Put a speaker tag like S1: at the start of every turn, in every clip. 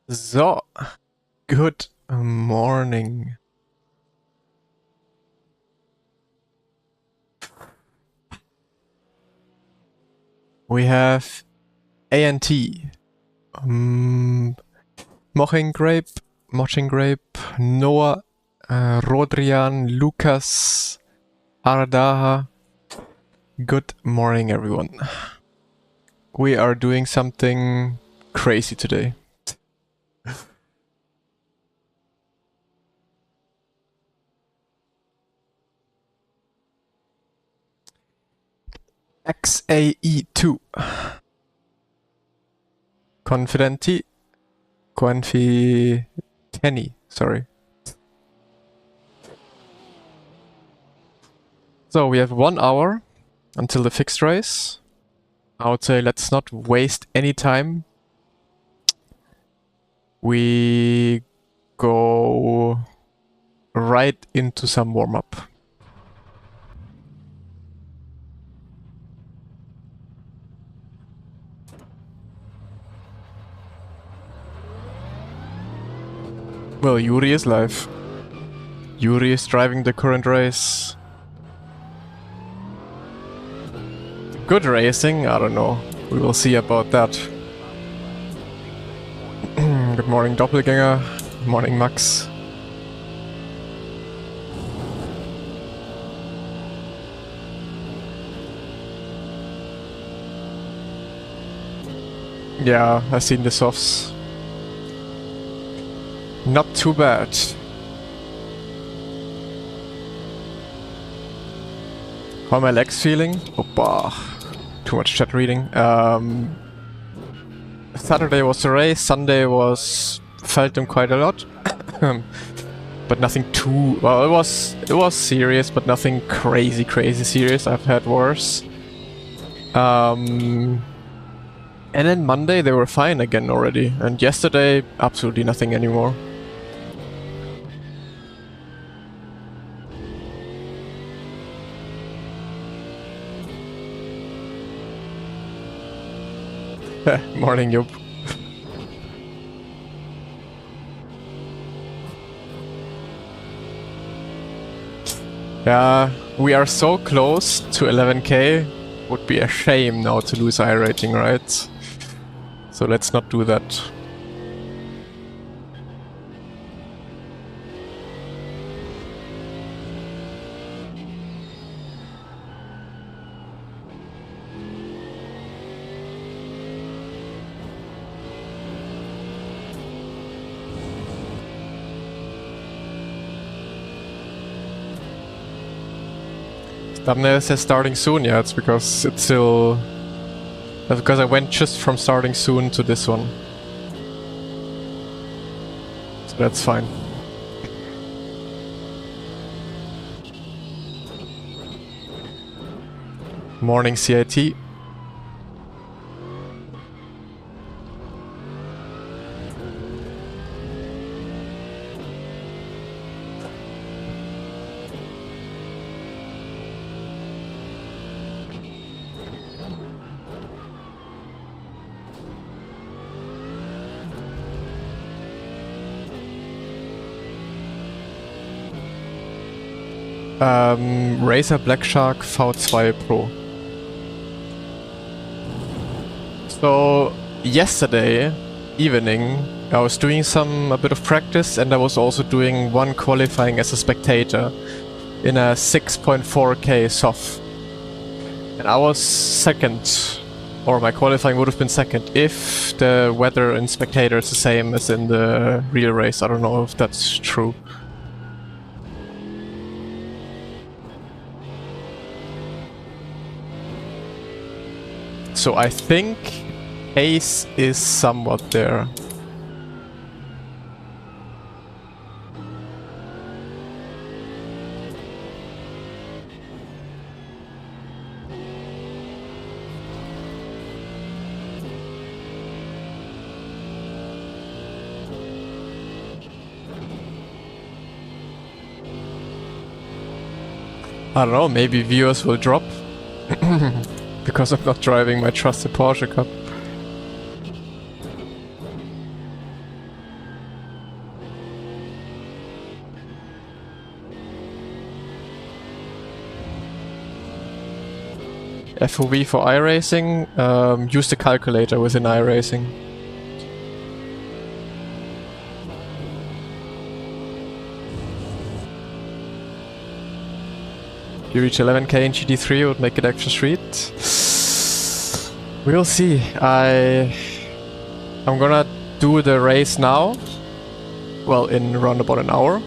S1: So, good morning. We have ANT, Moching Grape, Noah, Rodrian, Lucas, Ardaha. Good morning, everyone. We are doing something crazy today. XAE2. Confidenti, sorry. So we have 1 hour until the fixed race. I would say let's not waste any time. We go right into some warm-up. Well, Yuri is live. Yuri is driving the current race. Good racing? I don't know. We will see about that. Good morning, Doppelganger. Good morning, Max. Yeah, I've seen the softs. Not too bad. How are my legs feeling? Opa. Too much chat reading. Saturday was the race, Sunday felt them quite a lot. But nothing too... well, it was serious, but nothing crazy serious. I've had worse. And then Monday they were fine again already. And yesterday, absolutely nothing anymore. Morning, Job. Yeah, we are so close to 11k. Would be a shame now to lose I rating, right? So let's not do that. Thumbnail says starting soon, yeah, it's because it's still... that's because I went just from starting soon to this one. So that's fine. Morning, CIT. Razer BlackShark V2 Pro. So yesterday evening I was doing a bit of practice, and I was also doing one qualifying as a spectator in a 6.4k soft. And I was second, or my qualifying would have been second if the weather in spectator is the same as in the real race. I don't know if that's true. So I think Ace is somewhat there. I don't know, maybe viewers will drop. Because I'm not driving my trusted Porsche Cup. FOV for iRacing, use the calculator within iRacing. You reach 11k in GT3, it would make it extra sweet. We'll see. I'm gonna do the race now. Well, in around about an hour.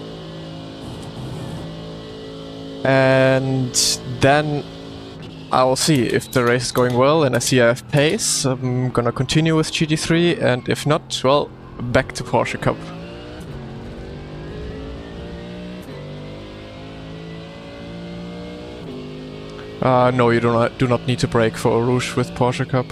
S1: And then I'll see if the race is going well and I see I have pace. I'm gonna continue with GT3, and if not, well, back to Porsche Cup. No, you do not need to brake for a Rouge with Porsche Cup.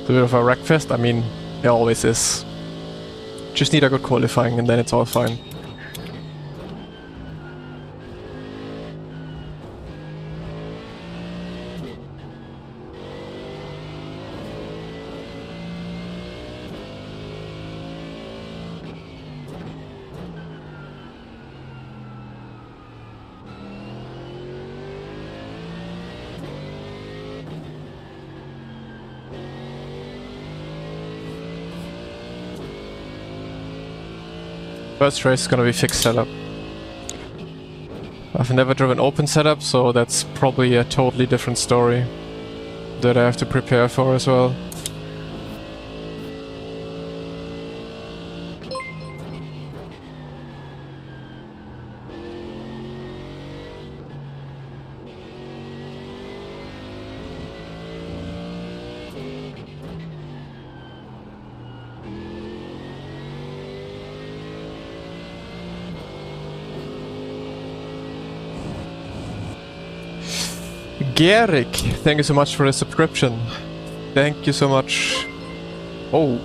S1: A bit of a wreckfest, I mean, it always is. Just need a good qualifying and then it's all fine. First race is gonna be fixed setup. I've never driven open setup, so that's probably a totally different story that I have to prepare for as well. Gerik, thank you so much for the subscription. Thank you so much. Oh.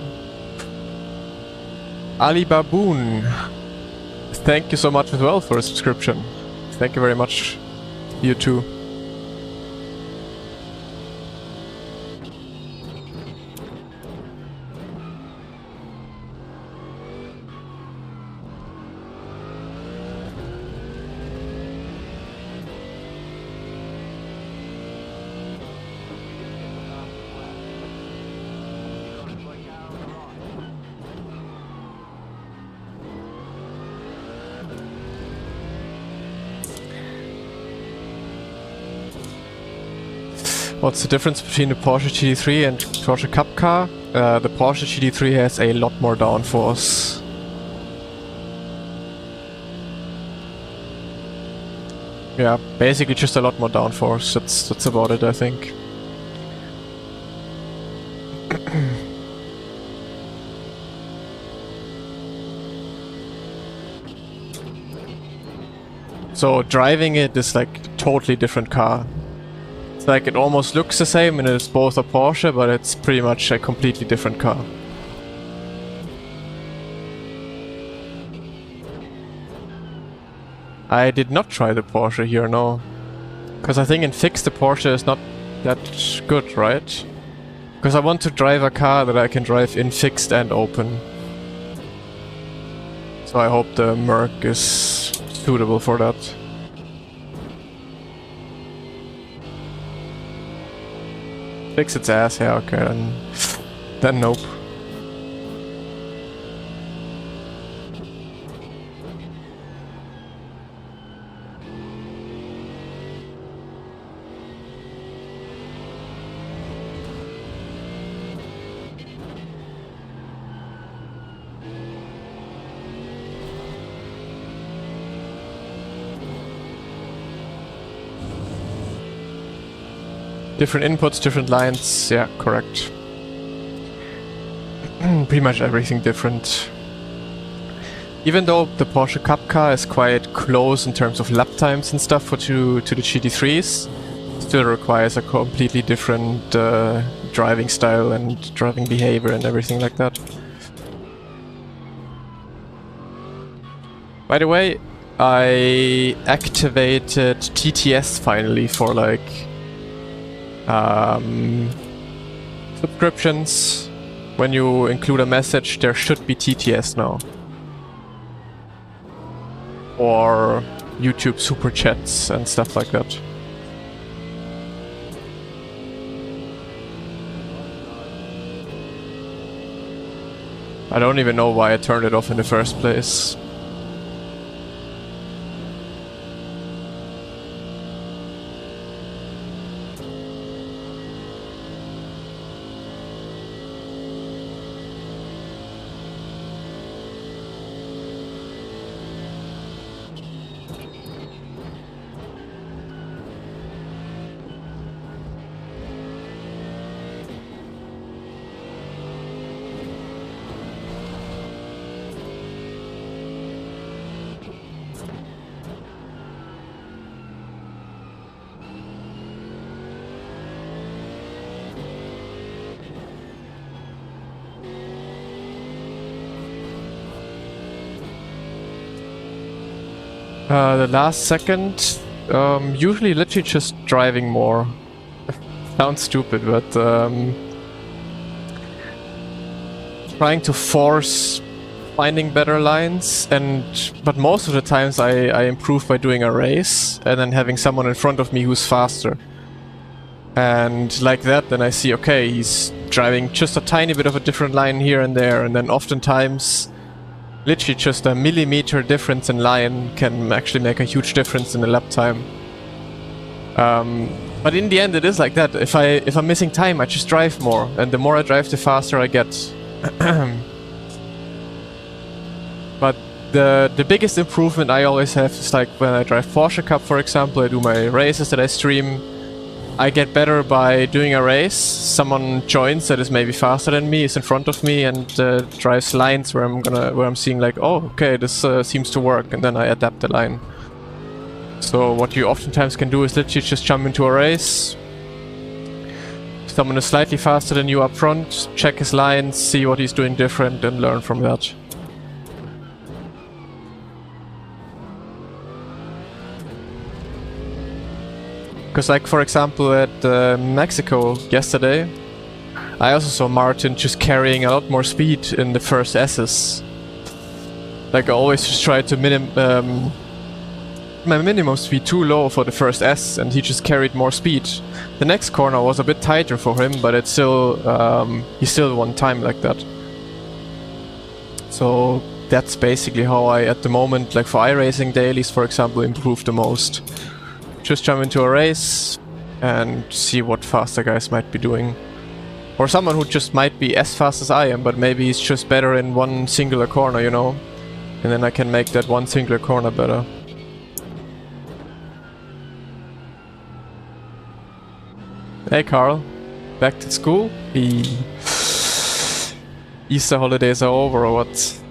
S1: Ali Baboon, thank you so much as well for a subscription. Thank you very much. You too. What's the difference between the Porsche GT3 and Porsche Cup car? The Porsche GT3 has a lot more downforce. Yeah, basically just a lot more downforce. That's about it, I think. So driving it is like a totally different car. It's like it almost looks the same and it's both a Porsche, but it's pretty much a completely different car. I did not try the Porsche here, no. Because I think in fixed the Porsche is not that good, right? Because I want to drive a car that I can drive in fixed and open. So I hope the Merc is suitable for that. Fix its ass, yeah, okay, then nope. Different inputs, different lines, yeah, correct. Pretty much everything different. Even though the Porsche Cup car is quite close in terms of lap times and stuff to the GT3s, still requires a completely different driving style and driving behavior and everything like that. By the way, I activated TTS finally for like subscriptions. When you include a message, there should be TTS now. Or YouTube super chats and stuff like that. I don't even know why I turned it off in the first place. The last second, usually literally just driving more. Sounds stupid, but trying to force finding better lines, but most of the times I improve by doing a race and then having someone in front of me who's faster. And like that, then I see, okay, he's driving just a tiny bit of a different line here and there, and then oftentimes literally just a millimeter difference in line can actually make a huge difference in the lap time. But in the end it is like that. If I'm missing time, I just drive more, and the more I drive, the faster I get. But the biggest improvement I always have is like when I drive Porsche Cup, for example. I do my races that I stream. I get better by doing a race. Someone joins that is maybe faster than me, is in front of me, and drives lines where I'm seeing like, oh, okay, this seems to work, and then I adapt the line. So what you oftentimes can do is literally just jump into a race. Someone is slightly faster than you up front, check his lines, see what he's doing different, and learn from that. Because like, for example, at Mexico yesterday, I also saw Martin just carrying a lot more speed in the first S's. Like, I always just try to my minimum speed too low for the first S, and he just carried more speed. The next corner was a bit tighter for him, but it's still he still won time like that. So that's basically how I, at the moment, like for iRacing dailies, for example, improve the most. Just jump into a race and see what faster guys might be doing. Or someone who just might be as fast as I am, but maybe he's just better in one singular corner, you know? And then I can make that one singular corner better. Hey Carl, back to school? Easter holidays are over or what?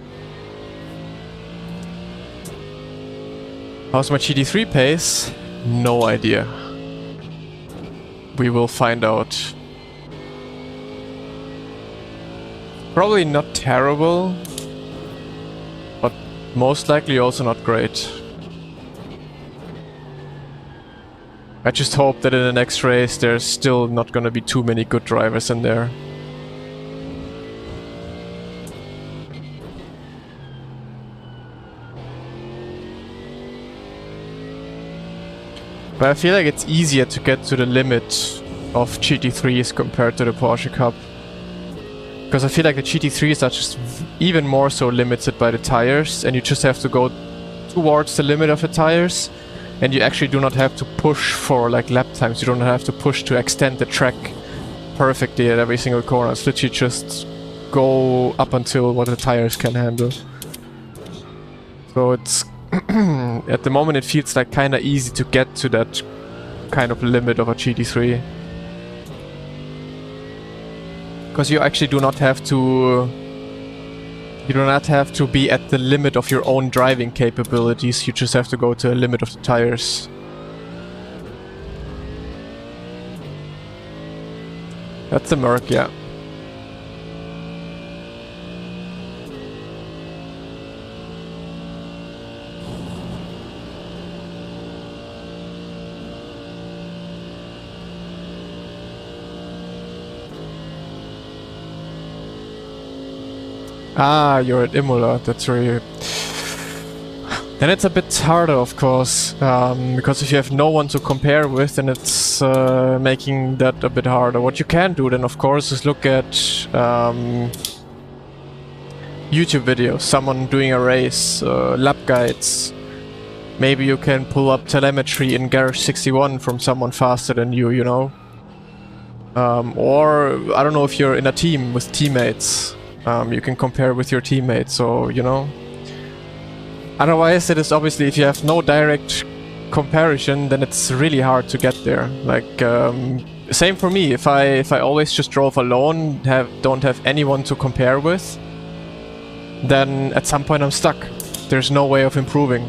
S1: How's my GT3 pace? No idea. We will find out. Probably not terrible, but most likely also not great. I just hope that in the next race there's still not gonna be too many good drivers in there. But I feel like it's easier to get to the limit of GT3s compared to the Porsche Cup. Because I feel like the GT3s are just even more so limited by the tires, and you just have to go towards the limit of the tires, and you actually do not have to push for like lap times. You don't have to push to extend the track perfectly at every single corner. It's literally just go up until what the tires can handle. So it's at the moment it feels like kinda easy to get to that kind of limit of a GT3. Because you actually do not have to... You do not have to be at the limit of your own driving capabilities, you just have to go to a limit of the tires. That's the Merc, yeah. Ah, you're at Imola, that's really... Then it's a bit harder, of course, because if you have no one to compare with, then it's making that a bit harder. What you can do then, of course, is look at YouTube videos, someone doing a race, lap guides. Maybe you can pull up telemetry in Garage 61 from someone faster than you, you know? Or, I don't know if you're in a team with teammates. You can compare with your teammates, so, you know. Otherwise, it is obviously, if you have no direct comparison, then it's really hard to get there. Like, same for me. If I always just drove alone, don't have anyone to compare with, then at some point I'm stuck. There's no way of improving.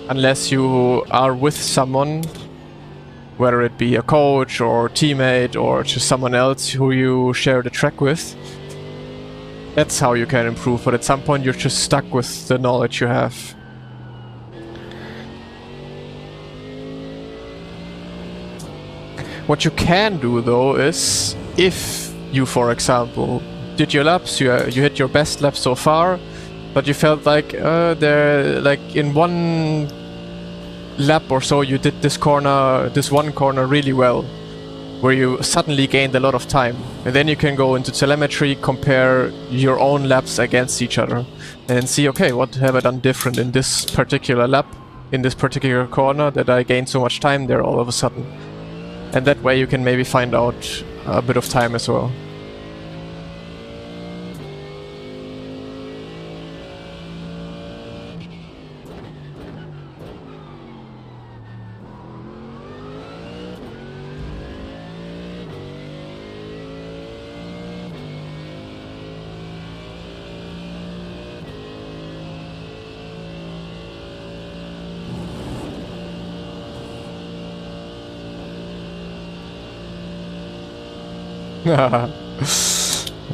S1: Unless you are with someone, whether it be a coach or teammate or just someone else who you share the track with. That's how you can improve, but at some point you're just stuck with the knowledge you have. What you can do though is, if you, for example, did your laps, you hit your best lap so far, but you felt like in one lap or so you did this one corner really well, where you suddenly gained a lot of time. And then you can go into telemetry, compare your own laps against each other, and see, okay, what have I done different in this particular lap, in this particular corner, that I gained so much time there all of a sudden. And that way you can maybe find out a bit of time as well.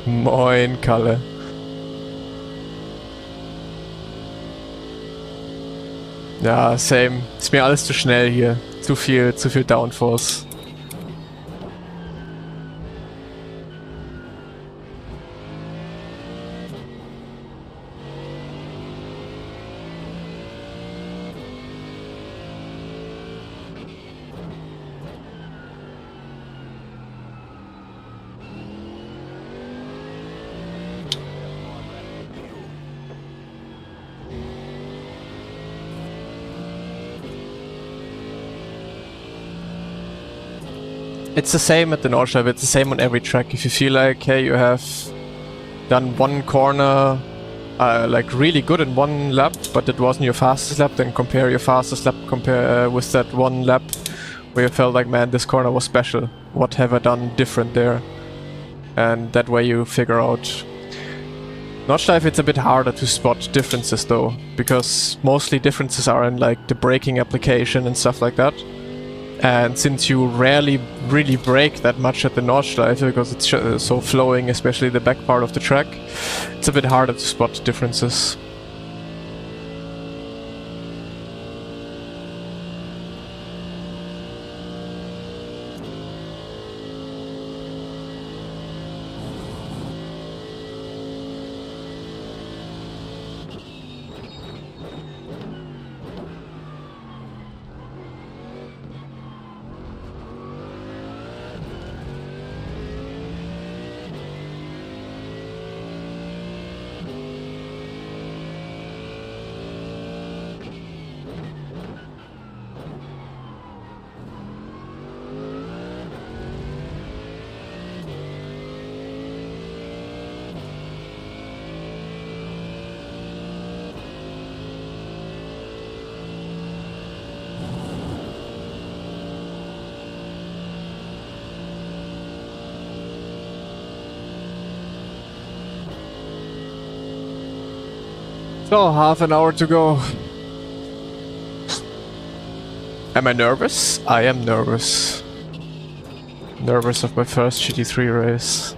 S1: Moin, Kalle. Ja, same. Ist mir alles zu schnell hier. Zu viel Downforce. It's the same at the Nordschleife, it's the same on every track. If you feel like, hey, you have done one corner like really good in one lap, but it wasn't your fastest lap, then compare your fastest lap with that one lap where you felt like, man, this corner was special. What have I done different there? And that way you figure out. Nordschleife, it's a bit harder to spot differences though, because mostly differences are in like the braking application and stuff like that. And since you rarely really brake that much at the Nordschleife, because it's so flowing, especially the back part of the track, it's a bit harder to spot differences. So, half an hour to go. Am I nervous? I am nervous. Nervous of my first GT3 race.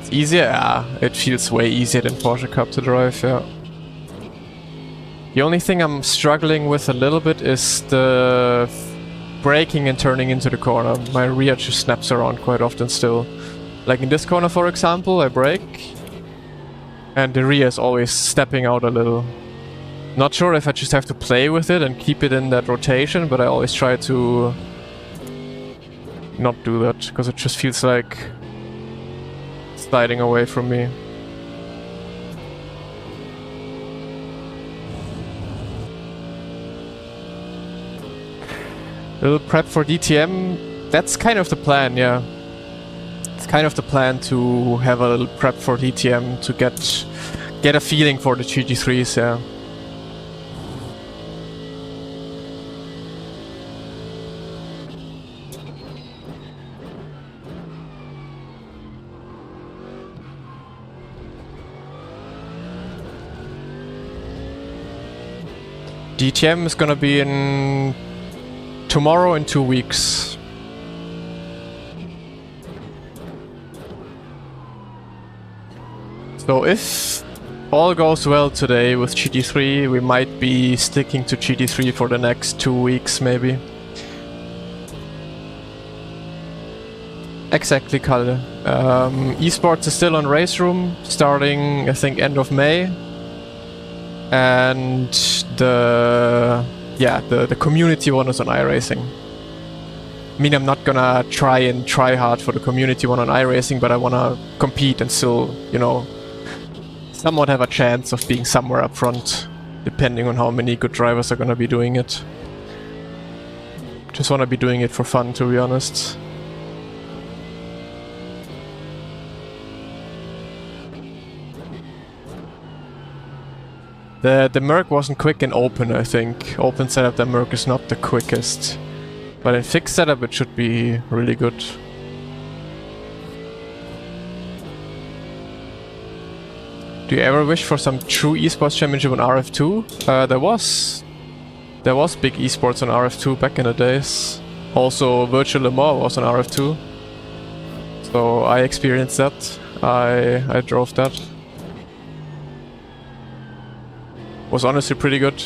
S1: Easier? Yeah, it feels way easier than Porsche Cup to drive, yeah. The only thing I'm struggling with a little bit is the braking and turning into the corner. My rear just snaps around quite often still. Like in this corner, for example, I brake and the rear is always stepping out a little. Not sure if I just have to play with it and keep it in that rotation, but I always try to not do that, because it just feels like sliding away from me. Little prep for DTM, that's kind of the plan, yeah. It's kind of the plan to have a little prep for DTM to get a feeling for the GT3s, yeah. DTM is gonna be in tomorrow in 2 weeks. So if all goes well today with GT3, we might be sticking to GT3 for the next 2 weeks maybe. Exactly, Kalle. Esports is still on Race Room, starting I think end of May. And the community one is on iRacing. I mean, I'm not gonna try hard for the community one on iRacing, but I wanna compete and still, you know, somewhat have a chance of being somewhere up front, depending on how many good drivers are gonna be doing it. Just wanna be doing it for fun, to be honest. The Merc wasn't quick in open, I think. Open setup, the Merc is not the quickest. But in fixed setup it should be really good. Do you ever wish for some true esports championship on RF2? There was big esports on RF2 back in the days. Also Virtual Le Mans was on RF2. So I experienced that. I drove that. Was honestly pretty good.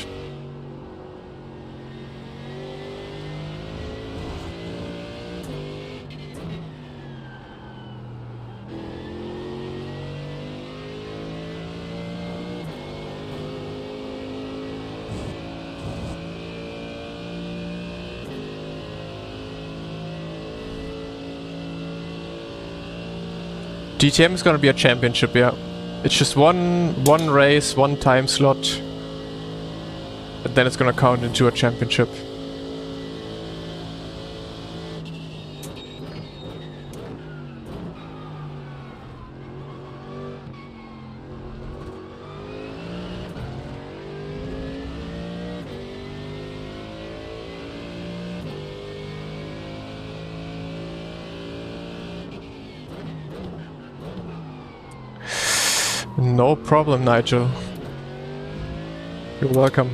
S1: DTM is gonna be a championship, yeah. It's just one race, one time slot. But then it's gonna count into a championship. No problem, Nigel. You're welcome.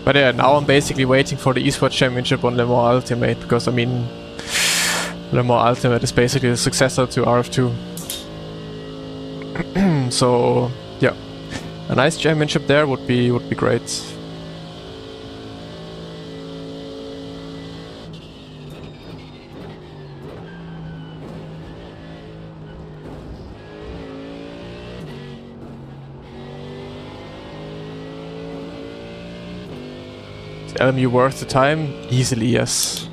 S1: But yeah, now I'm basically waiting for the esports championship on Le Mans Ultimate, because I mean, Le Mans Ultimate is basically the successor to RF2. So yeah, a nice championship there would be great. LMU worth the time? Easily, yes.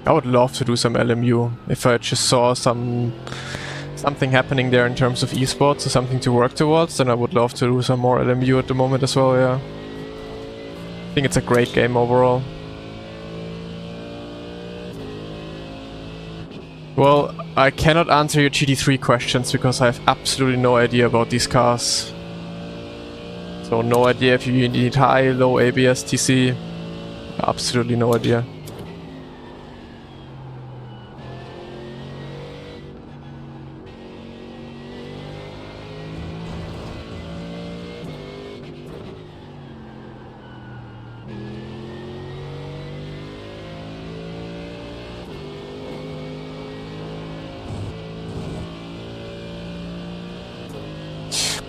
S1: I would love to do some LMU if I just saw something happening there in terms of esports or something to work towards, then I would love to do some more LMU at the moment as well, yeah. I think it's a great game overall. Well, I cannot answer your GT3 questions because I have absolutely no idea about these cars. So no idea if you need high, low ABS, TC. Absolutely no idea.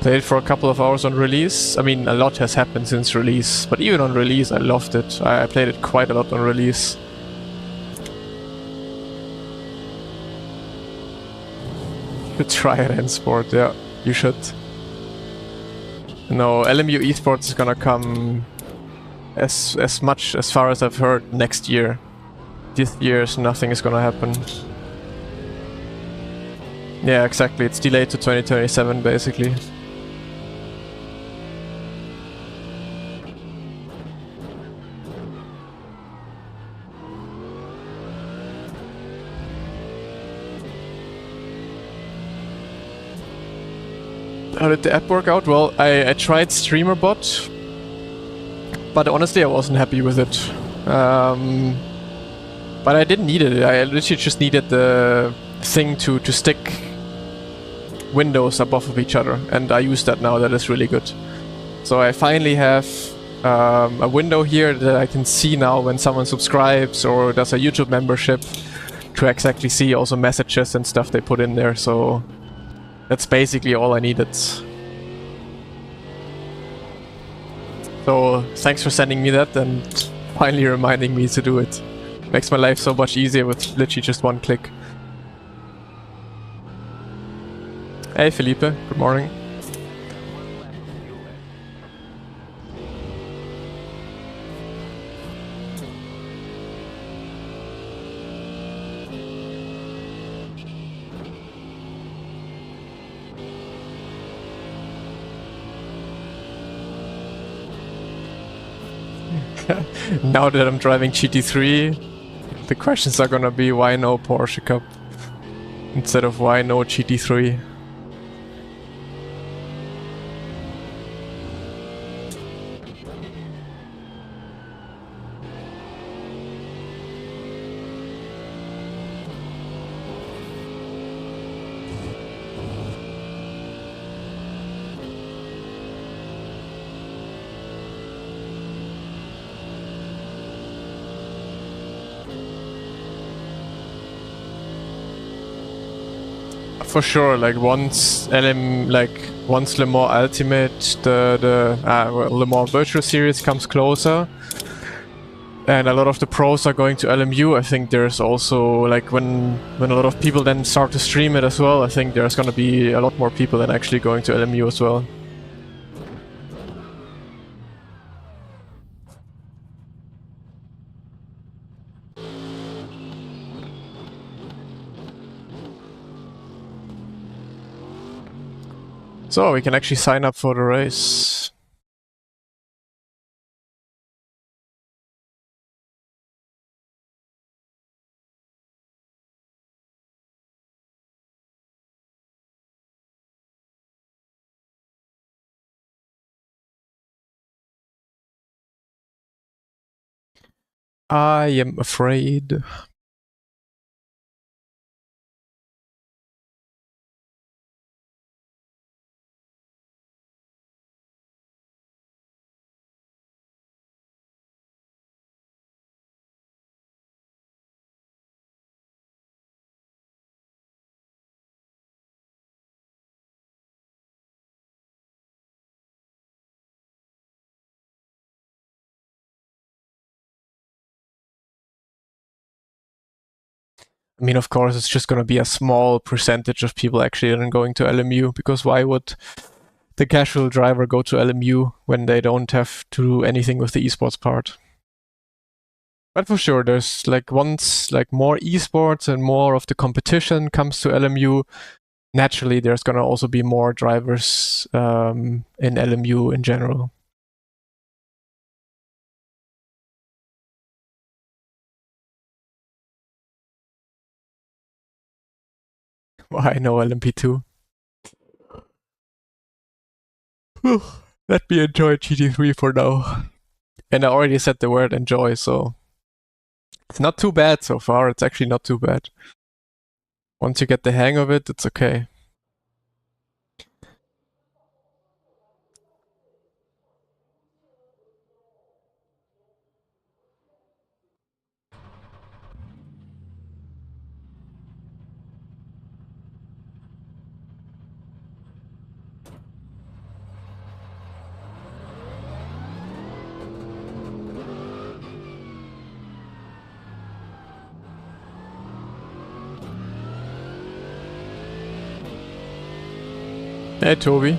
S1: Played for a couple of hours on release. I mean, a lot has happened since release, but even on release I loved it. I played it quite a lot on release. You should try it in sport, yeah, you should. No, LMU esports is gonna come as far as I've heard next year. This year nothing is gonna happen. Yeah, exactly, it's delayed to 2027 basically. How did the app work out? Well, I tried StreamerBot, but honestly I wasn't happy with it. But I didn't need it. I literally just needed the thing to stick windows above of each other, and I use that now. That is really good. So I finally have a window here that I can see now when someone subscribes or does a YouTube membership, to exactly see also messages and stuff they put in there. So that's basically all I needed. So thanks for sending me that and finally reminding me to do it. Makes my life so much easier with literally just one click. Hey Felipe, good morning. Now that I'm driving GT3, the questions are gonna be why no Porsche Cup instead of why no GT3. For sure, like once Le Mans Ultimate, the Le Mans Virtual Series comes closer, and a lot of the pros are going to LMU. I think there's also like when a lot of people then start to stream it as well. I think there's gonna be a lot more people than actually going to LMU as well. So we can actually sign up for the race. I am afraid. I mean, of course, it's just going to be a small percentage of people actually then going to LMU, because why would the casual driver go to LMU when they don't have to do anything with the esports part? But for sure, there's once more esports and more of the competition comes to LMU, naturally there's going to also be more drivers in LMU in general. Why no LMP2? Let me enjoy GT3 for now. And I already said the word enjoy, so it's not too bad so far. It's actually not too bad. Once you get the hang of it, it's okay. Hey, Toby.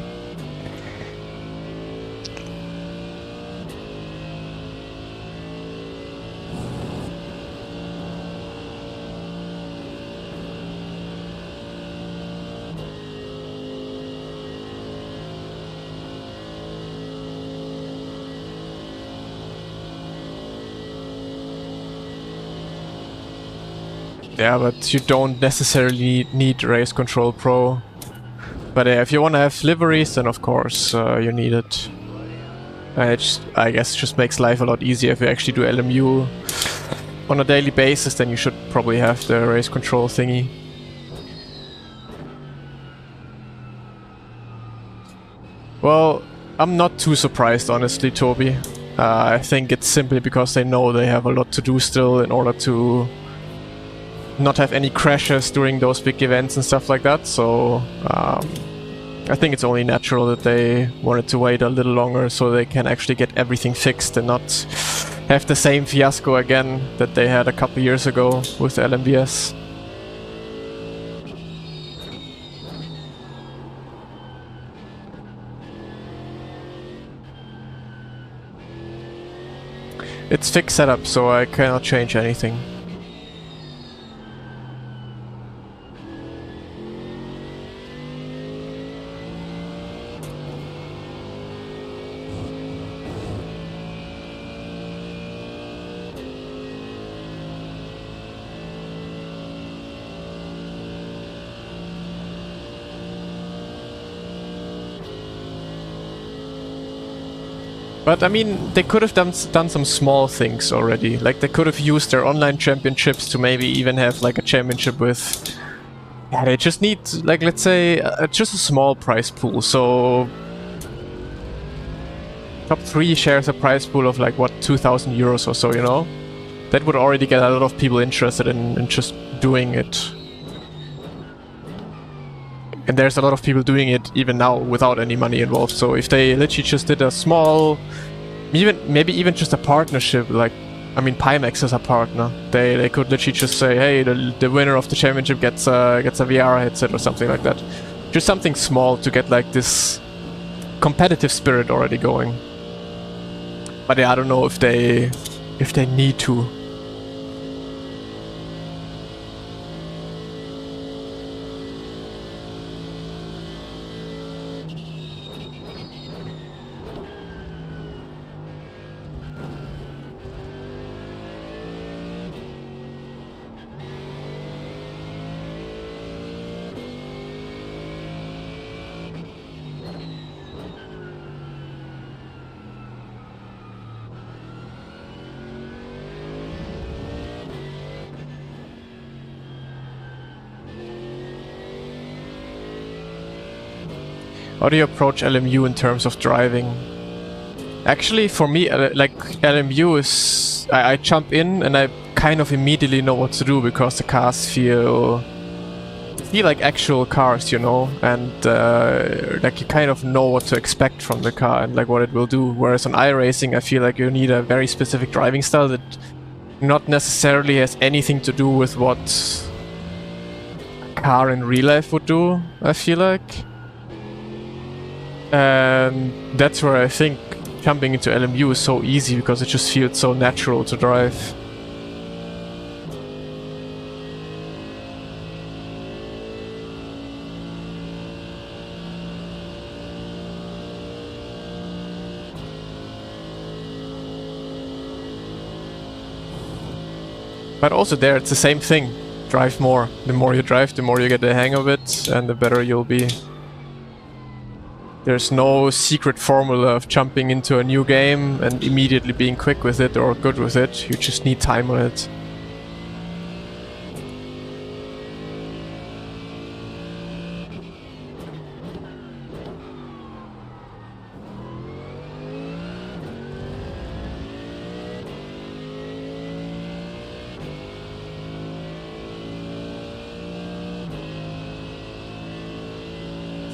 S1: Yeah, but you don't necessarily need Race Control Pro. But if you want to have liveries, then of course you need it. And it I guess just makes life a lot easier if you actually do LMU on a daily basis. Then you should probably have the race control thingy. Well, I'm not too surprised, honestly, Toby. I think it's simply because they know they have a lot to do still in order to not have any crashes during those big events and stuff like that, so I think it's only natural that they wanted to wait a little longer so they can actually get everything fixed and not have the same fiasco again that they had a couple years ago with the LMVS. It's fixed setup, so I cannot change anything. But I mean, they could have done some small things already. Like they could have used their online championships to maybe even have like a championship with. Yeah, they just need, like, let's say just a small prize pool. So top 3 shares a prize pool of like what, 2,000 euros or so, you know? That would already get a lot of people interested in just doing it. And there's a lot of people doing it even now without any money involved. So if they literally just did a small, maybe even just a partnership, like, I mean, Pimax is a partner. They could literally just say, hey, the winner of the championship gets a VR headset or something like that. Just something small to get like this competitive spirit already going. But yeah, I don't know if they need to. How do you approach LMU in terms of driving? Actually, for me, like, LMU is... I jump in and I kind of immediately know what to do because the cars feel like actual cars, you know? And like you kind of know what to expect from the car and like what it will do. Whereas on iRacing, I feel like you need a very specific driving style that not necessarily has anything to do with what a car in real life would do, I feel like. And that's where I think jumping into LMU is so easy because it just feels so natural to drive. But also there it's the same thing. drive more. The more you drive, the more you get the hang of it, and the better you'll be. There's no secret formula of jumping into a new game and immediately being quick with it or good with it. You just need time on it.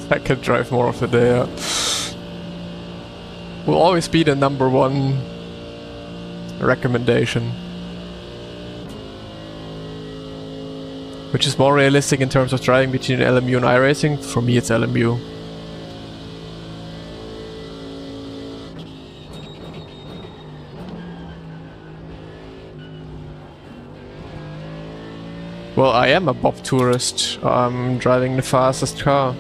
S1: I can drive more of the day, yeah. Will always be the #1 recommendation. Which is more realistic in terms of driving between LMU and iRacing? For me it's LMU. Well, I am a Bob tourist. I'm driving the fastest car.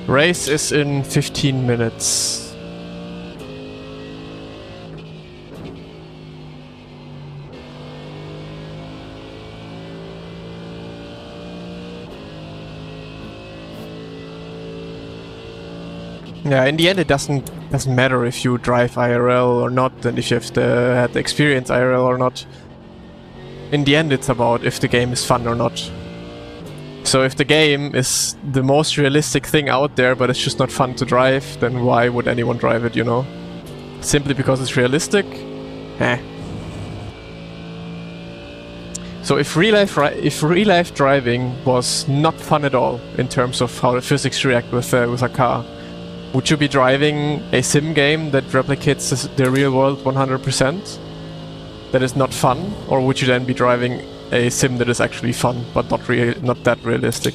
S1: Race is in 15 minutes. Yeah, in the end it doesn't matter if you drive IRL or not, and if you have had the experience IRL or not. In the end it's about if the game is fun or not. So if the game is the most realistic thing out there, but it's just not fun to drive, then why would anyone drive it, you know? Simply because it's realistic? Eh. So if real life driving was not fun at all in terms of how the physics react with a car, would you be driving a sim game that replicates the real world 100%? That is not fun? Or would you then be driving a sim that is actually fun, but not that realistic?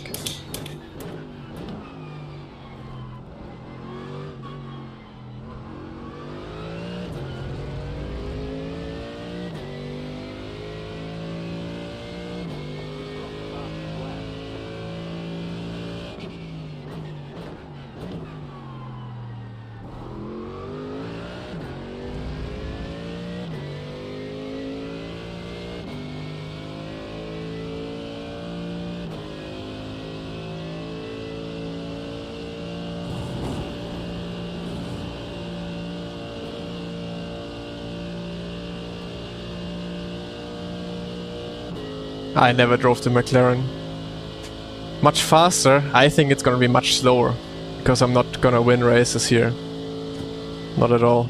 S1: I never drove the McLaren. Much faster. I think it's gonna be much slower, because I'm not gonna win races here. Not at all.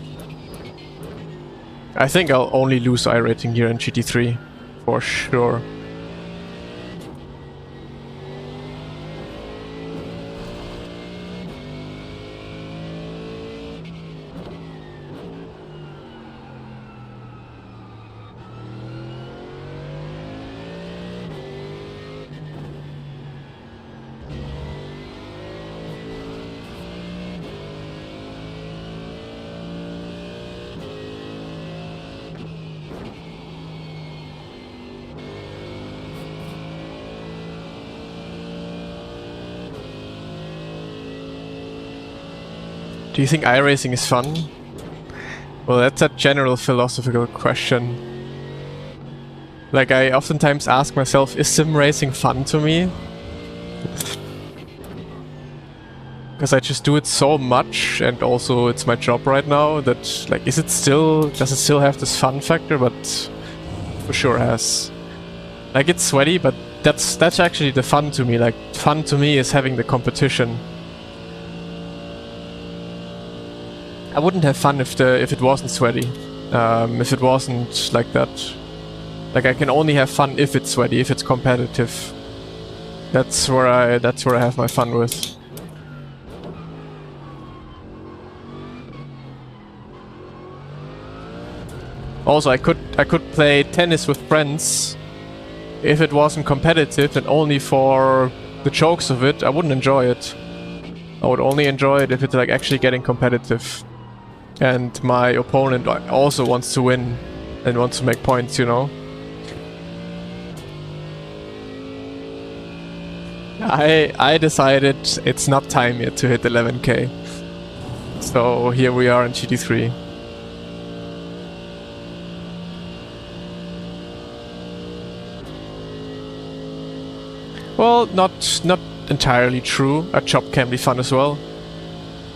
S1: I think I'll only lose iRating here in GT3, for sure. Do you think iRacing is fun? Well, that's a general philosophical question. Like, I oftentimes ask myself, is sim racing fun to me? Because I just do it so much, and also it's my job right now, that, like, does it still have this fun factor? But for sure has. Like, it's sweaty, but that's actually the fun to me. Like, fun to me is having the competition. I wouldn't have fun if it wasn't sweaty, if it wasn't like that. Like, I can only have fun if it's sweaty, if it's competitive. That's where I have my fun with. Also, I could play tennis with friends if it wasn't competitive and only for the jokes of it. I wouldn't enjoy it. I would only enjoy it if it's like actually getting competitive. And my opponent also wants to win and wants to make points, you know? I decided it's not time yet to hit 11k. So here we are in GT3. Well, not entirely true. A job can be fun as well.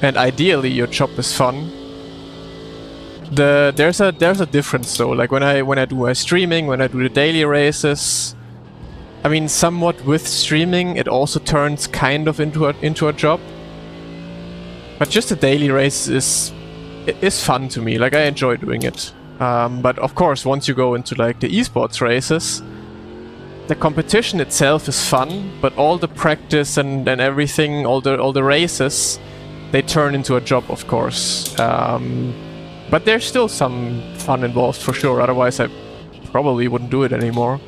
S1: And ideally your job is fun. There's a difference though. Like when I do my streaming, when I do the daily races, I mean, somewhat with streaming, it also turns kind of into a job. But just the daily race is fun to me. Like I enjoy doing it. But of course, once you go into like the esports races, the competition itself is fun. But all the practice and everything, all the races, they turn into a job, of course. But there's still some fun involved for sure. Otherwise, I probably wouldn't do it anymore.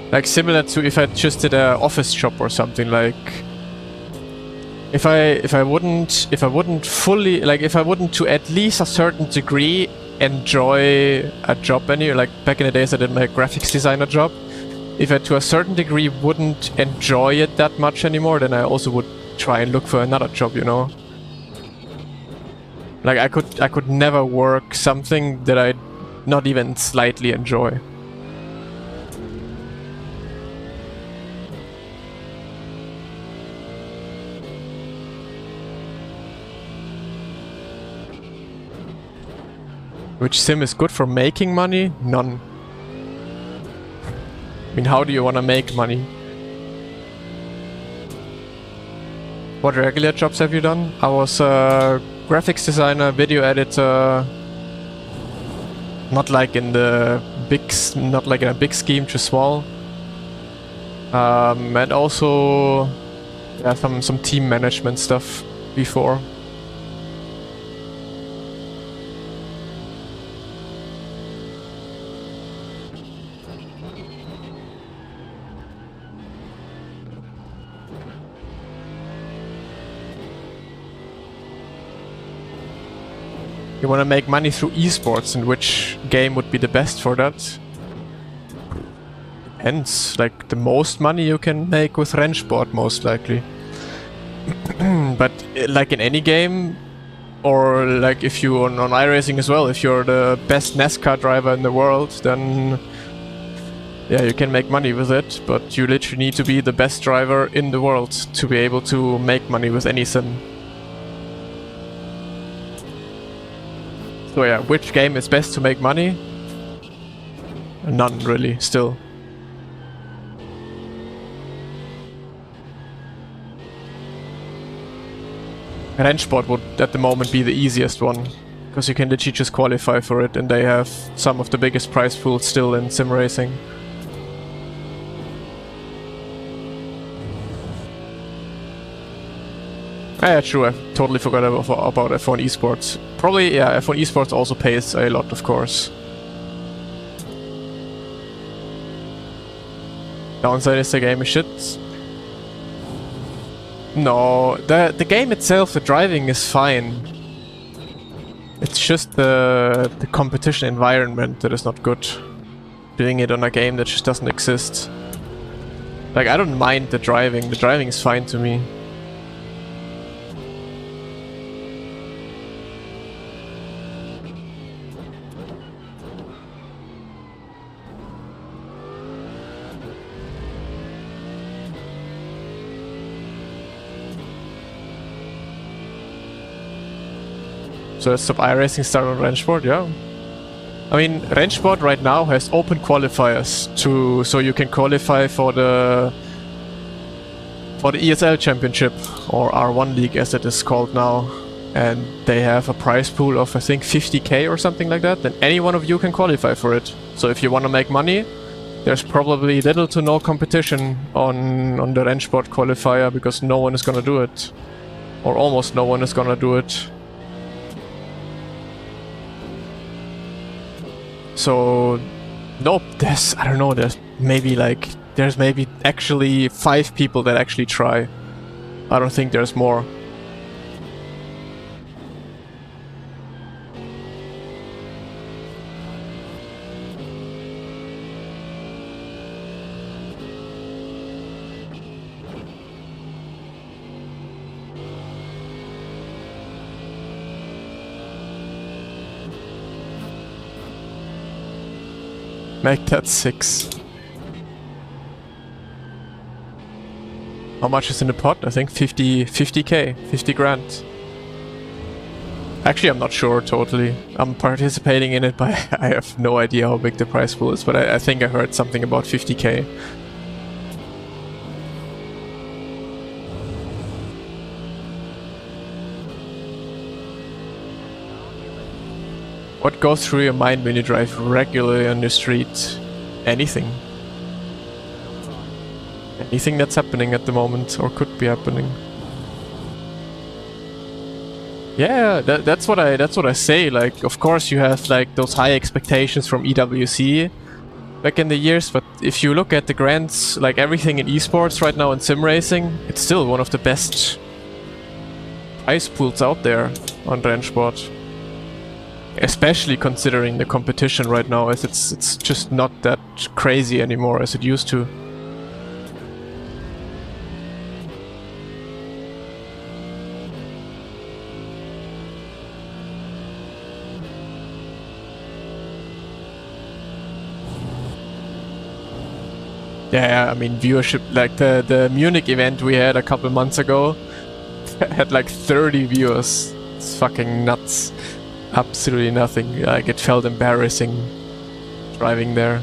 S1: Like similar to if I just did an office job or something. Like if I wouldn't fully, like if I wouldn't to at least a certain degree enjoy a job anyway. Like back in the days I did my graphics designer job. If I to a certain degree wouldn't enjoy it that much anymore, then I also would try and look for another job, you know. Like I could never work something that I not even slightly enjoy. Which sim is good for making money? None. I mean, how do you want to make money? What regular jobs have you done? I was a graphics designer, video editor. Not like in the big, not like in a big scheme, just small. And also, yeah, some team management stuff before. You want to make money through esports, and which game would be the best for that? Depends. Like the most money you can make with Rennsport, most likely. But like in any game, or like if you on iRacing as well, if you're the best NASCAR driver in the world, then yeah, you can make money with it. But you literally need to be the best driver in the world to be able to make money with any sim. So yeah, which game is best to make money? None really, still. Rennsport would at the moment be the easiest one, because you can literally just qualify for it, and they have some of the biggest prize pools still in sim racing. Yeah, true, I totally forgot about F1 esports. Probably, yeah, F1 esports also pays a lot, of course. Downside is the game is shit. No, the game itself, the driving is fine. It's just the competition environment that is not good. Doing it on a game that just doesn't exist. Like, I don't mind the driving is fine to me. So let's stop iRacing, start on Rennsport, yeah. I mean, Rennsport right now has open qualifiers so you can qualify for the ESL Championship, or R1 League as it is called now. And they have a prize pool of, I think, 50k or something like that. Then any one of you can qualify for it. So if you want to make money, there's probably little to no competition on the Rennsport qualifier because no one is gonna do it. Or almost no one is gonna do it. So, nope, I don't know, there's maybe actually 5 people that actually try. I don't think there's more. Make that 6. How much is in the pot? I think 50k, 50 grand. Actually, I'm not sure totally. I'm participating in it, but I have no idea how big the prize pool is, but I think I heard something about 50k. What goes through your mind when you drive regularly on the street? Anything. Anything that's happening at the moment, or could be happening. Yeah, that's what I say. Like, of course you have like those high expectations from EWC back in the years, but if you look at the grants, like everything in esports right now in sim racing, it's still one of the best prize pools out there on Rennsport. Especially considering the competition right now, as it's just not that crazy anymore as it used to. Yeah, I mean viewership, like the Munich event we had a couple months ago had like 30 viewers. It's fucking nuts. Absolutely nothing. Like, it felt embarrassing driving there.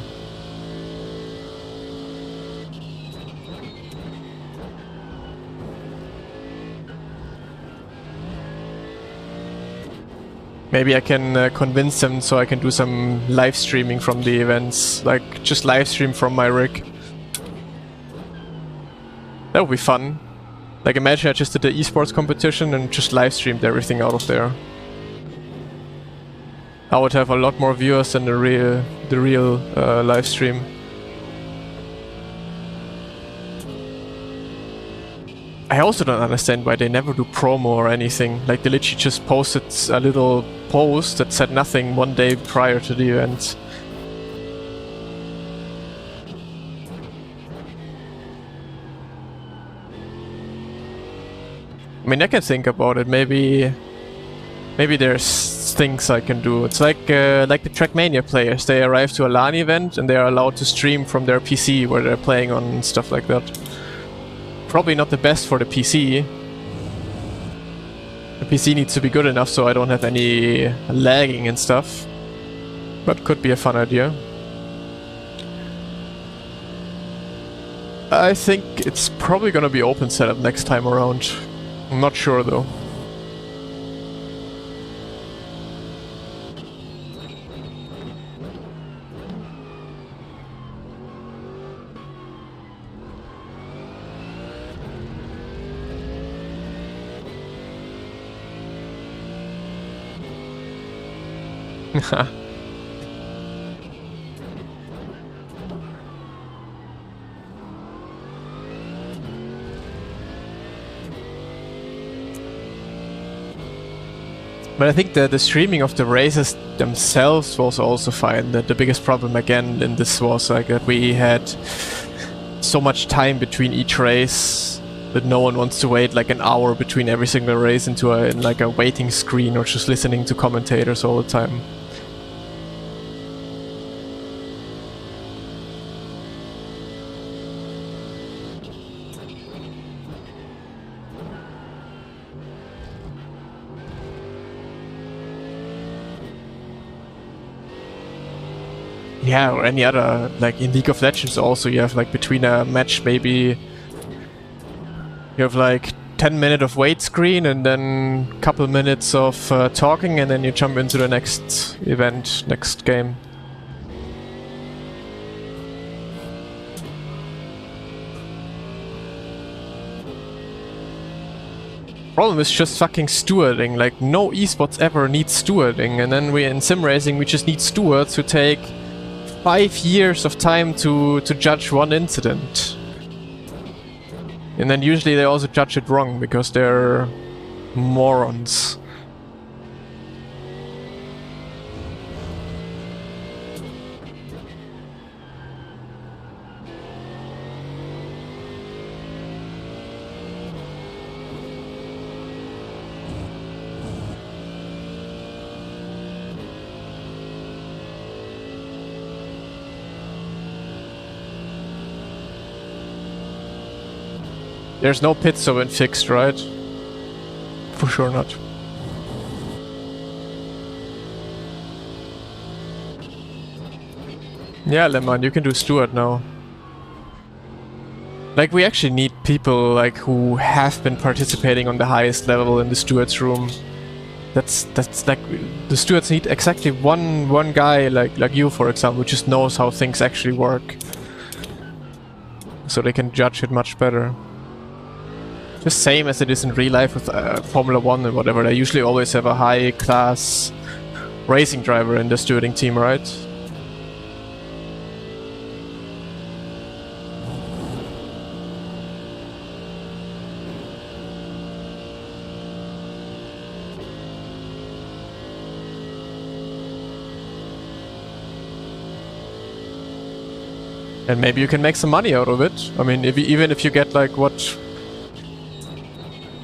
S1: Maybe I can convince them so I can do some live streaming from the events. Like, just live stream from my rig. That would be fun. Like, imagine I just did the esports competition and just live streamed everything out of there. I would have a lot more viewers than the real live stream. I also don't understand why they never do promo or anything. Like, they literally just posted a little post that said nothing one day prior to the event. I mean, I can think about it. Maybe there's things I can do. It's like the Trackmania players. They arrive to a LAN event and they are allowed to stream from their PC where they're playing on stuff like that. Probably not the best for the PC. The PC needs to be good enough so I don't have any lagging and stuff. But could be a fun idea. I think it's probably gonna be open setup next time around. I'm not sure though. But I think the streaming of the races themselves was also fine. The biggest problem again in this was like that we had so much time between each race that no one wants to wait like an hour between every single race into like a waiting screen or just listening to commentators all the time. Yeah, or any other, like in League of Legends also, you have like between a match maybe you have like 10 minutes of wait screen and then a couple minutes of talking and then you jump into the next event, next game. Problem is just fucking stewarding. Like, no esports ever needs stewarding, and then we in sim racing we just need stewards who take 5 years of time to judge one incident. And then usually they also judge it wrong because they're morons. There's no pit stop in fixed, right? For sure not. Yeah, Lemon, you can do steward now. Like, we actually need people like who have been participating on the highest level in the stewards room. That's like, the stewards need exactly one guy like you, for example, who just knows how things actually work, so they can judge it much better. Just same as it is in real life with Formula 1 and whatever. They usually always have a high-class racing driver in the stewarding team, right? And maybe you can make some money out of it. I mean, even if you get like, what,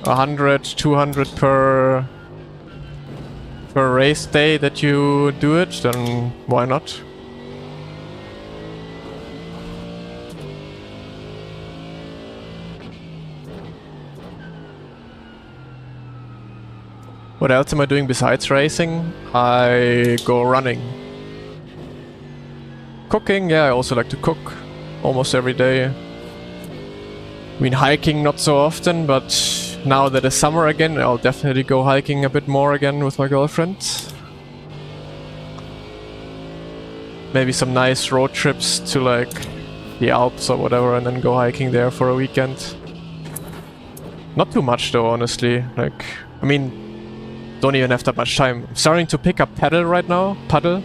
S1: 100, 200 per race day that you do it, then why not? What else am I doing besides racing? I go running. Cooking, yeah, I also like to cook almost every day. I mean, hiking not so often, but now that it's summer again, I'll definitely go hiking a bit more again with my girlfriend. Maybe some nice road trips to like the Alps or whatever, and then go hiking there for a weekend. Not too much though, honestly. Like, I mean, don't even have that much time. I'm starting to pick up paddle right now. Paddle.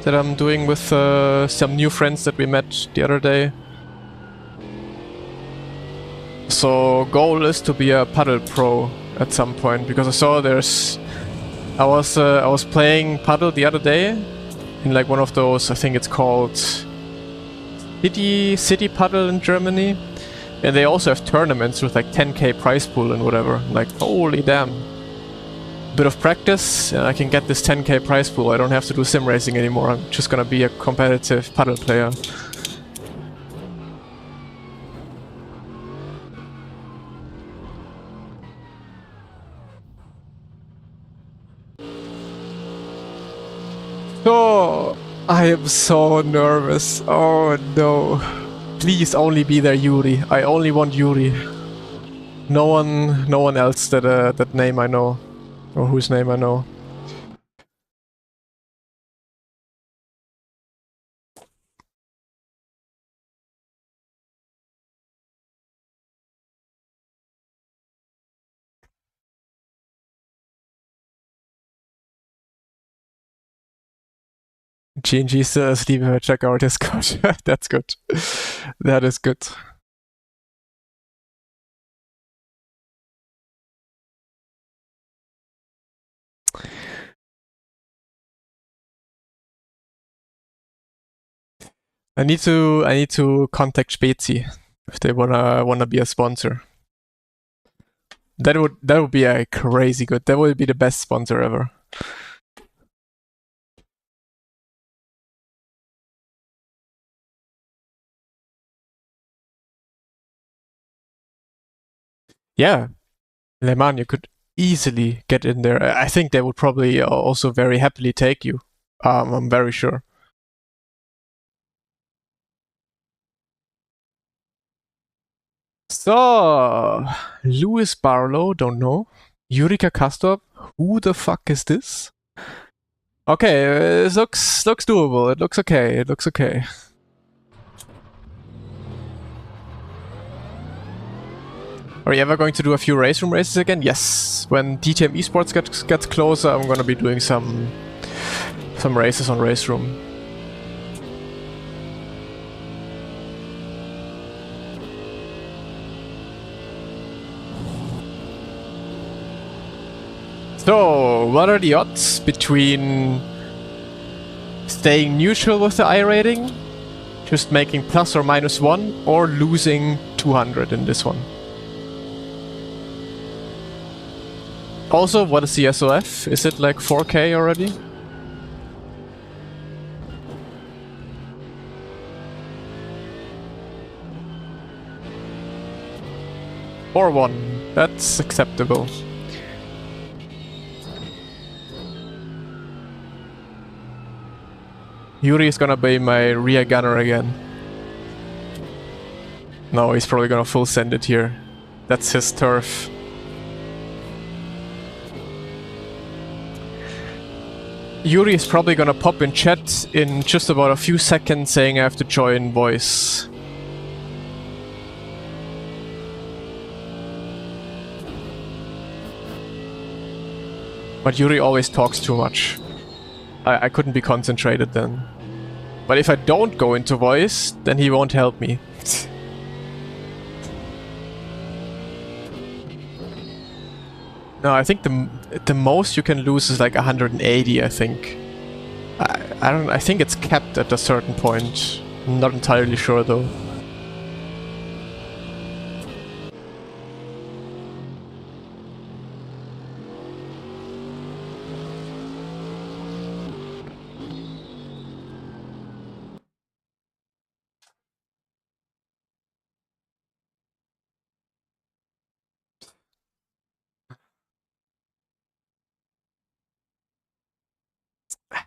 S1: That I'm doing with some new friends that we met the other day. So goal is to be a paddle pro at some point, because I saw I was playing paddle the other day in like one of those, I think it's called City Paddle in Germany, and they also have tournaments with like 10k prize pool and whatever. Like, holy damn. Bit of practice and I can get this 10k prize pool. I don't have to do sim racing anymore. I'm just gonna be a competitive paddle player. Oh, I am so nervous. Oh no. Please only be there, Yuri. I only want Yuri. No one else that name I know. Or whose name I know. GNG still asleep. Check our Discord. That's good. That is good. I need to contact Spezi if they wanna be a sponsor. That would be a crazy good. That would be the best sponsor ever. Yeah, Le Mans, you could easily get in there. I think they would probably also very happily take you. I'm very sure. So, Lewis Barlow, don't know. Yurika Kastorp, who the fuck is this? Okay, it looks doable. It looks okay. It looks okay. Are you ever going to do a few race room races again? Yes. When DTM Esports gets closer, I'm gonna be doing some races on race room. So, what are the odds between staying neutral with the I rating, just making plus or minus 1, or losing 200 in this one? Also, what is the SOF? Is it like 4K already? Or 1. That's acceptable. Yuri is gonna be my rear gunner again. No, he's probably gonna full send it here. That's his turf. Yuri is probably gonna pop in chat in just about a few seconds saying I have to join voice. But Yuri always talks too much. I couldn't be concentrated then. But if I don't go into voice, then he won't help me. No, I think the most you can lose is like 180, I think. I think it's capped at a certain point. I'm not entirely sure though.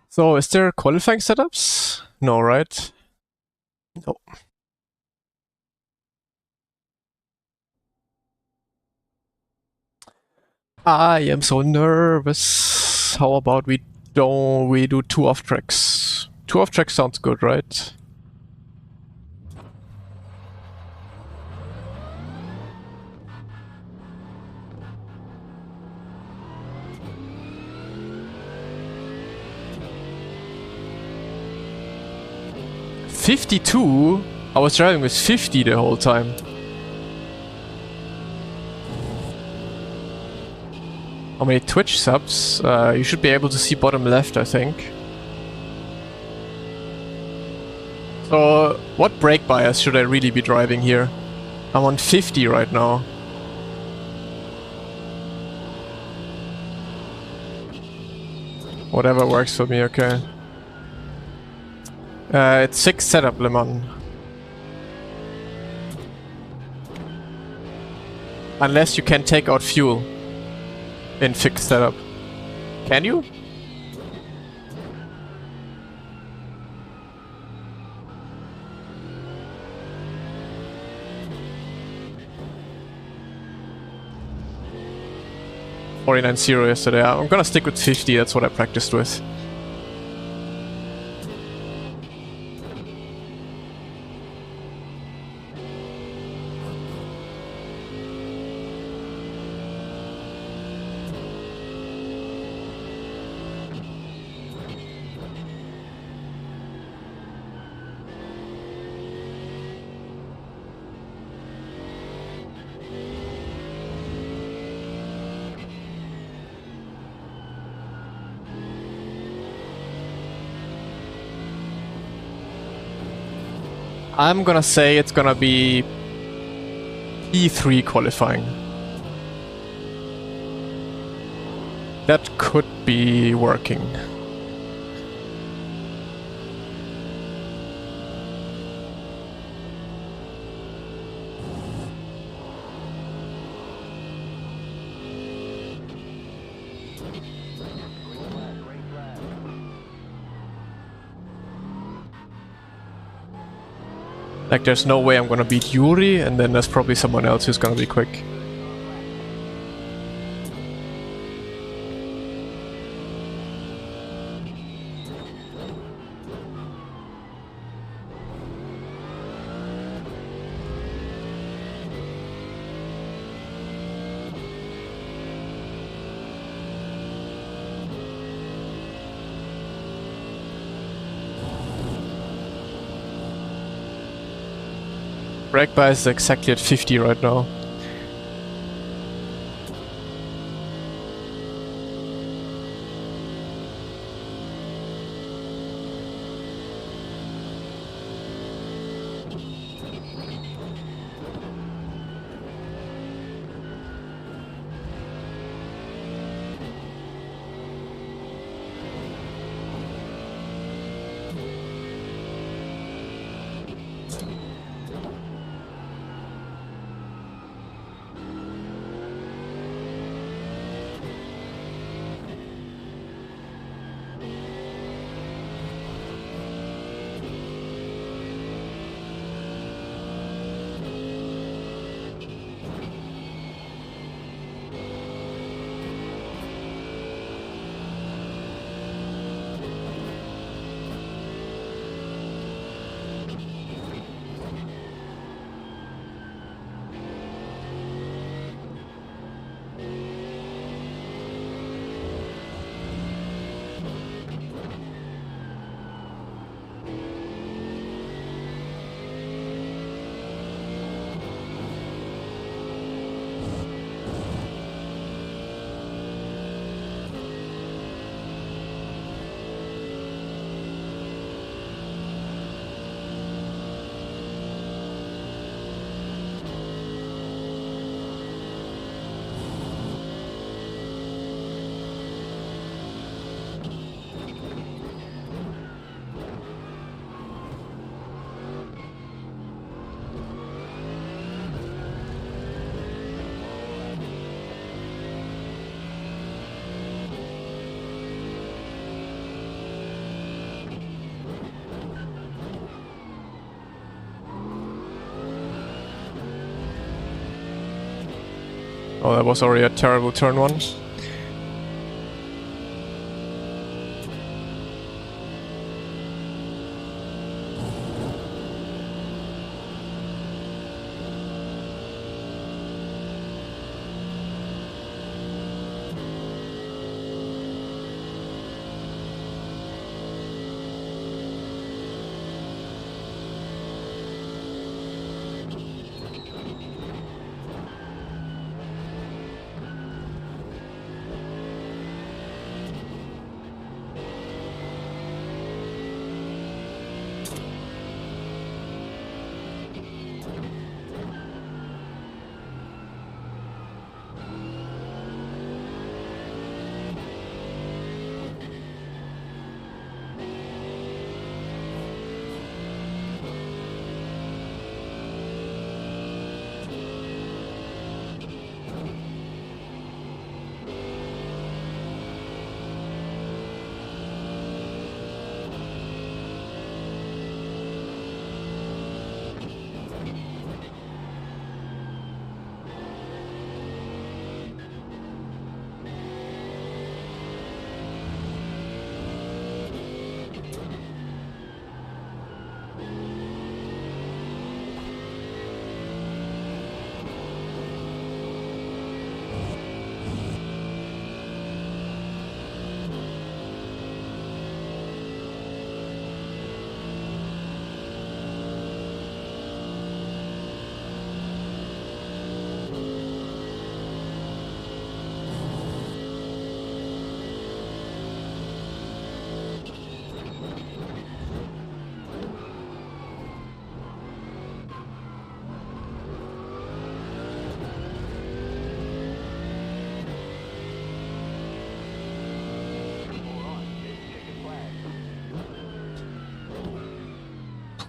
S1: So, is there qualifying setups? No, right? No. I am so nervous. How about we do 2 off tracks? 2 off tracks sounds good, right? $52? I was driving with 50 the whole time. How many Twitch subs? You should be able to see bottom left, I think. So, what brake bias should I really be driving here? I'm on 50 right now. Whatever works for me, okay. It's 6 setup, Le Mans. Unless you can take out fuel in fixed setup. Can you? $49.0 yesterday. I'm gonna stick with 50, that's what I practiced with. I'm gonna say it's gonna be P3 qualifying. That could be working. Like, there's no way I'm gonna beat Yuri, and then there's probably someone else who's gonna be quick. Brake bias is exactly at 50 right now. Oh, that was already a terrible turn one.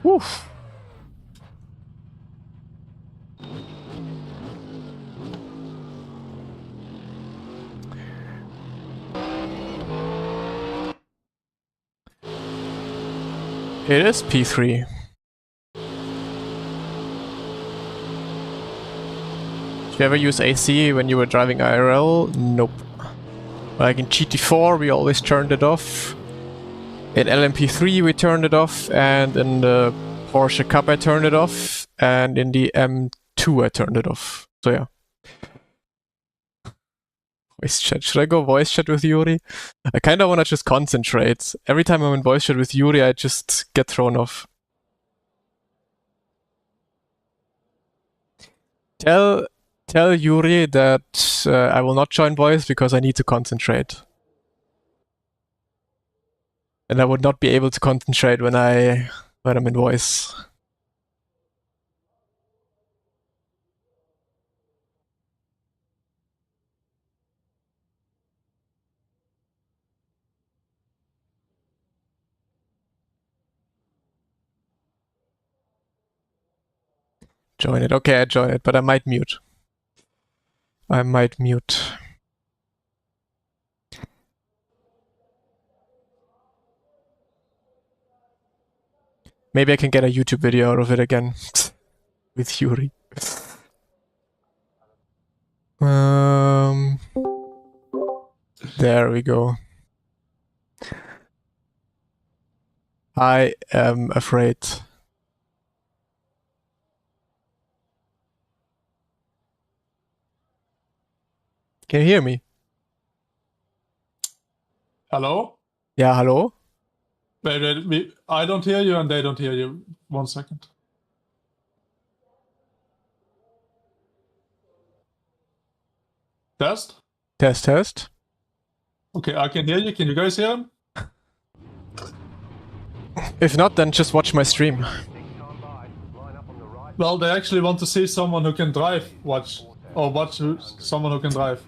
S1: Oof. It is P3. Did you ever use AC when you were driving IRL? Nope. Like in GT4 we always turned it off. In LMP3 we turned it off, and in the Porsche Cup I turned it off, and in the M2 I turned it off. So yeah. Voice chat. Should I go voice chat with Yuri? I kinda wanna just concentrate. Every time I'm in voice chat with Yuri I just get thrown off. Tell Yuri that I will not join voice because I need to concentrate. And I would not be able to concentrate when I'm in voice. Join it. Okay, I join it, but I might mute. Maybe I can get a YouTube video out of it again with Yuri. There we go. I am afraid. Can you hear me?
S2: Hello?
S1: Yeah, hello?
S2: Wait, I don't hear you and they don't hear you. 1 second. Test?
S1: Test.
S2: Okay, I can hear you. Can you guys hear him?
S1: If not, then just watch my stream.
S2: Well, they actually want to see someone who can drive. Watch someone who can drive.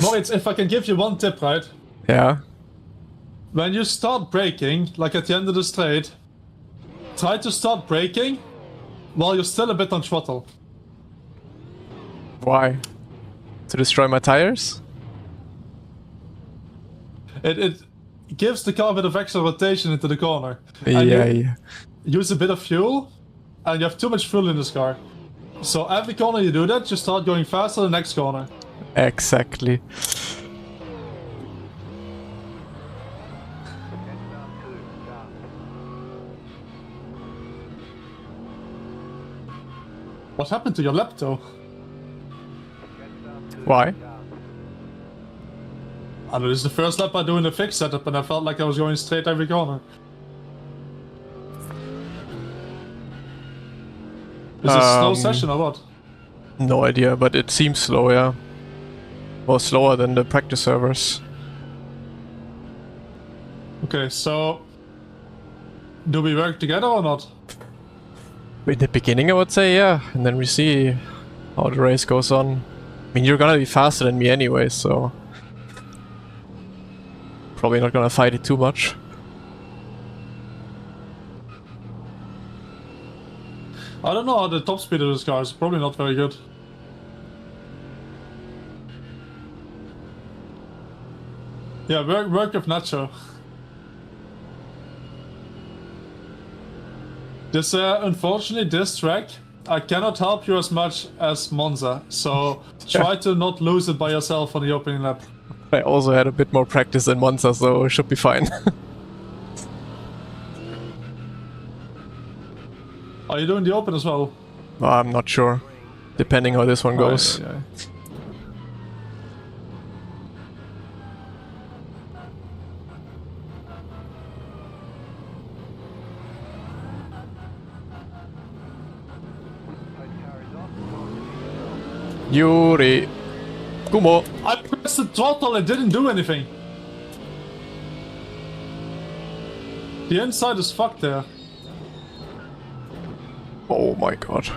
S2: Moritz, if I can give you one tip, right?
S1: Yeah.
S2: When you start braking, like at the end of the straight, try to start braking while you're still a bit on throttle.
S1: Why? To destroy my tires?
S2: It gives the car a bit of extra rotation into the corner.
S1: Yeah.
S2: Use a bit of fuel, and you have too much fuel in this car. So every corner you do that, you start going faster the next corner.
S1: Exactly.
S2: What happened to your lap though?
S1: Why?
S2: I don't know, this is the first lap I do in the fixed setup and I felt like I was going straight every corner. Is this a slow session or what?
S1: No idea, but it seems slow, yeah. Or slower than the practice servers.
S2: Okay, so... do we work together or not?
S1: In the beginning I would say yeah, and then we see how the race goes on. I mean, you're gonna be faster than me anyway, so... probably not gonna fight it too much.
S2: I don't know how the top speed of this car is, probably not very good. Yeah, work with Nacho. This, unfortunately, this track, I cannot help you as much as Monza, so try to not lose it by yourself on the opening lap.
S1: I also had a bit more practice than Monza, so it should be fine.
S2: Are you doing the open as well?
S1: I'm not sure, depending how this one goes.
S2: Yeah.
S1: Yuri! Kumo!
S2: I pressed the throttle, it didn't do anything. The inside is fucked there.
S1: Oh my god.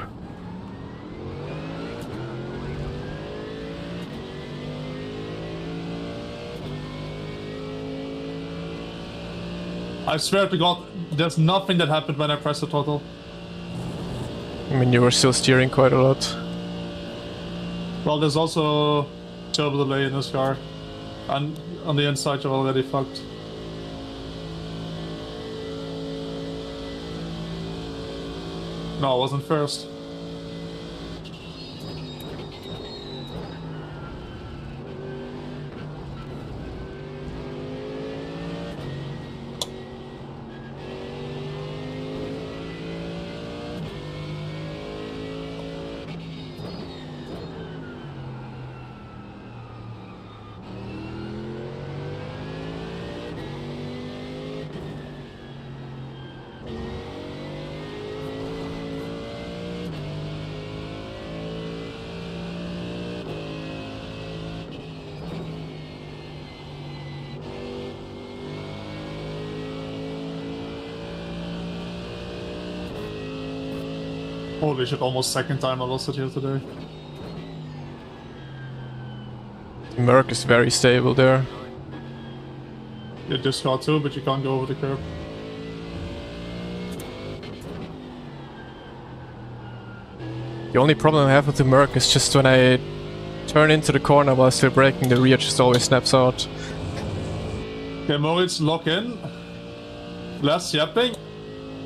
S2: I swear to god, there's nothing that happened when I pressed the throttle.
S1: I mean, you were still steering quite a lot.
S2: Well, there's also turbo delay in this car. And on the inside you're already fucked. No, I wasn't first. Holy shit, almost second time I lost it here today.
S1: Merc is very stable there.
S2: You just got too, but you can't go over the curb.
S1: The only problem I have with the Merc is just when I turn into the corner while still braking, the rear just always snaps out.
S2: Okay, Moritz, lock in. Less yapping.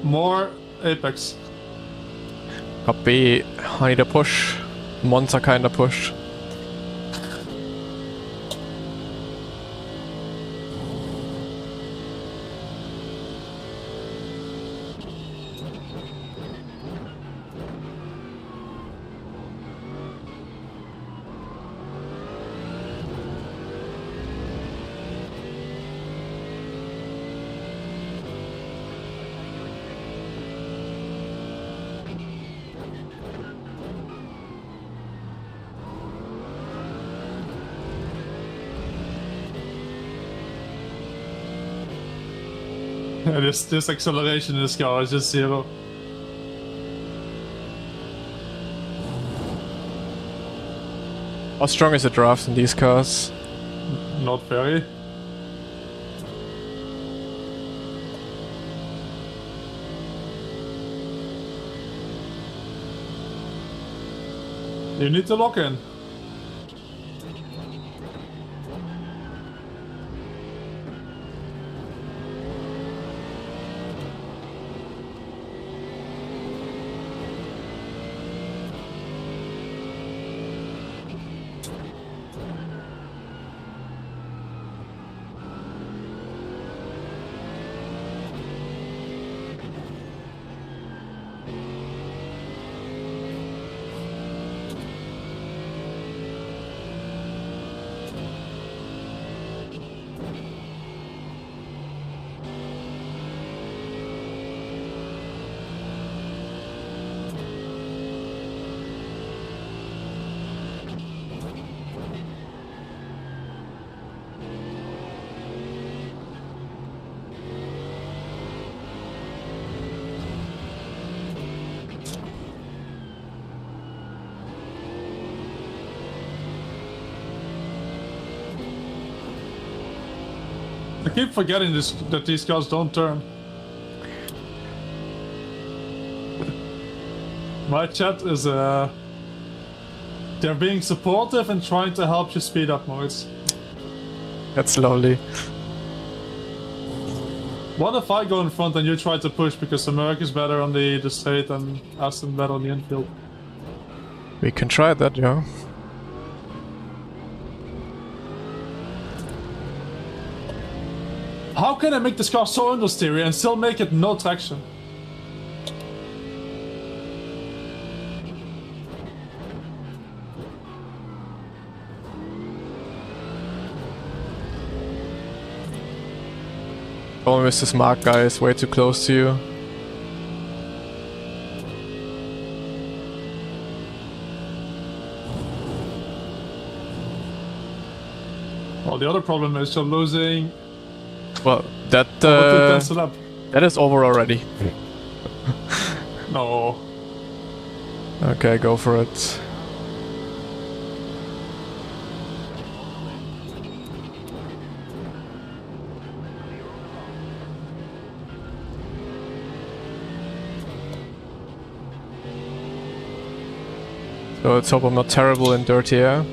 S2: More apex.
S1: Copy. I need a push. Monza kinda push.
S2: This acceleration in this car is just zero.
S1: How strong is the draft in these cars?
S2: Not very. You need to lock in. I keep forgetting that these cars don't turn. My chat is they're being supportive and trying to help you speed up, Moritz.
S1: That's lovely.
S2: What if I go in front and you try to push because America is better on the straight and Aston better on the infield?
S1: We can try that, yeah.
S2: How can I make this car so understeery and still make it no traction?
S1: Problem is this Mark guy is way too close to you.
S2: Well, the other problem is you're losing.
S1: Well, that that is over already.
S2: No.
S1: Okay, go for it. So let's hope I'm not terrible in dirty air.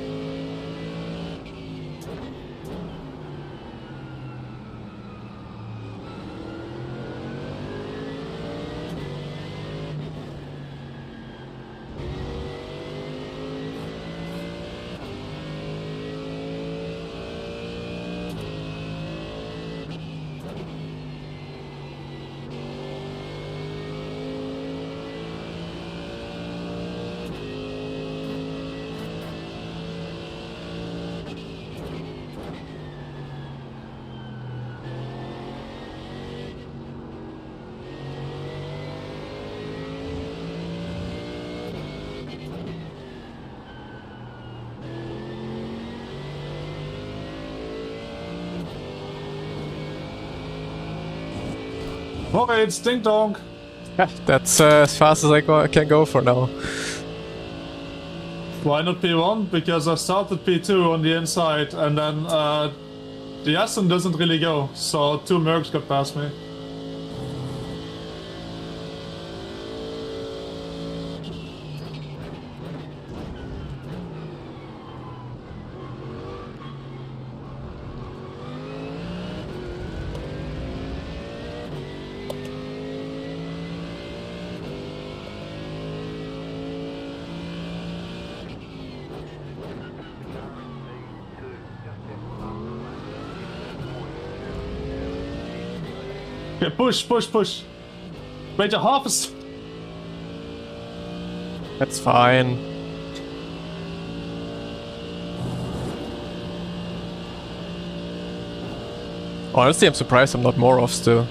S2: Okay, it's ding dong.
S1: That's as fast as I can go for now.
S2: Why not P1? Because I started P2 on the inside, and then the Aston doesn't really go, so 2 Mercs got past me. Okay, push. Wait, your half is...
S1: That's fine. Honestly, I'm surprised I'm not more off still.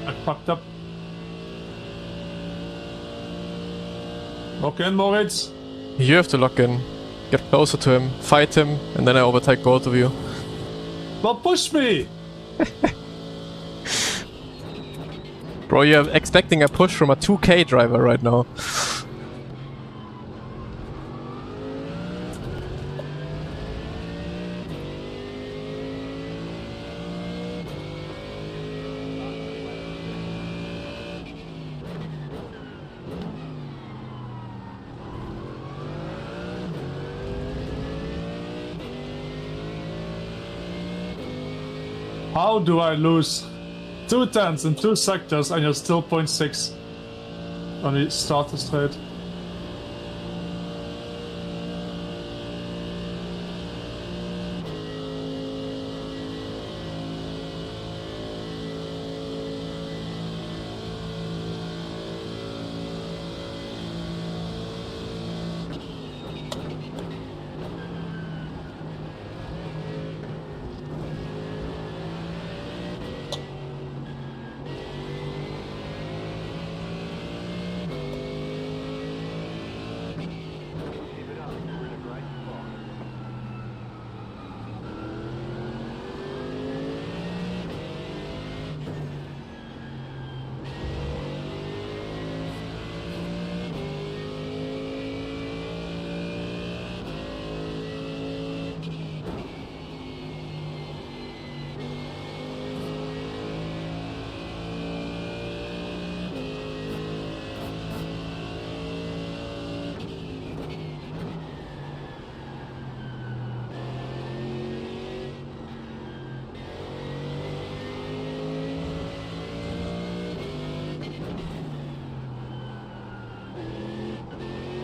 S2: I fucked up. Lock in, Moritz.
S1: You have to lock in. Get closer to him, fight him, and then I overtake both of you.
S2: Well, push me!
S1: Bro, you're expecting a push from a 2K driver right now.
S2: How do I lose 2 tenths in 2 sectors and you're still 0.6 on the starter straight?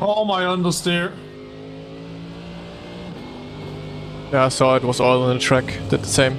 S2: Oh, my understeer.
S1: Yeah, I saw it was all on the track. Did the same.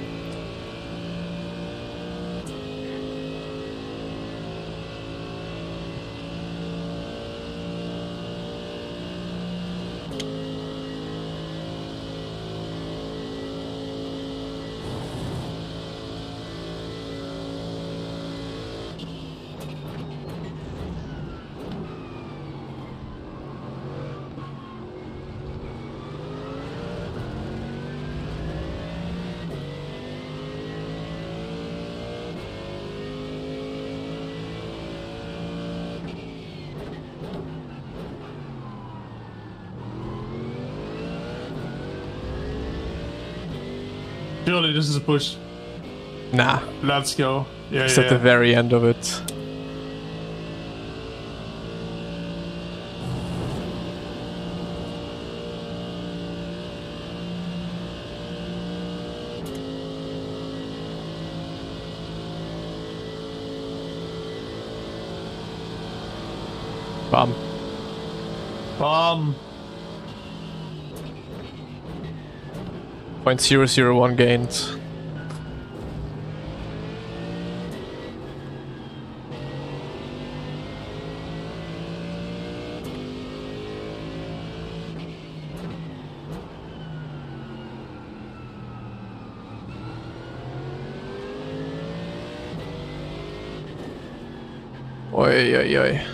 S2: Surely this is a push.
S1: Nah,
S2: Let's go. Yeah,
S1: it's at the very end of it. Bam. 0.001 gained. Oi, oi, oi.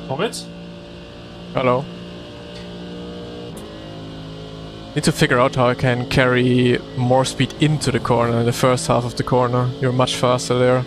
S2: Moritz?
S1: Hello. Need to figure out how I can carry more speed into the corner in the first half of the corner. You're much faster there.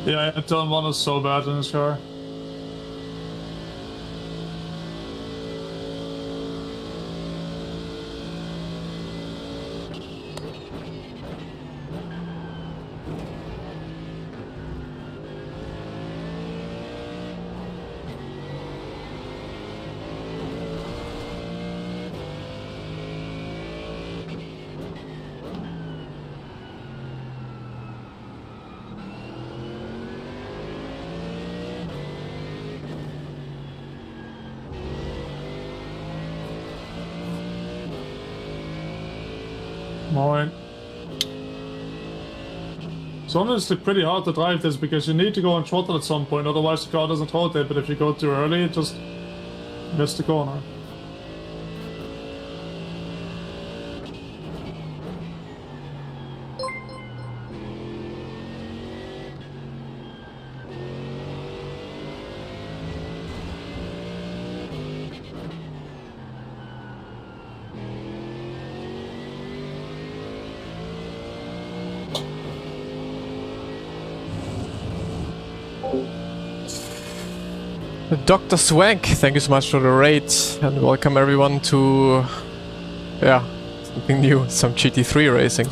S2: Yeah, turn 1 is so bad in this car. Moin. It's honestly pretty hard to drive this because you need to go on throttle at some point, otherwise the car doesn't rotate, but if you go too early, it just missed the corner.
S1: Dr. Swank, thank you so much for the raid, and welcome everyone to, yeah, something new, some GT3 racing.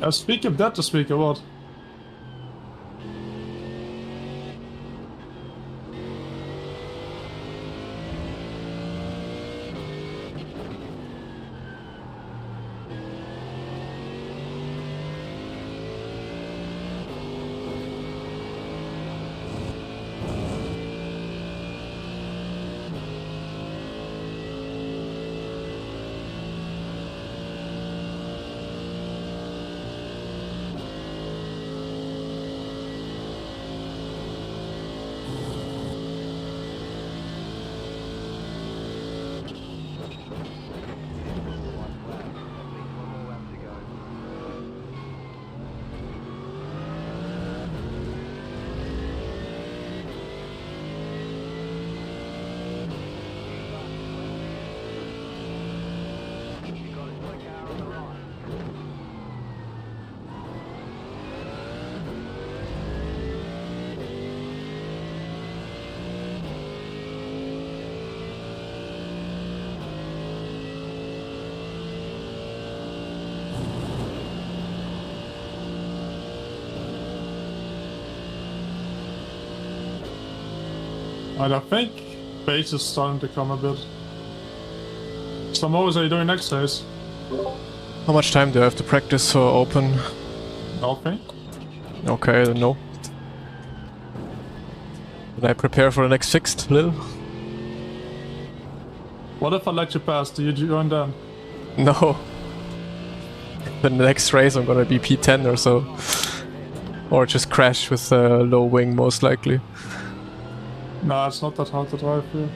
S2: Speak of that, to speak of what? I think base is starting to come a bit. So Moza, are you doing next race?
S1: How much time do I have to practice for open?
S2: Nothing.
S1: Okay, then no. Then I prepare for the next fixed, Lil?
S2: What if I let you pass? Do you join then?
S1: No. Then the next race I'm gonna be P10 or so. Or just crash with a low wing, most likely.
S2: Nah, it's not that hard to drive here.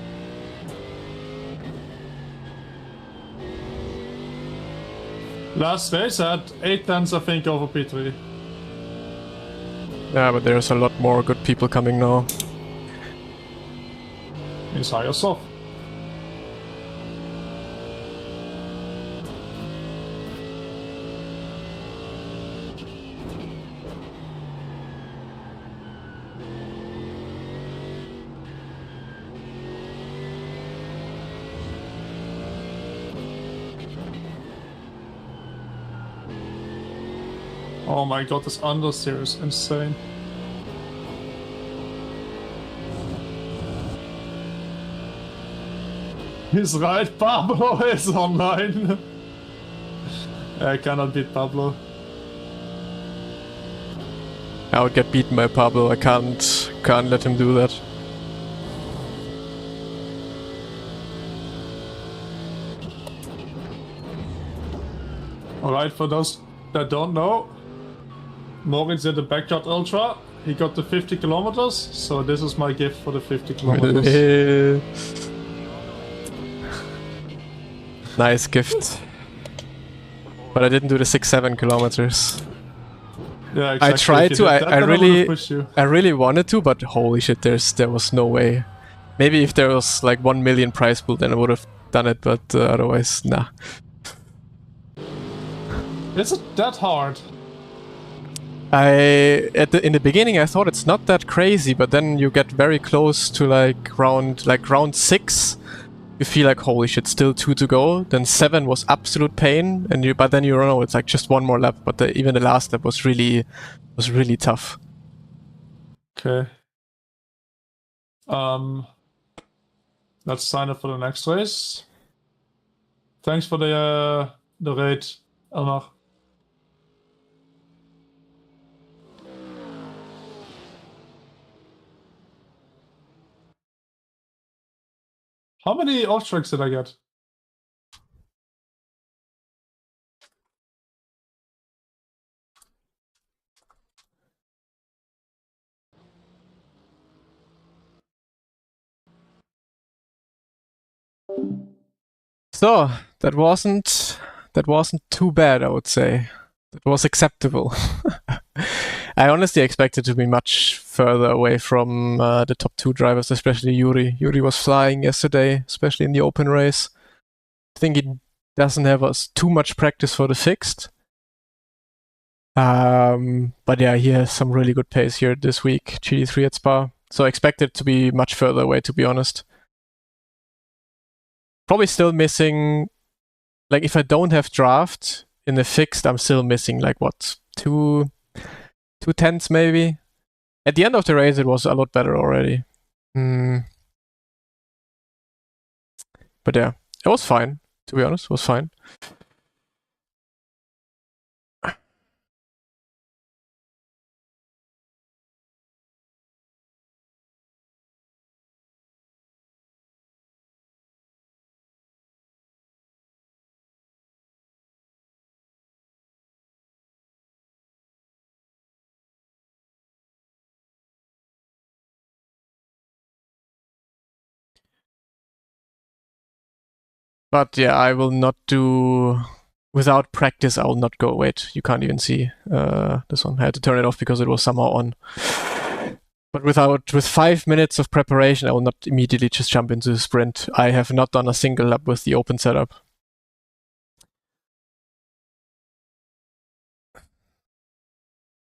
S2: Last race I had 8 tenths, I think, over P3.
S1: Yeah, but there's a lot more good people coming now.
S2: Means higher stuff. Oh my god, this understeer is insane. He's right, Pablo is online. I cannot beat Pablo.
S1: I would get beaten by Pablo. I can't let him do that.
S2: Alright, for those that don't know, Moritz did the backyard ultra. He got the 50 kilometers, so this is my gift for the 50 kilometers.
S1: Nice gift. But I didn't do the 6-7 kilometers.
S2: Yeah, exactly.
S1: I tried to. I really wanted to, but holy shit, there was no way. Maybe if there was like 1 million prize pool, then I would have done it, but otherwise, nah.
S2: Is it that hard?
S1: In the beginning I thought it's not that crazy, but then you get very close to round 6. You feel like holy shit, still 2 to go. Then 7 was absolute pain, but then you don't know, it's like just 1 more lap. But even the last lap was really tough.
S2: Okay. Let's sign up for the next race. Thanks for the raid, Elmar. How many off tracks did I get?
S1: So that wasn't too bad, I would say. It was acceptable. I honestly expected to be much further away from the top 2 drivers, especially Yuri. Yuri was flying yesterday, especially in the open race. I think he doesn't have too much practice for the fixed. But yeah, he has some really good pace here this week, GT3 at Spa. So I expected to be much further away, to be honest. Probably still missing, like if I don't have draft, in the fixed, I'm still missing like what, 2/10 maybe. At the end of the race, it was a lot better already. But yeah, it was fine. To be honest, it was fine. But yeah, I will not do... Without practice, I will not go... Wait, you can't even see this one. I had to turn it off because it was somehow on. But with 5 minutes of preparation, I will not immediately just jump into the sprint. I have not done a single lap with the open setup.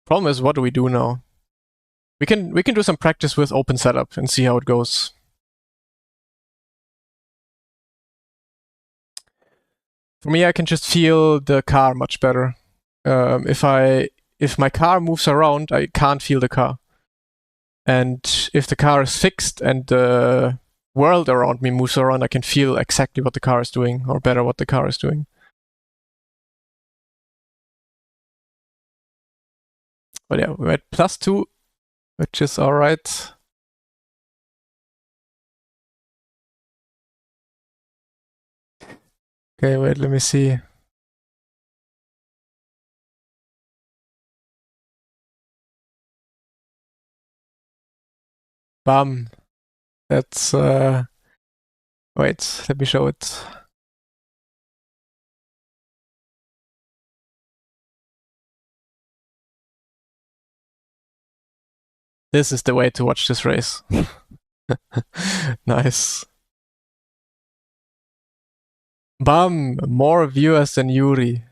S1: Problem is, what do we do now? We can do some practice with open setup and see how it goes. For me, I can just feel the car much better. If my car moves around, I can't feel the car. And if the car is fixed and the world around me moves around, I can feel exactly what the car is doing, or better what the car is doing. But yeah, we're at +2, which is alright. Okay, wait, let me see. Bam. That's, wait, let me show it. This is the way to watch this race. Nice. Bam! More viewers than Yuri.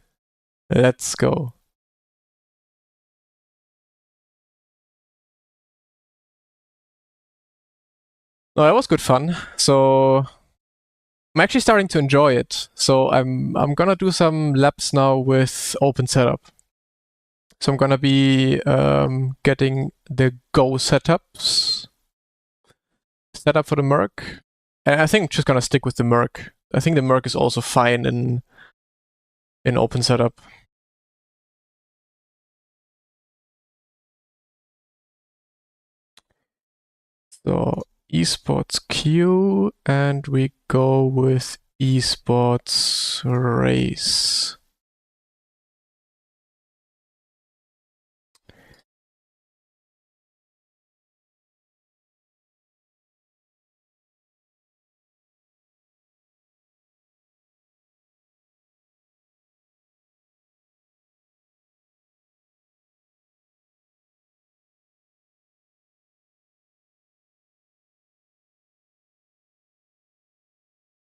S1: Let's go. No, that was good fun. So I'm actually starting to enjoy it. So I'm gonna do some laps now with open setup. So I'm gonna be getting the Go setups set up for the Merc. And I think I'm just gonna stick with the Merc. I think the Merc is also fine in open setup. So esports queue, and we go with esports race.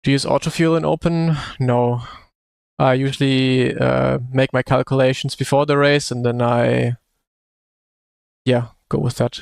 S1: Do you use autofuel in open? No. I usually make my calculations before the race and then I, go with that.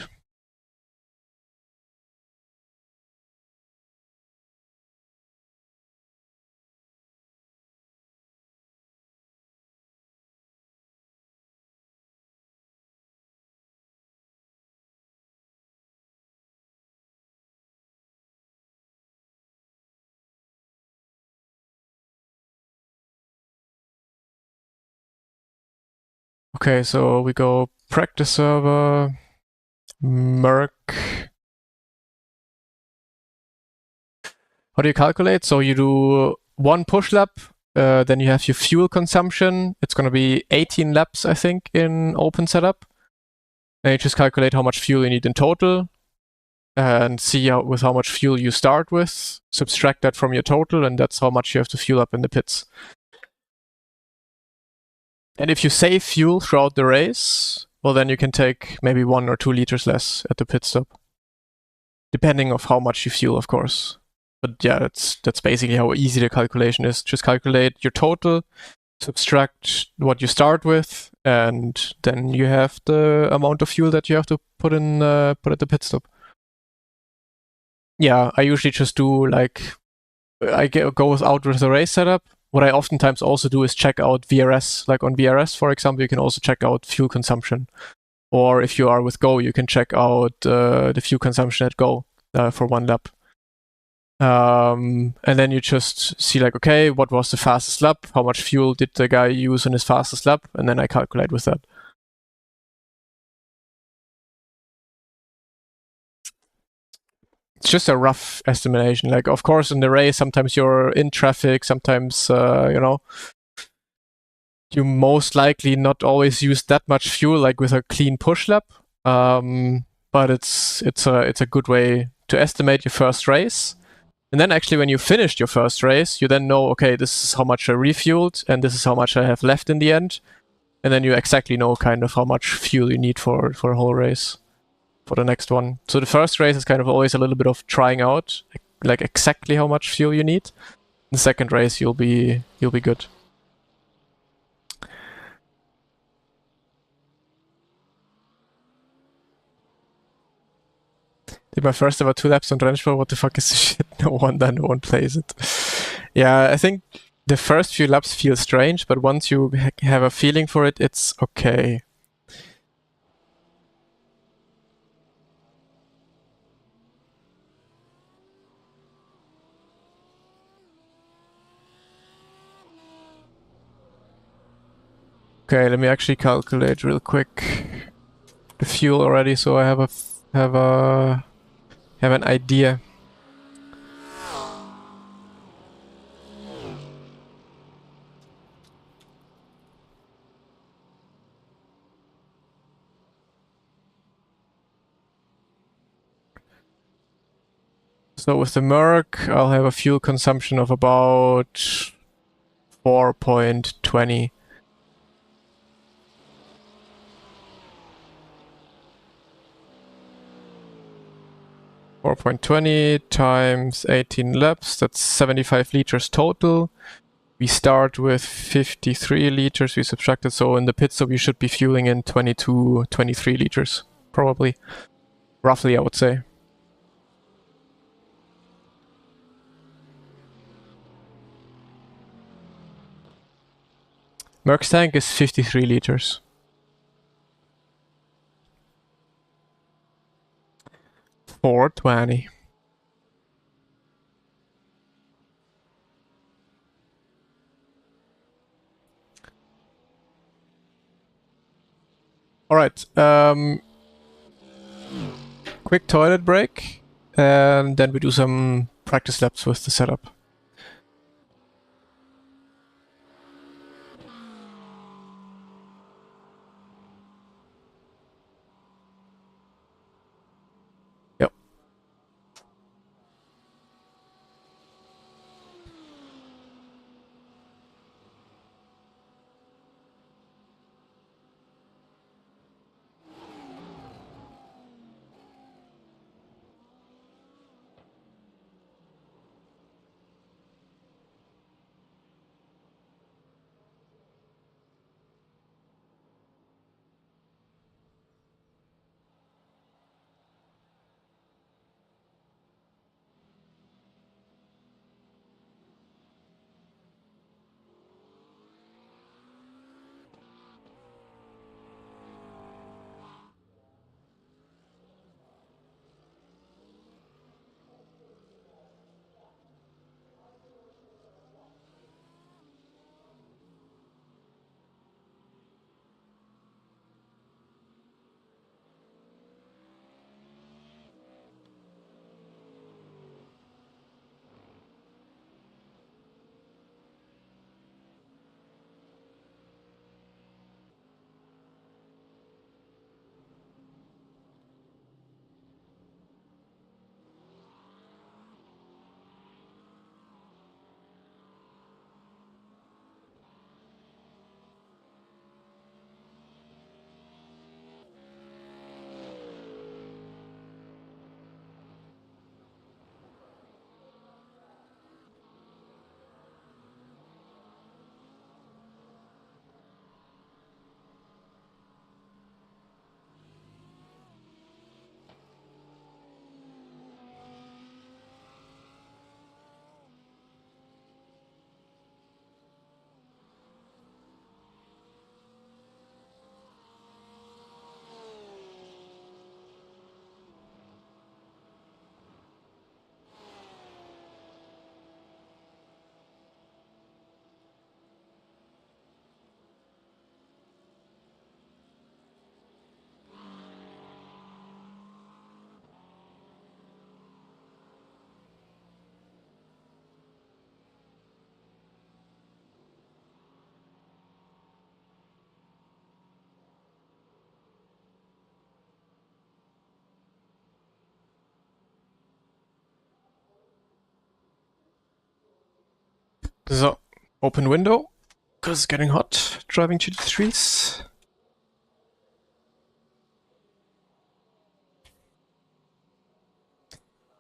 S1: Okay, so we go practice server, Merc. How do you calculate? So you do one push lap, then you have your fuel consumption. It's going to be 18 laps, I think, in open setup. And you just calculate how much fuel you need in total and see with how much fuel you start with, subtract that from your total, and that's how much you have to fuel up in the pits. And if you save fuel throughout the race, well, then you can take maybe 1 or 2 liters less at the pit stop. Depending on how much you fuel, of course. But yeah, that's basically how easy the calculation is. Just calculate your total, subtract what you start with, and then you have the amount of fuel that you have to put at the pit stop. Yeah, I usually just do like, I go with the race setup, what I oftentimes also do is check out VRS. Like on VRS, for example, you can also check out fuel consumption. Or if you are with Go, you can check out the fuel consumption at Go for 1 lap. And then you just see like, okay, what was the fastest lap? How much fuel did the guy use in his fastest lap? And then I calculate with that. It's just a rough estimation. Like, of course, in the race, sometimes you're in traffic, sometimes, you most likely not always use that much fuel, like with a clean push lap. But it's a good way to estimate your first race. And then actually when you finished your first race, you then know, okay, this is how much I refueled and this is how much I have left in the end. And then you exactly know kind of how much fuel you need for a whole race for the next one. So the first race is kind of always a little bit of trying out like exactly how much fuel you need. The second race you'll be good. Did my first ever 2 laps on Rennsport, what the fuck is this shit? No one plays it. Yeah, I think the first few laps feel strange, but once you have a feeling for it, it's okay. Okay, let me actually calculate real quick the fuel already, so I have an idea. So with the Merc, I'll have a fuel consumption of about 4.20. times 18 laps, that's 75 liters total. We start with 53 liters, we subtracted, so in the pit stop you should be fueling in 22, 23 liters, probably. Roughly, I would say. Merc's tank is 53 liters. $4.20. Alright, quick toilet break, and then we do some practice laps with the setup. Yep. So, open window, because it's getting hot driving GT3s.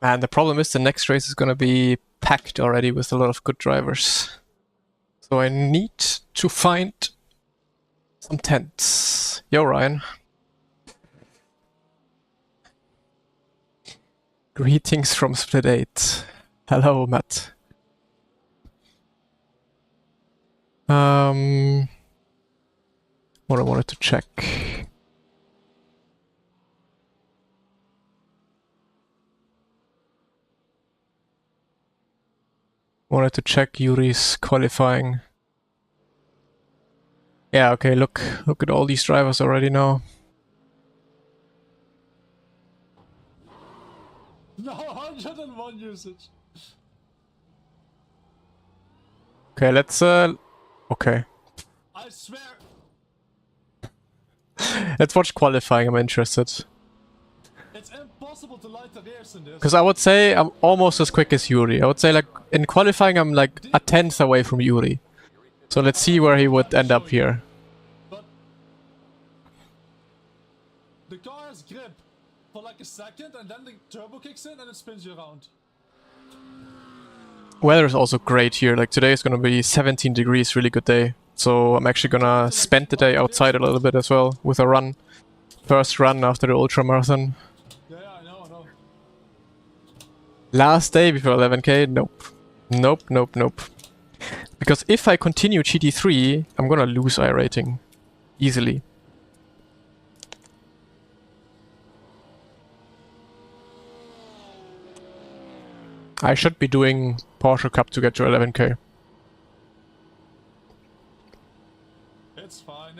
S1: Man, the problem is the next race is gonna be packed already with a lot of good drivers. So I need to find some tents. Yo, Ryan. Greetings from Split 8. Hello, Matt. What I wanted to check. Wanted to check Yuri's qualifying. Yeah, okay, look at all these drivers already now.
S2: No, 101 usage.
S1: Okay, let's okay.
S2: I swear.
S1: Let's watch qualifying, I'm interested.
S2: It's impossible to light the rears in this.
S1: Because I would say I'm almost as quick as Yuri. I would say like in qualifying I'm like a tenth away from Yuri. So let's see where he would end up here.
S2: But the car has grip for like a second and then the turbo kicks in and it spins you around.
S1: Weather is also great here. Like today is gonna be 17 degrees, really good day. So I'm actually gonna spend the day outside a little bit as well with a run. First run after the ultra marathon.
S2: Yeah, I know.
S1: Last day before 11k? Nope. Nope. Because if I continue GT3, I'm gonna lose iRating. Easily. I should be doing Porsche Cup to get to 11k.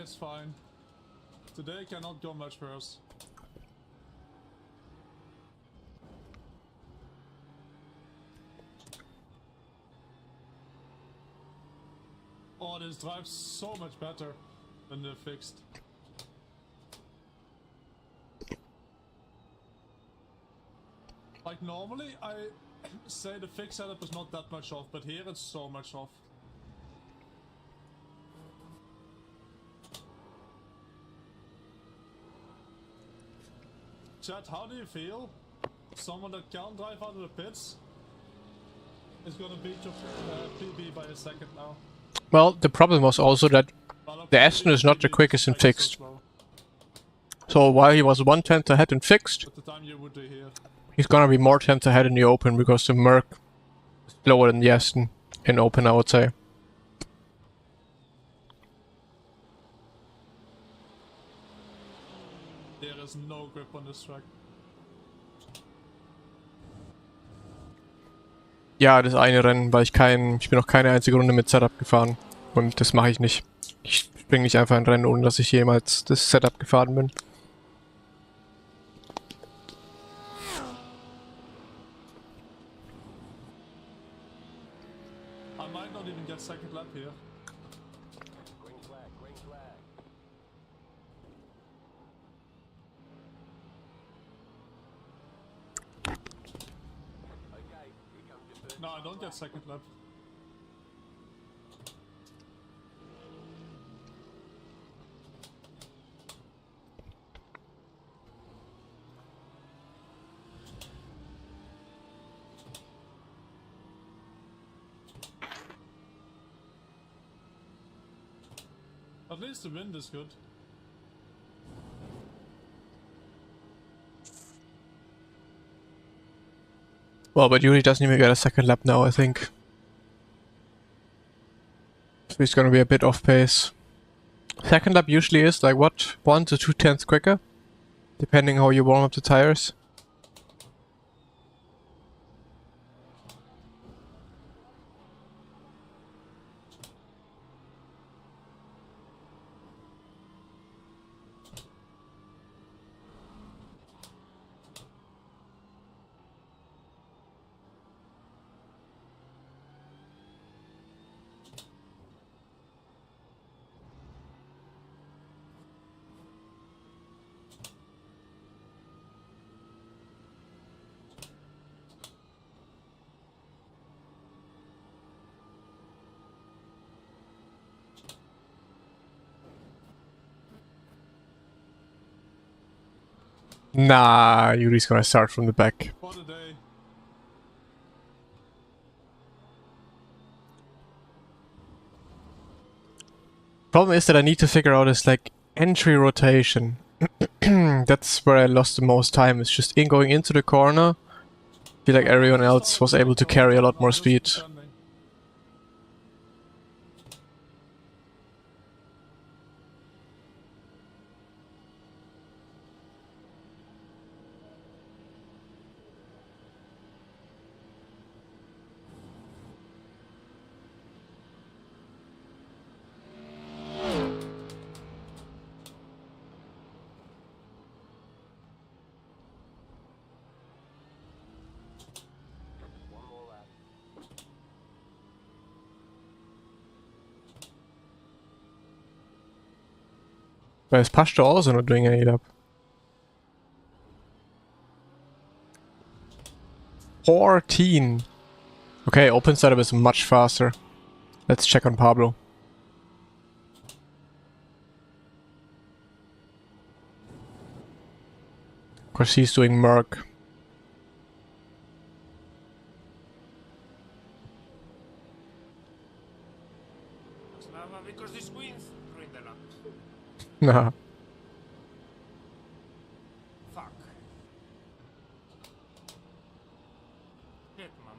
S2: It's fine. Today cannot go much worse. Oh, this drives so much better than the fixed. Like normally I say the fixed setup is not that much off, but here it's so much off. Chat, how do you feel? Someone that can't drive out of the pits is gonna beat your PB by a second now.
S1: Well, the problem was also that the Aston is not the quickest in fixed. So while he was 1/10 ahead in fixed, he's gonna be more 10th ahead in the open because the Merc is slower than the Aston in open, I would say.
S2: There is no grip on this track.
S1: Ja, das eine Rennen, weil ich bin noch keine einzige Runde mit Setup gefahren. Und das mache ich nicht. Ich springe nicht einfach ein Rennen, ohne dass ich jemals das Setup gefahren bin.
S2: I might not even get second lap here.
S3: Green flag. Okay, here comes your first.
S2: No, I don't get second lap. At least the wind is good.
S1: Well, but Yuri doesn't even get a second lap now, I think. So he's gonna be a bit off pace. Second lap usually is like what? 1 to 2 tenths quicker? Depending how you warm up the tires. Nah, Yuri's gonna start from the back.
S2: For the day.
S1: Problem is that I need to figure out is like entry rotation. That's where I lost the most time. It's just in going into the corner. I feel like everyone else was able to carry a lot more speed. But is Pashto also not doing any lap? 14. Okay, open setup is much faster. Let's check on Pablo. Of course he's doing Merc.
S3: Because this wins ruined the lap.
S1: Nah.
S3: Fuck. Shit, man.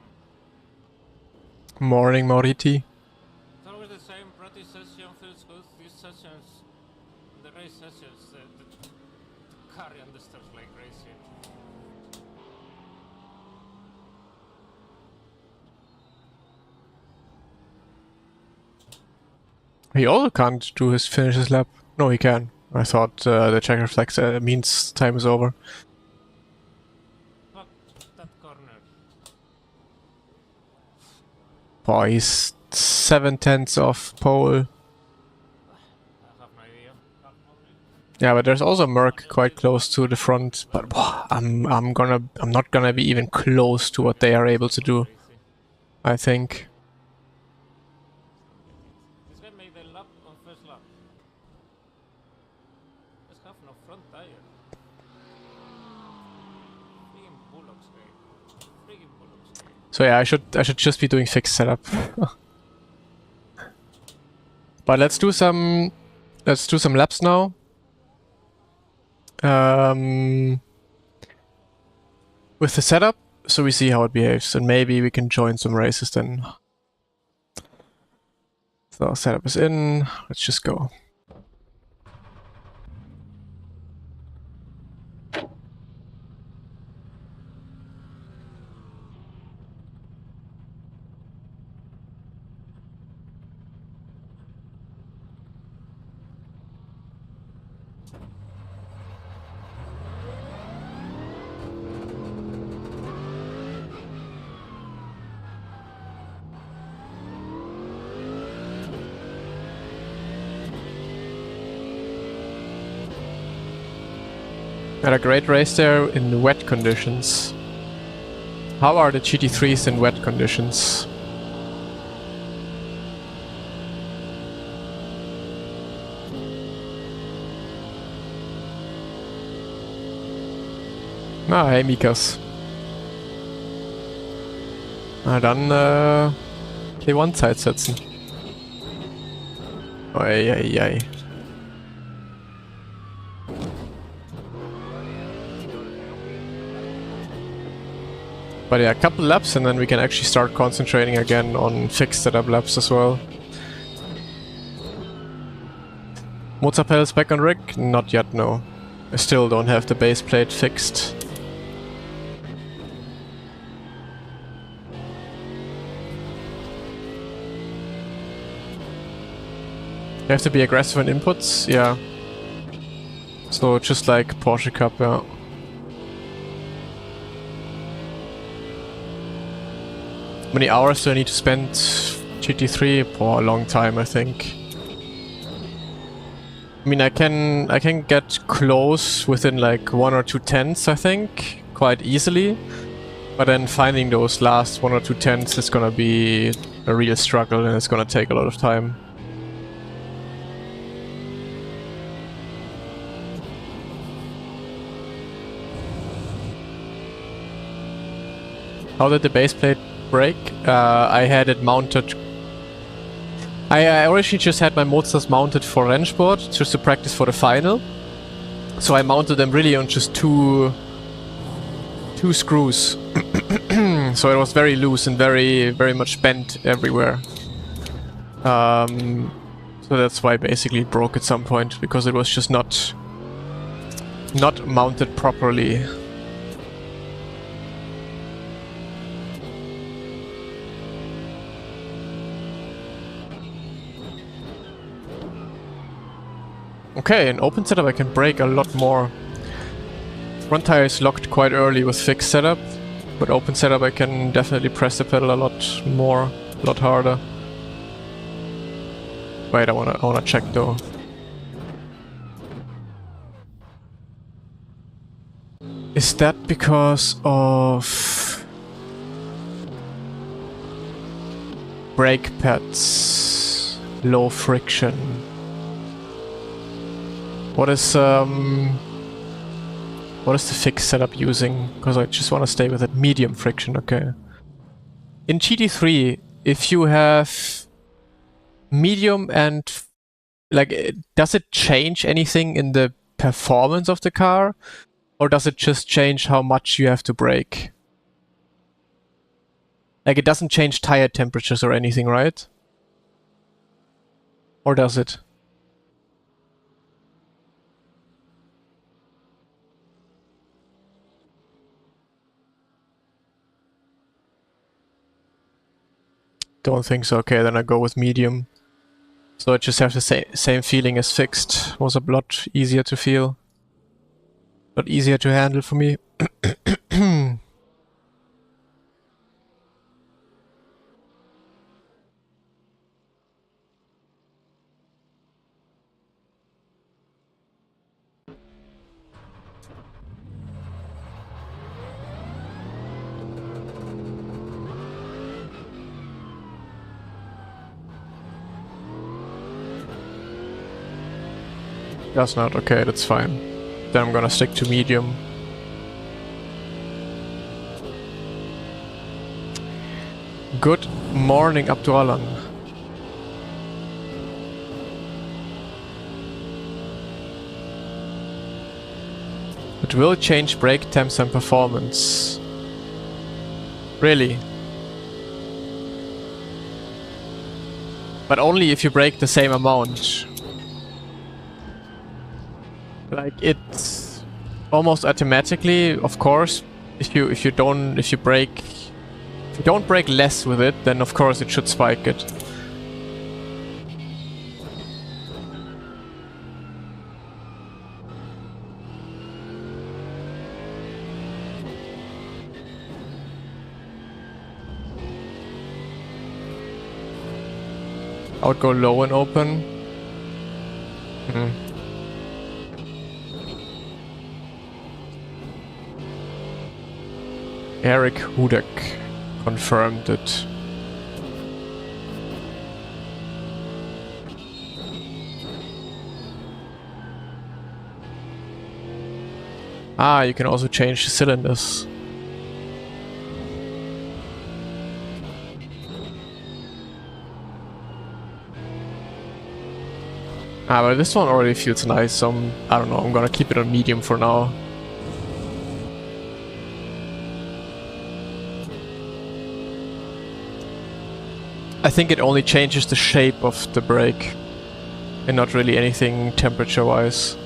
S1: Morning, Mauriti.
S3: It's always the same. Practice session feels good. These sessions, the race sessions, the carry and the stuff like crazy.
S1: He also can't do his finishes lap. No, he can. I thought the check reflex means time is over.
S3: Fuck that corner.
S1: Boy, he's 7/10 off pole.
S3: I have no idea.
S1: Yeah, but there's also Merc quite close to the front. But I'm not gonna be even close to what they are able to do.
S3: Crazy.
S1: I think.
S3: This guy made a lap on first lap. Just have no front tire. Friggin' bullocks, guy. Friggin' bullocks, guy.
S1: So yeah, I should just be doing fixed setup. But let's do some laps now. With the setup, so we see how it behaves, and maybe we can join some races then. So setup is in. Let's just go. Had a great race there in wet conditions. How are the GT3s in wet conditions? Ah, hey Mikas. Na dann P1-Zeit setzen. Eieiei. But yeah, a couple laps and then we can actually start concentrating again on fixed setup laps as well. Moza pedals back on rig? Not yet, no. I still don't have the base plate fixed. You have to be aggressive on inputs? Yeah. So just like Porsche Cup, yeah. How many hours do I need to spend GT3? For a long time, I think. I mean, I can get close within like 1 or 2 tenths, I think, quite easily. But then finding those last 1 or 2 tenths is gonna be a real struggle, and it's gonna take a lot of time. How did the base plate break? I had it mounted. I originally just had my Mozas mounted for Rennsport, just to practice for the final. So I mounted them really on just two screws. So it was very loose and very much bent everywhere. So that's why basically it broke at some point, because it was just not mounted properly. Okay, in open setup I can brake a lot more. Front tire is locked quite early with fixed setup, but open setup I can definitely press the pedal a lot more, a lot harder. Wait, I wanna check though. Is that because of brake pads, low friction? What is the fixed setup using? Because I just want to stay with it. Medium friction, okay. In GT3, if you have medium and like, does it change anything in the performance of the car, or does it just change how much you have to brake? Like, it doesn't change tire temperatures or anything, right? Or does it? Don't think so. Okay, then I go with medium. So I just have the same feeling as fixed. Was a lot easier to feel. A lot easier to handle for me. Does not, okay, that's fine. Then I'm gonna stick to medium. Good morning, Abdurrahman. It will change brake temps and performance. Really? But only if you brake the same amount. Like, it's almost automatically, of course, if you don't brake less with it, then of course it should spike it. I would go low and open. Eric Hudek confirmed it. Ah, you can also change the cylinders. Ah, but this one already feels nice, so I don't know, I'm gonna keep it on medium for now. I think it only changes the shape of the brake, and not really anything temperature-wise.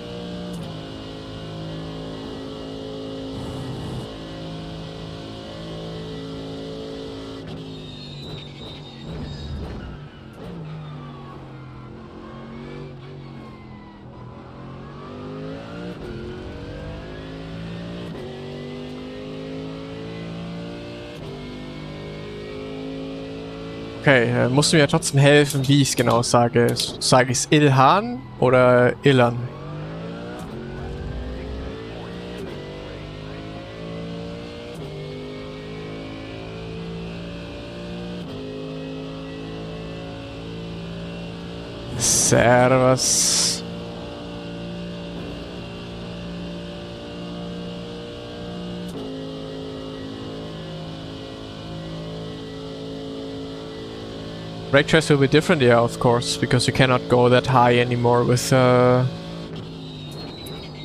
S1: Okay, musst du mir ja trotzdem helfen, wie ich es genau sage. Sage ich es Ilhan oder Ilan? Servus. Brake choice will be different, yeah, of course, because you cannot go that high anymore with the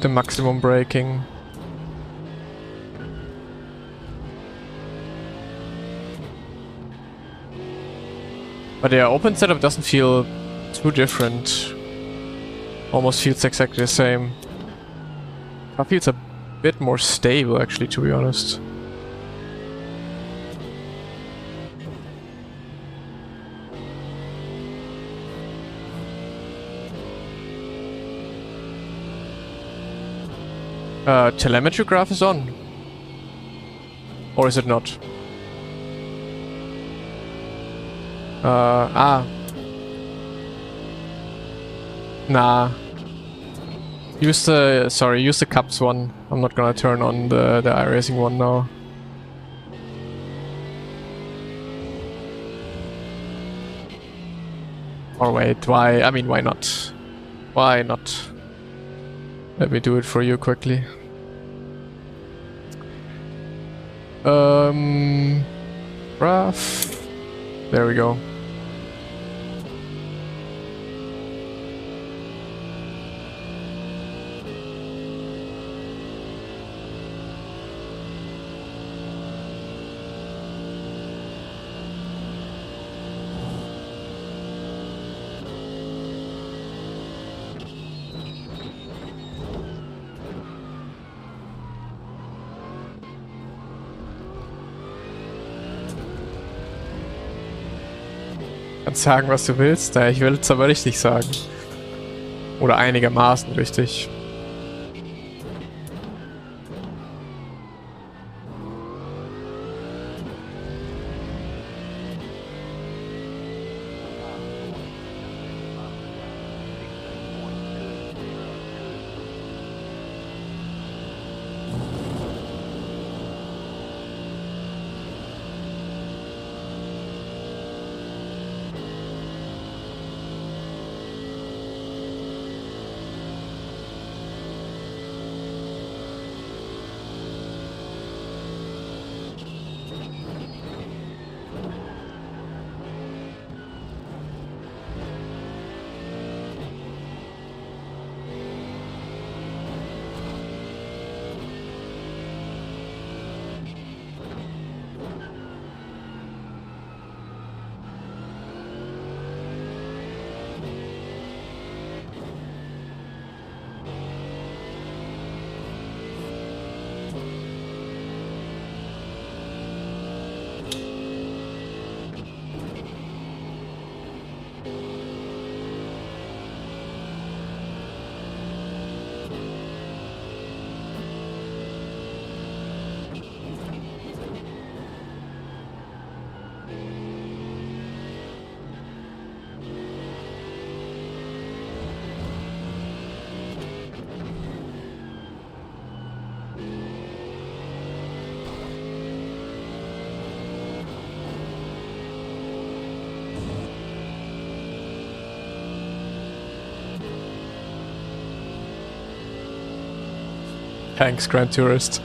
S1: maximum braking. But yeah, open setup doesn't feel too different. Almost feels exactly the same. Car feels a bit more stable, actually, to be honest. Telemetry graph is on. Or is it not? Nah. Use the cups one. I'm not gonna turn on the iRacing one now. Or wait, why? I mean, why not? Why not? Let me do it for you quickly. Graph. There we go. Kannst sagen, was du willst. Ja, ich will es aber richtig sagen. Oder einigermaßen richtig. Thanks, Grand Tourist.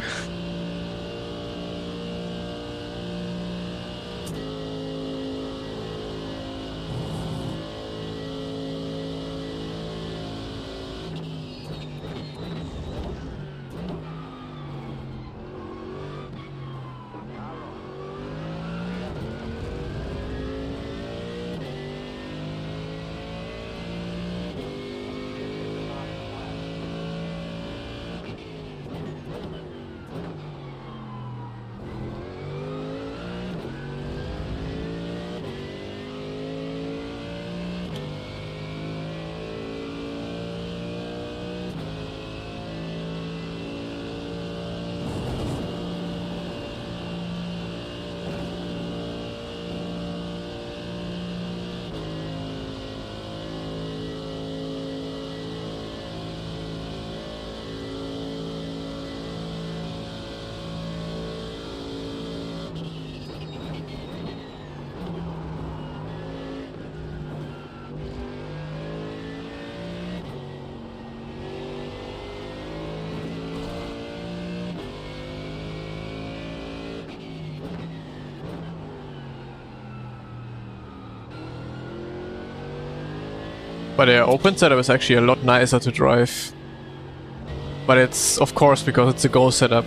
S1: But the open setup is actually a lot nicer to drive. But it's, of course, because it's a Go setup.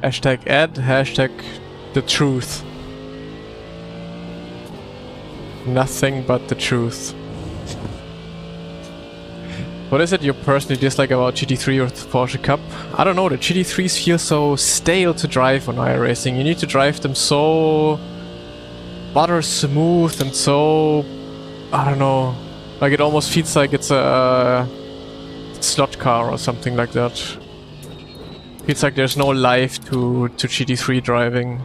S1: Hashtag ad, hashtag the truth. Nothing but the truth. What is it you personally dislike about GT3 or the Porsche Cup? I don't know, the GT3s feel so stale to drive on iRacing. You need to drive them so butter smooth and so... I don't know. Like it almost feels like it's a slot car or something like that. Feels like there's no life to GT3 driving.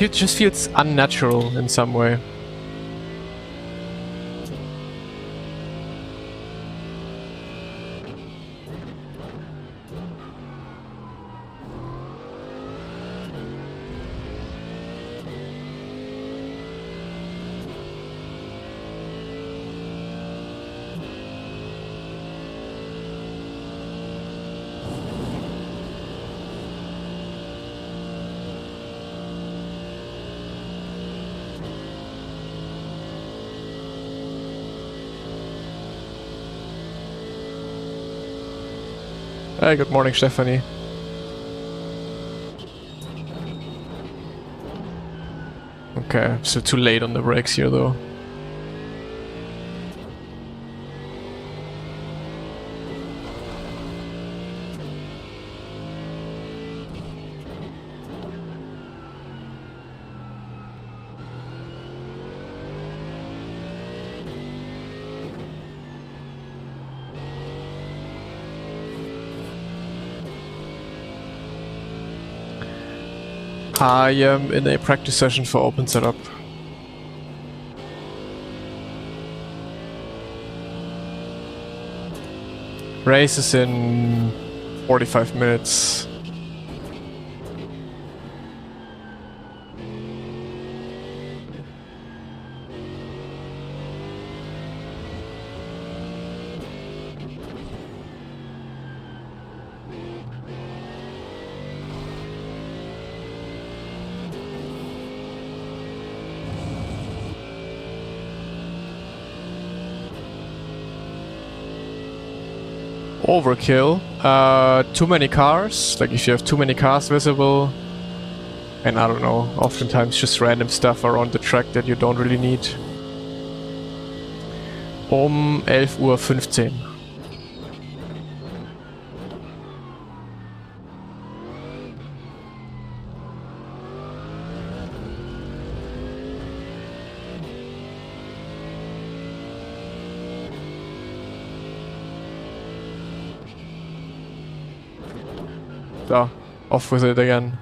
S1: It just feels unnatural in some way. Hey, good morning, Stephanie. Okay, so too late on the brakes here, though. I am in a practice session for open setup. Race is in 45 minutes. Overkill. Too many cars. Like if you have too many cars visible. And I don't know, oftentimes just random stuff around the track that you don't really need. 11:15 Uhr. So, off with it again.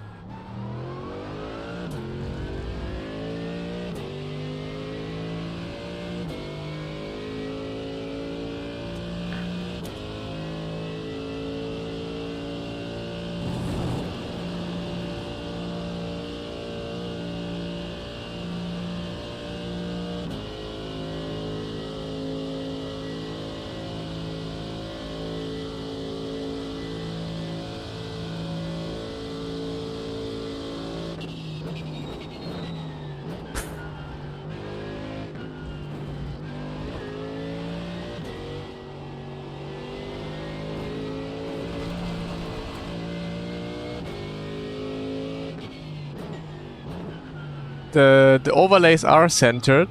S1: The overlays are centered.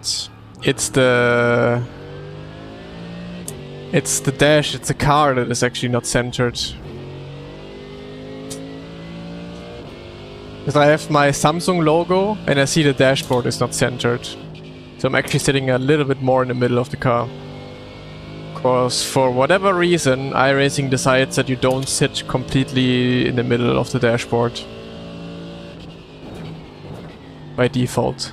S1: It's the dash, it's the car that is actually not centered. Because I have my Samsung logo and I see the dashboard is not centered. So I'm actually sitting a little bit more in the middle of the car. Because for whatever reason, iRacing decides that you don't sit completely in the middle of the dashboard. By default.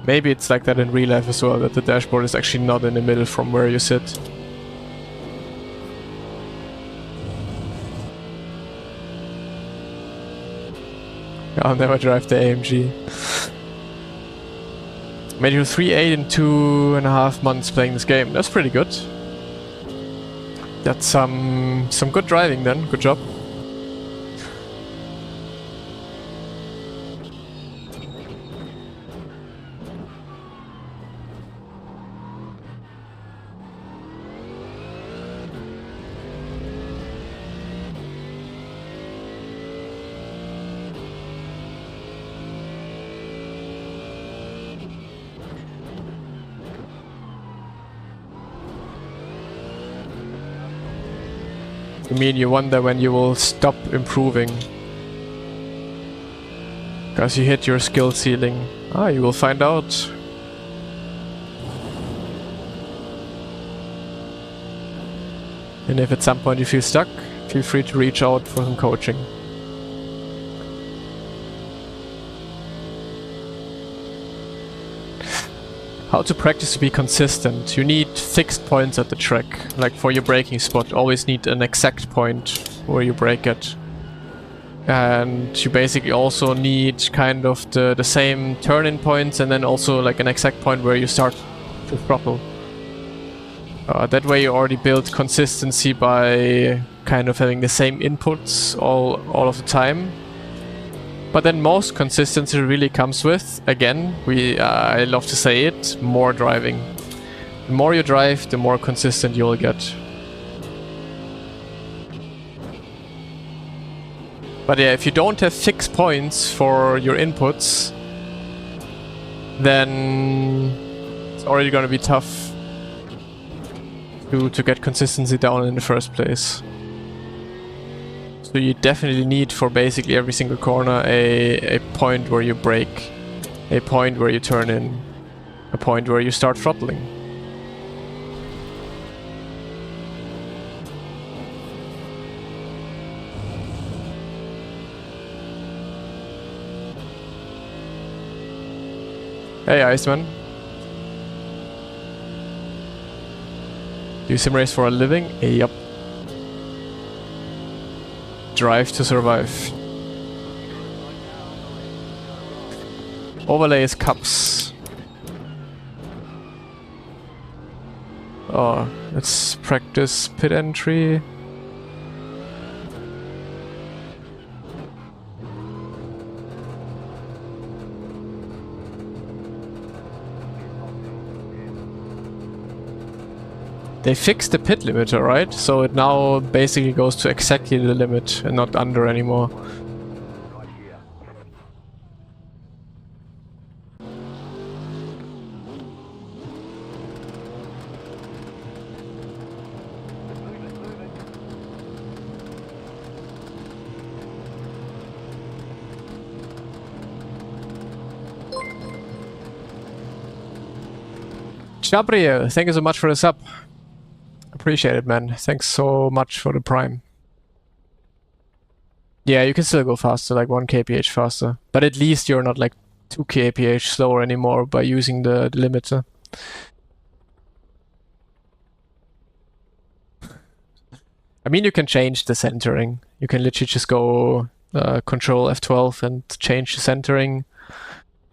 S1: Maybe it's like that in real life as well, that the dashboard is actually not in the middle from where you sit. I'll never drive the AMG. Made you 3.8 in 2.5 months playing this game. That's pretty good. That's some good driving then. Good job. You mean you wonder when you will stop improving? Because you hit your skill ceiling. Ah, you will find out. And if at some point you feel stuck, feel free to reach out for some coaching. How to practice to be consistent. You need fixed points at the track. Like for your braking spot, always need an exact point where you brake at. And you basically also need kind of the same turn-in points and then also like an exact point where you start to throttle. That way you already build consistency by kind of having the same inputs all of the time. But then most consistency really comes with, again, I love to say it, more driving. The more you drive, the more consistent you'll get. But yeah, if you don't have fixed points for your inputs, then it's already going to be tough to get consistency down in the first place. So you definitely need for basically every single corner a point where you brake, a point where you turn in, a point where you start throttling. Hey Iceman. Do you sim race for a living? Yup. Drive to survive. Overlay is cups. Oh, let's practice pit entry. They fixed the pit limiter, right? So it now basically goes to exactly the limit and not under anymore. Gabriel, thank you so much for the sub. Appreciate it, man. Thanks so much for the prime. Yeah, you can still go faster, like 1 kph faster. But at least you're not like 2 kph slower anymore by using the limiter. I mean, you can change the centering. You can literally just go Control F12 and change the centering.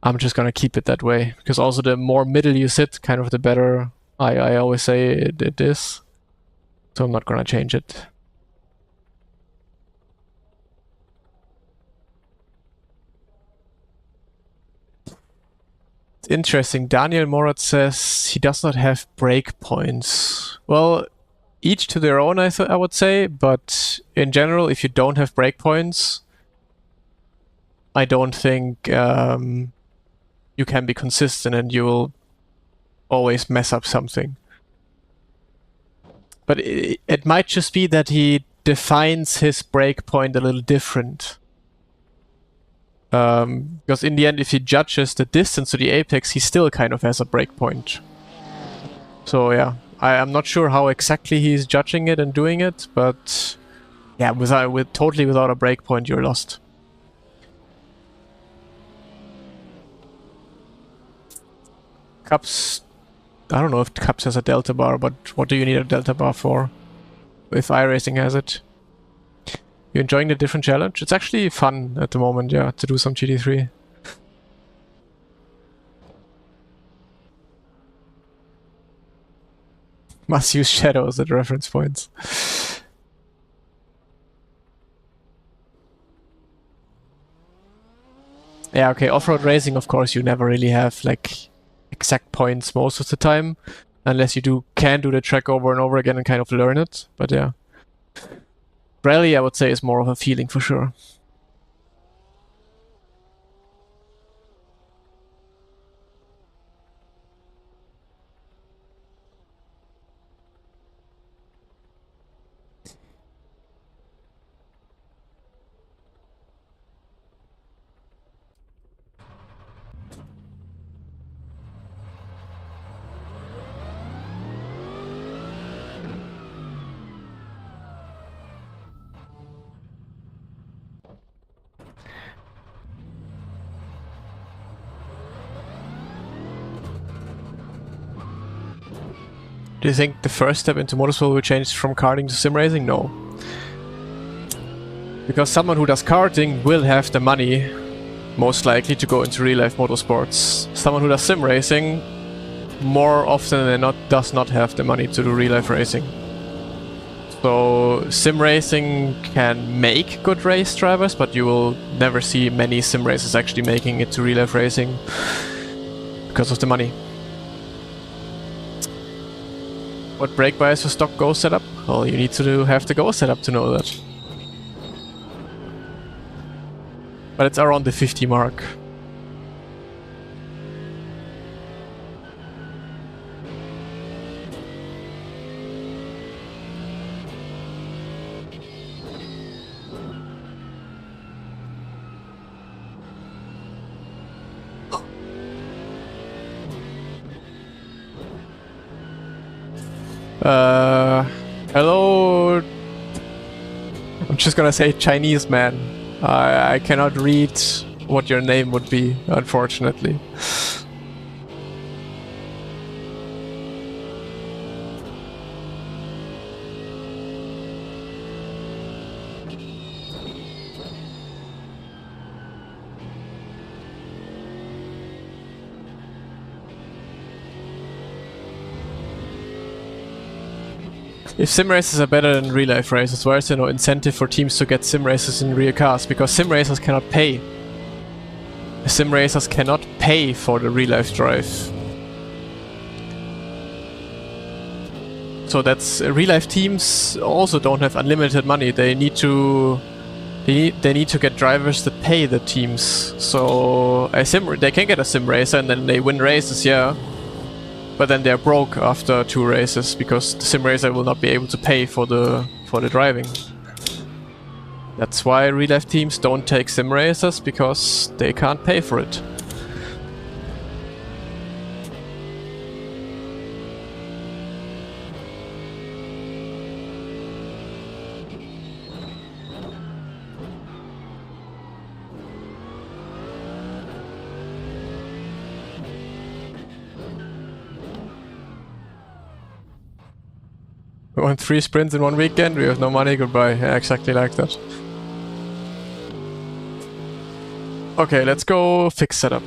S1: I'm just gonna keep it that way, because also the more middle you sit, kind of the better I always say it is. So I'm not gonna change it. It's interesting. Daniel Morat says he does not have breakpoints. Well, each to their own, I would say, but in general, if you don't have breakpoints, I don't think you can be consistent and you will always mess up something. But it might just be that he defines his breakpoint a little different. Because in the end, if he judges the distance to the apex, he still kind of has a breakpoint. So yeah, I'm not sure how exactly he's judging it and doing it, but yeah, totally without a breakpoint, you're lost. Cups, I don't know if Cups has a delta bar, but what do you need a delta bar for? If iRacing has it. You enjoying the different challenge? It's actually fun at the moment, yeah, to do some GT3. Must use shadows as reference points. Yeah, okay, off-road racing, of course, you never really have, like, exact points most of the time. Unless you can do the track over and over again and kind of learn it. But yeah. Rally, I would say, is more of a feeling for sure. Do you think the first step into motorsport will change from karting to sim racing? No. Because someone who does karting will have the money, most likely, to go into real-life motorsports. Someone who does sim racing, more often than not, does not have the money to do real-life racing. So sim racing can make good race drivers, but you will never see many sim racers actually making it to real-life racing because of the money. What brake bias for stock Go setup? Well, you need to have the Go setup to know that. But it's around the 50 mark. Hello. I'm just gonna say Chinese man. I cannot read what your name would be, unfortunately. If sim races are better than real life races, why is there no incentive for teams to get sim races in real cars? Because sim racers cannot pay. Sim racers cannot pay for the real life drive. So that's real life teams also don't have unlimited money. They need to get drivers that pay the teams. So they can get a sim racer and then they win races, yeah. But then they're broke after 2 races because the sim racer will not be able to pay for the driving. That's why real life teams don't take sim racers, because they can't pay for it. We won 3 sprints in 1 weekend, we have no money, goodbye. Yeah, exactly like that. Okay, let's go fix setup.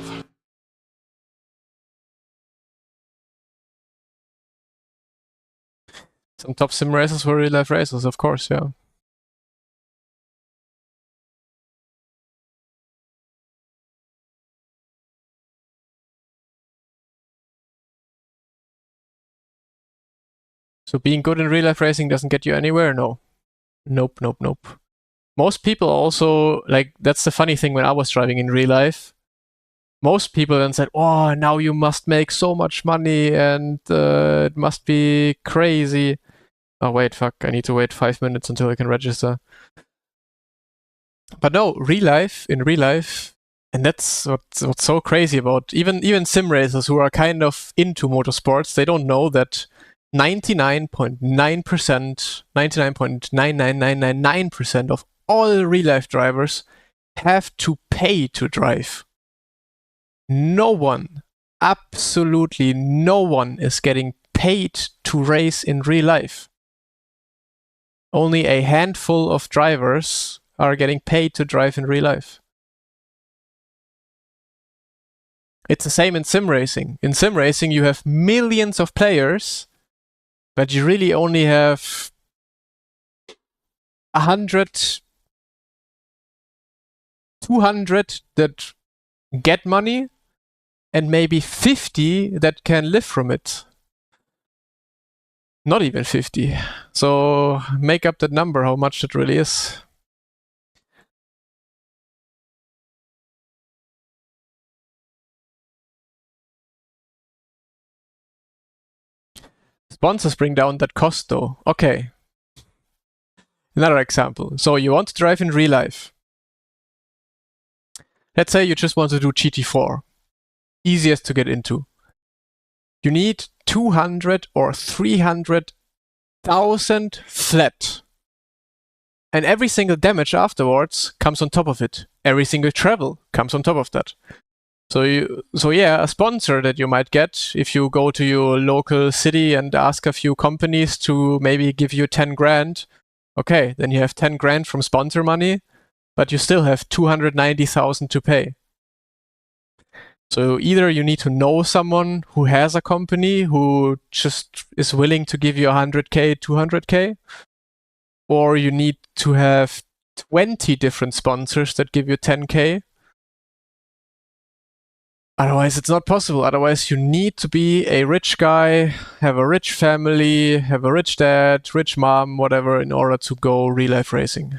S1: Some top sim races for real life races, of course, yeah. So being good in real life racing doesn't get you anywhere? No. Nope, nope, nope. Most people also, like, that's the funny thing when I was driving in real life. Most people then said, oh, now you must make so much money and it must be crazy. Oh, wait, fuck, I need to wait 5 minutes until I can register. But no, in real life, and that's what's so crazy about even sim racers who are kind of into motorsports, they don't know that 99.9%, 99.99999% of all real life drivers have to pay to drive. No one absolutely no one is getting paid to race in real life. Only a handful of drivers are getting paid to drive in real life. It's the same in sim racing. In sim racing, you have millions of players, but you really only have 100, 200 that get money, and maybe 50 that can live from it. Not even 50. So make up that number, how much it really is. Sponsors bring down that cost though. Okay. Another example. So you want to drive in real life. Let's say you just want to do GT4. Easiest to get into. You need 200 or 300,000 flat. And every single damage afterwards comes on top of it. Every single travel comes on top of that. So yeah, a sponsor that you might get if you go to your local city and ask a few companies to maybe give you 10 grand. Okay, then you have 10 grand from sponsor money, but you still have 290,000 to pay. So either you need to know someone who has a company who just is willing to give you 100k, 200k, or you need to have 20 different sponsors that give you 10k. Otherwise, it's not possible. Otherwise, you need to be a rich guy, have a rich family, have a rich dad, rich mom, whatever, in order to go real life racing.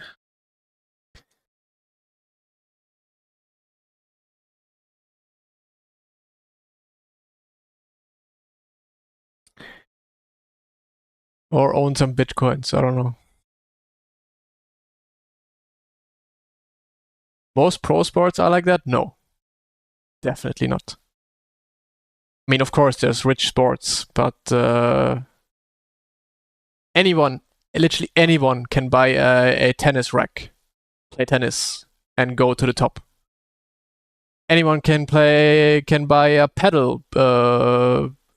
S1: Or own some bitcoins, I don't know. Most pro sports are like that? No. Definitely not. I mean, of course, there's rich sports, but anyone, literally anyone, can buy a tennis rack, play tennis, and go to the top. Anyone can buy a pedal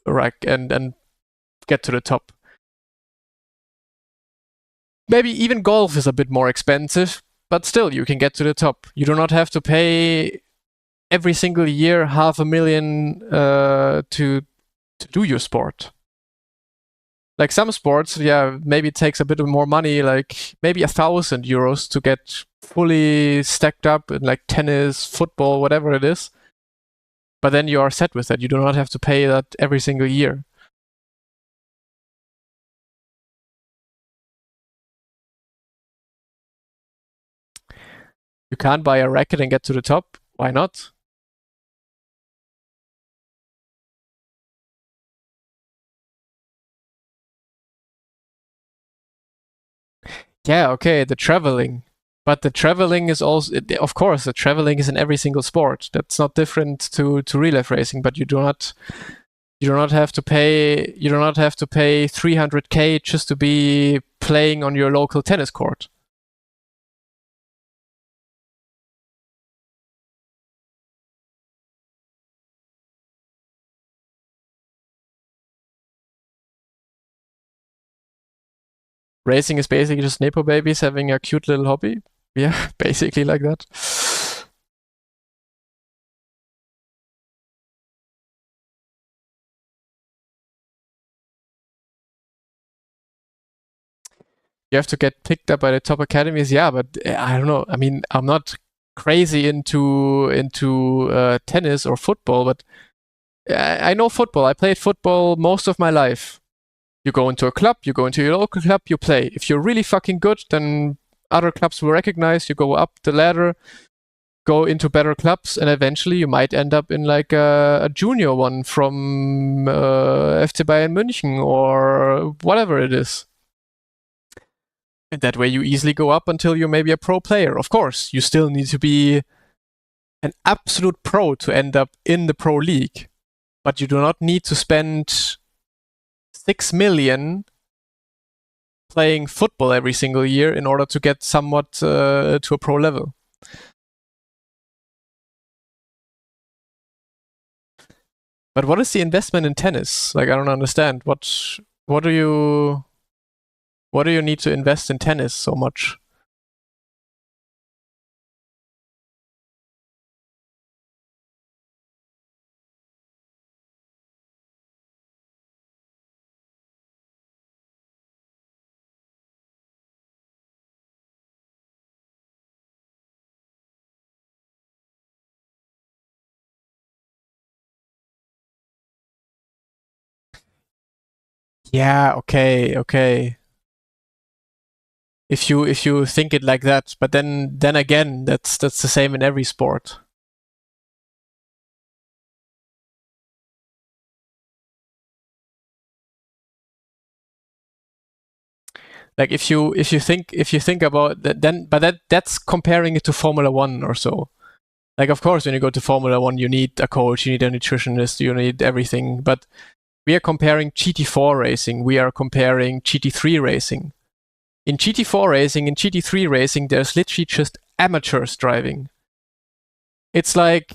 S1: rack and get to the top. Maybe even golf is a bit more expensive, but still, you can get to the top. You do not have to pay every single year $500,000 to do your sport. Like some sports, yeah, maybe it takes a bit of more money, like maybe €1,000 to get fully stacked up in like tennis, football, whatever it is. But then you are set with that. You do not have to pay that every single year. You can't buy a racket and get to the top. Why not? Yeah, okay, the traveling. But the traveling is also, of course, the traveling is in every single sport. That's not different to real life racing, but you do not have to pay 300k just to be playing on your local tennis court. Racing is basically just Nepo babies having a cute little hobby. Yeah, basically like that. You have to get picked up by the top academies. Yeah, but I don't know. I mean, I'm not crazy into tennis or football, but I know football. I played football most of my life. You go into a club, you go into your local club, you play. If you're really fucking good, then other clubs will recognize you, go up the ladder, go into better clubs, and eventually you might end up in like a junior one from FC Bayern München or whatever it is. And that way you easily go up until you're maybe a pro player. Of course, you still need to be an absolute pro to end up in the pro league. But you do not need to spend 6 million playing football every single year in order to get somewhat to a pro level. But what is the investment in tennis? Like, I don't understand. What do you need to invest in tennis so much? Yeah, okay. If you think it like that, but then again, that's the same in every sport. Like if you think about that, then but that's comparing it to Formula One or so. Like of course, when you go to Formula One, you need a coach, you need a nutritionist, you need everything. But we are comparing GT4 racing, we are comparing GT3 racing. In GT4 racing, in GT3 racing, there's literally just amateurs driving. It's like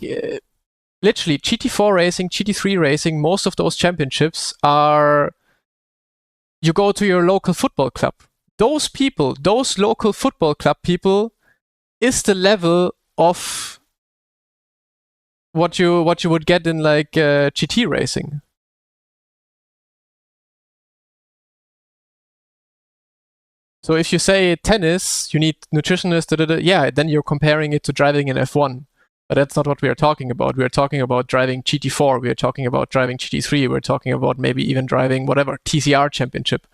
S1: literally GT4 racing, GT3 racing, most of those championships are you go to your local football club. Those people, those local football club people, is the level of what you would get in like GT racing. So if you say tennis, you need nutritionists, yeah, then you're comparing it to driving in F1. But that's not what we are talking about. We are talking about driving GT4. We are talking about driving GT3. We're talking about maybe even driving whatever TCR championship.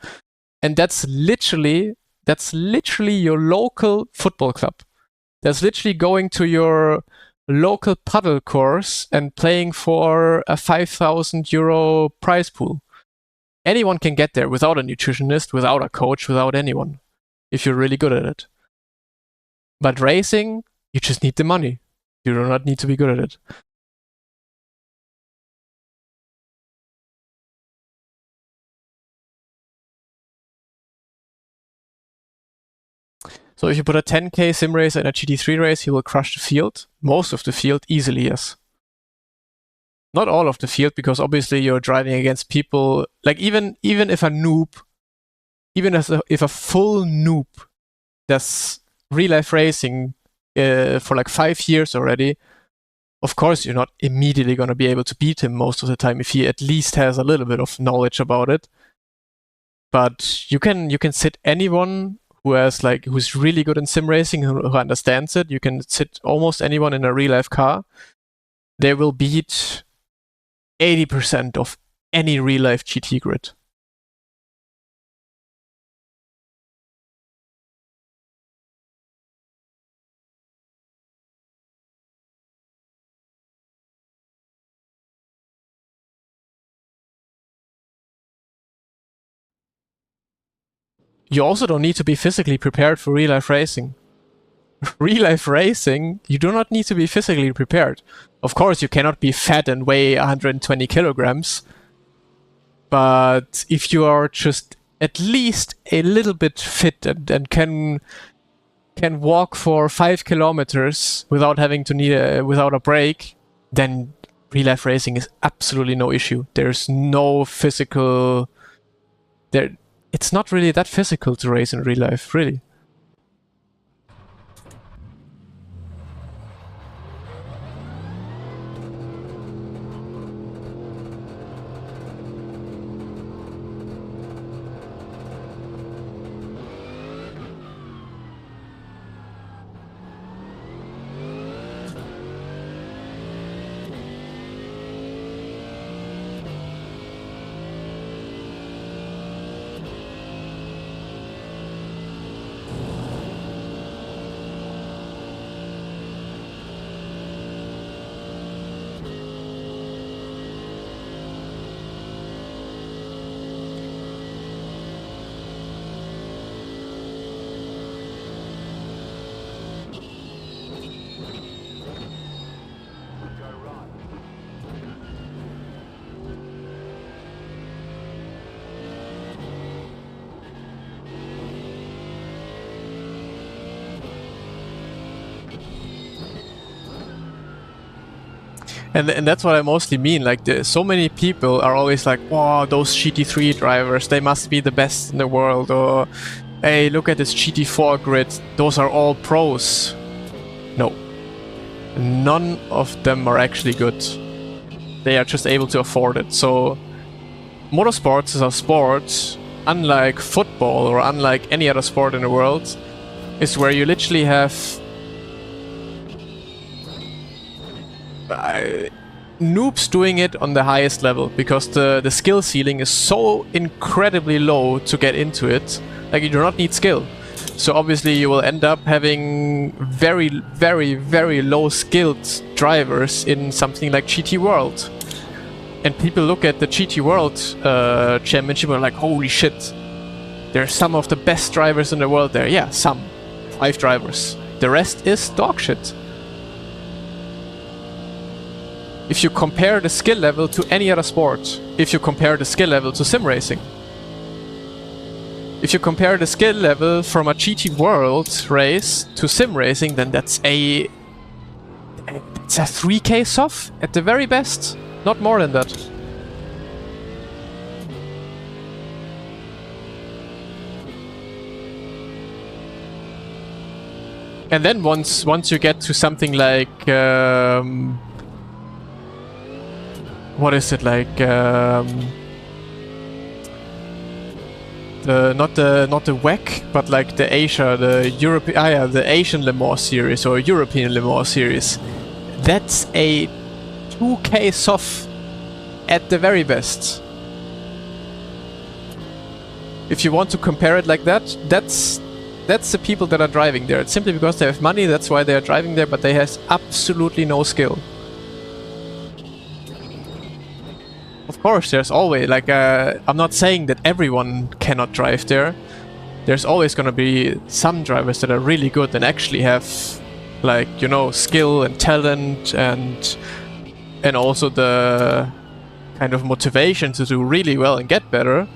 S1: And that's literally your local football club. That's literally going to your local paddle course and playing for a €5,000 prize pool. Anyone can get there without a nutritionist, without a coach, without anyone, if you're really good at it. But racing, you just need the money. You do not need to be good at it. So if you put a 10K sim racer in a GT3 race, he will crush the field. Most of the field, easily, yes. Not all of the field, because obviously you're driving against people, like even if a noob, if a full noob does real life racing for like 5 years already, of course you're not immediately going to be able to beat him most of the time if he at least has a little bit of knowledge about it. But you can sit anyone who's really good in sim racing, who understands it. You can sit almost anyone in a real life car. They will beat 80% of any real life GT grid. You also don't need to be physically prepared for real life racing. Real life racing, you do not need to be physically prepared. Of course, you cannot be fat and weigh 120 kilograms. But if you are just at least a little bit fit and can walk for 5 kilometers without having to without a break, then real life racing is absolutely no issue. There's no physical. It's not really that physical to race in real life, really. And that's what I mostly mean. Like, so many people are always like, "Wow, those GT3 drivers, they must be the best in the world," or "Hey, look at this GT4 grid, those are all pros." No, none of them are actually good. They are just able to afford it. So, motorsports is a sport, unlike football or unlike any other sport in the world, is where you literally have noobs doing it on the highest level, because the skill ceiling is so incredibly low to get into it. Like, you do not need skill. So obviously you will end up having very, very, very low skilled drivers in something like GT World. And people look at the GT World Championship and are like, holy shit, there's some of the best drivers in the world there. Yeah, some. 5 drivers. The rest is dog shit. If you compare the skill level to any other sport, if you compare the skill level to sim racing, if you compare the skill level from a GT World race to sim racing, then it's a 3k soft at the very best, not more than that. And then once you get to something like what is it, like not the WEC, but like the Asia, the European, the Asian Le Mans series or European Le Mans series. That's a 2k soft at the very best. If you want to compare it like that, that's the people that are driving there. It's simply because they have money, that's why they are driving there, but they have absolutely no skill. Of course, there's always, like, I'm not saying that everyone cannot drive there. There's always gonna be some drivers that are really good and actually have, like, you know, skill and talent and also the kind of motivation to do really well and get better.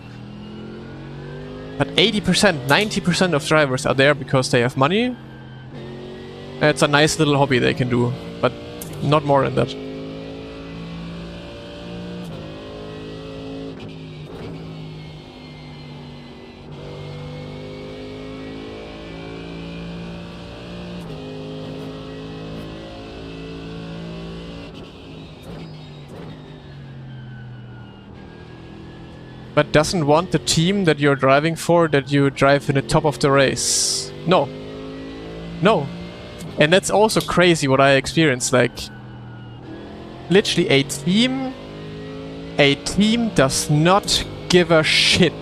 S1: But 80%, 90% of drivers are there because they have money. It's a nice little hobby they can do, but not more than that. But doesn't want the team that you're driving for that you drive in the top of the race. No. No. And that's also crazy what I experienced. Like, literally a team does not give a shit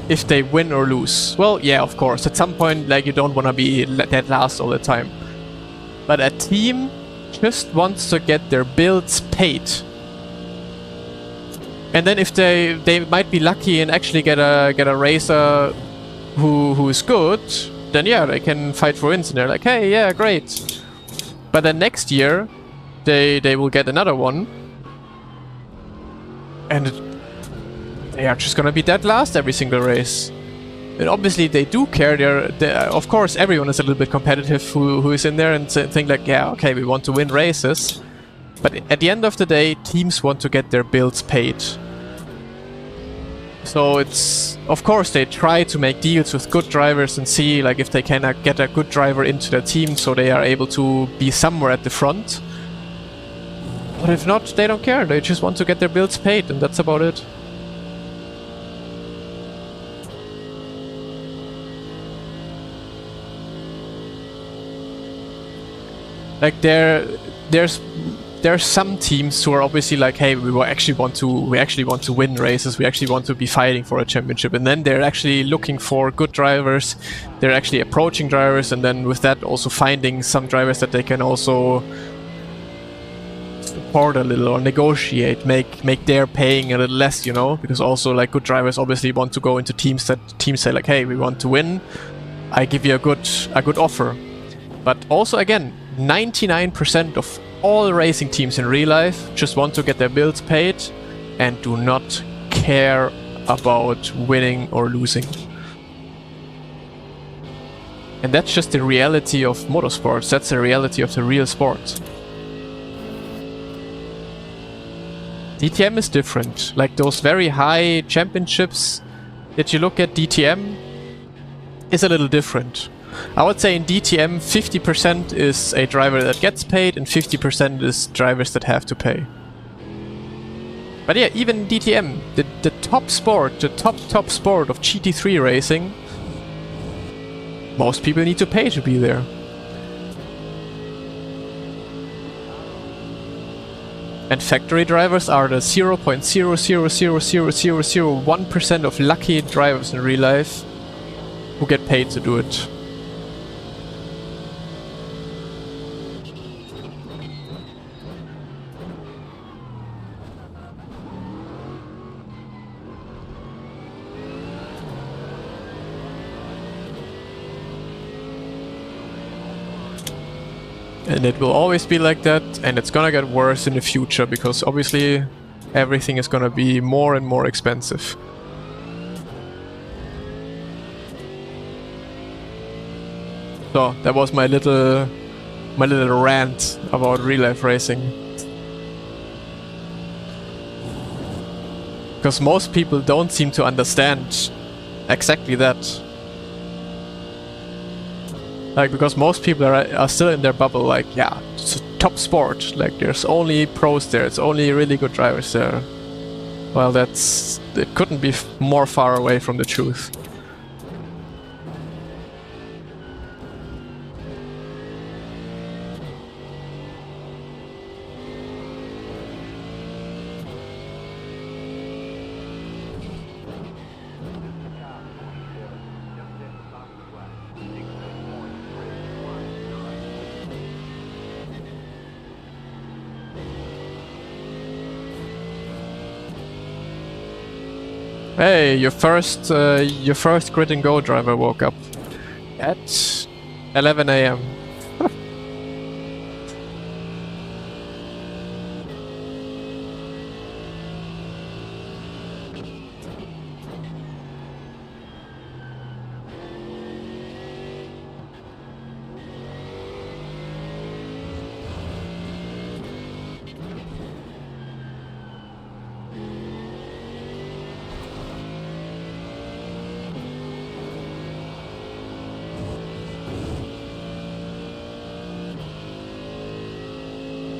S1: if they win or lose. Well, yeah, of course. At some point, like, you don't want to be dead last all the time. But a team just wants to get their bills paid. And then if they might be lucky and actually get a racer who is good, then yeah, they can fight for wins and they're like, hey, yeah, great. But then next year they will get another one, and they are just gonna be dead last every single race. And obviously they do care. They're of course everyone is a little bit competitive who is in there and think like, yeah, okay, we want to win races. But at the end of the day, teams want to get their bills paid. So it's, of course, they try to make deals with good drivers and see like if they can get a good driver into their team so they are able to be somewhere at the front. But if not, they don't care. They just want to get their bills paid, and that's about it. Like there's some teams who are obviously like, hey, we actually want to win races, we actually want to be fighting for a championship, and then they're actually looking for good drivers, they're actually approaching drivers, and then with that also finding some drivers that they can also support a little or negotiate, make their paying a little less, you know, because also like good drivers obviously want to go into teams that teams say like, hey, we want to win, I give you a good offer. But also again, 99% of all racing teams in real life just want to get their bills paid and do not care about winning or losing. And that's just the reality of motorsports. That's the reality of the real sport. DTM is different. Like those very high championships that you look at, DTM is a little different. I would say in DTM 50% is a driver that gets paid and 50% is drivers that have to pay. But yeah, even DTM, the top sport, the top sport of GT3 racing, most people need to pay to be there. And factory drivers are the 0.0000001% of lucky drivers in real life who get paid to do it. And it will always be like that, and it's gonna get worse in the future, because obviously everything is gonna be more and more expensive. So that was my little rant about real life racing. Because most people don't seem to understand exactly that. Like, because most people are still in their bubble, like, yeah, it's a top sport, like, there's only pros there, it's only really good drivers there. Well, it couldn't be more far away from the truth. Hey, your first grid and go driver woke up at 11 AM.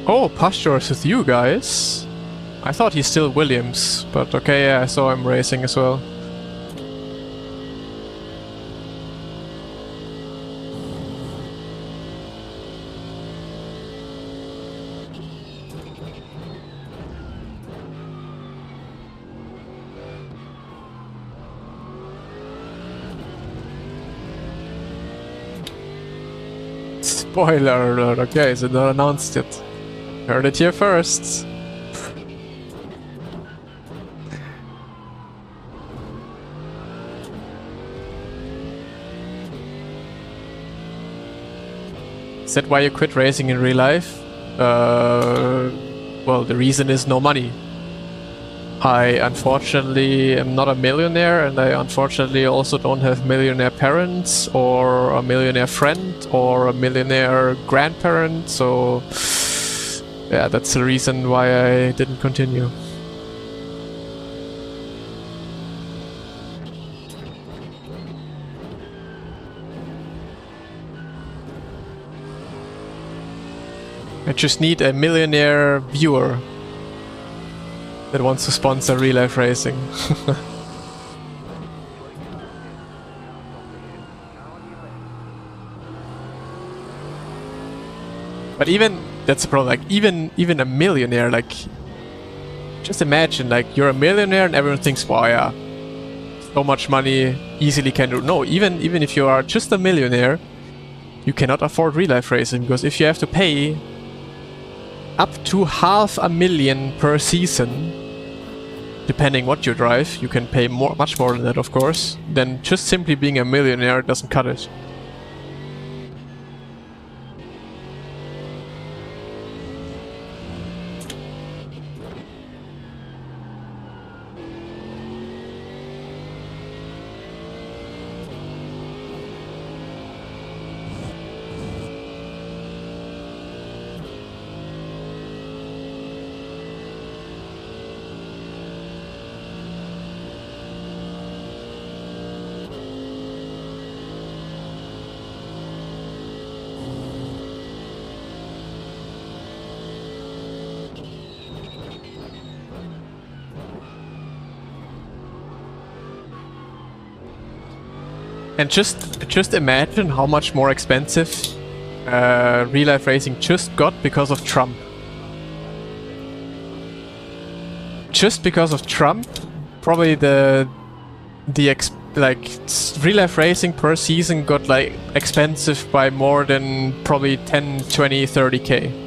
S1: Oh, Pasture is with you guys. I thought he's still Williams, but okay, yeah, I saw him racing as well. Spoiler alert, okay, so not announced yet. Heard it here first. Is that why you quit racing in real life? Well, the reason is no money. I unfortunately am not a millionaire, and I unfortunately also don't have millionaire parents or a millionaire friend or a millionaire grandparent, so yeah, that's the reason why I didn't continue. I just need a millionaire viewer that wants to sponsor real life racing. But even that's the problem, like even a millionaire, like just imagine like you're a millionaire and everyone thinks, wow, yeah, so much money, easily can do. No, even if you are just a millionaire, you cannot afford real life racing, because if you have to pay up to $500,000 per season, depending what you drive, you can pay much more than that, of course, then just simply being a millionaire doesn't cut it. And just imagine how much more expensive real life racing just got because of Trump. Just because of Trump, probably real life racing per season got like expensive by more than probably 10, 20, 30k.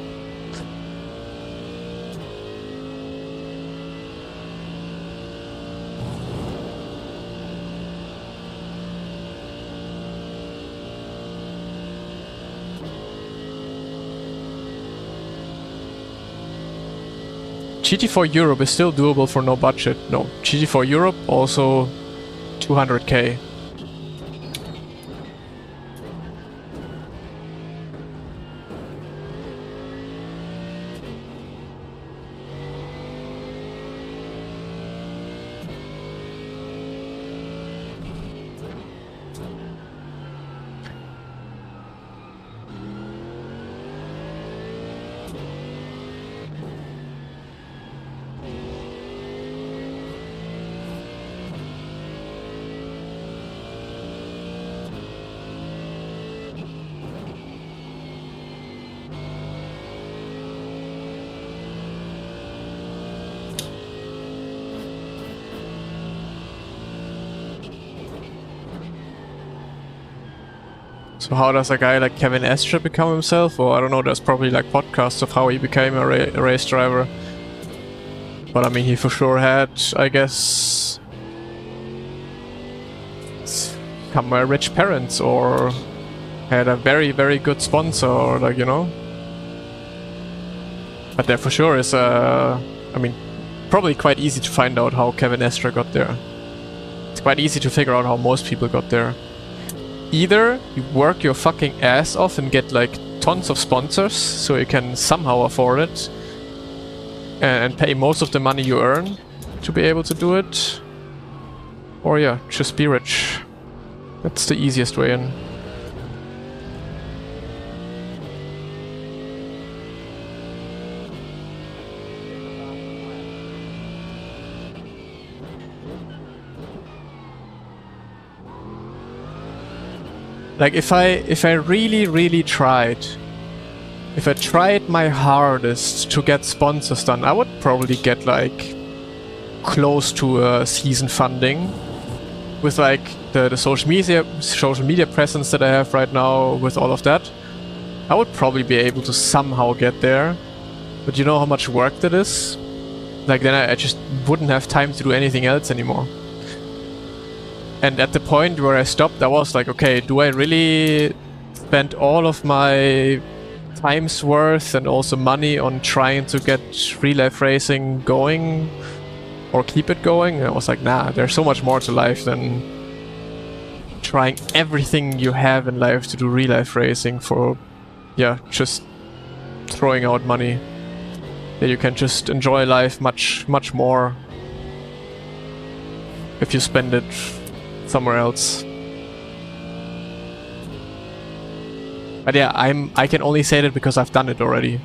S1: GT4 Europe is still doable for no budget. No, GT4 Europe also 200k. So how does a guy like Kevin Estre become himself? Or I don't know, there's probably like podcasts of how he became a race driver. But I mean, he for sure had, I guess, some rich parents or had a very, very good sponsor or like, you know. But there for sure is I mean, probably quite easy to find out how Kevin Estre got there. It's quite easy to figure out how most people got there. Either you work your fucking ass off and get like tons of sponsors so you can somehow afford it and pay most of the money you earn to be able to do it, or yeah, just be rich. That's the easiest way in. Like if I really tried, if I tried my hardest to get sponsors done, I would probably get like close to a season funding with like the social media presence that I have right now with all of that. I would probably be able to somehow get there, but you know how much work that is? Like then I just wouldn't have time to do anything else anymore. And at the point where I stopped, I was like, okay, do I really spend all of my time's worth and also money on trying to get real life racing going or keep it going? And I was like, nah, there's so much more to life than trying everything you have in life to do real life racing for, yeah, just throwing out money. Yeah, you can just enjoy life much more if you spend it somewhere else. But yeah, I can only say that because I've done it already.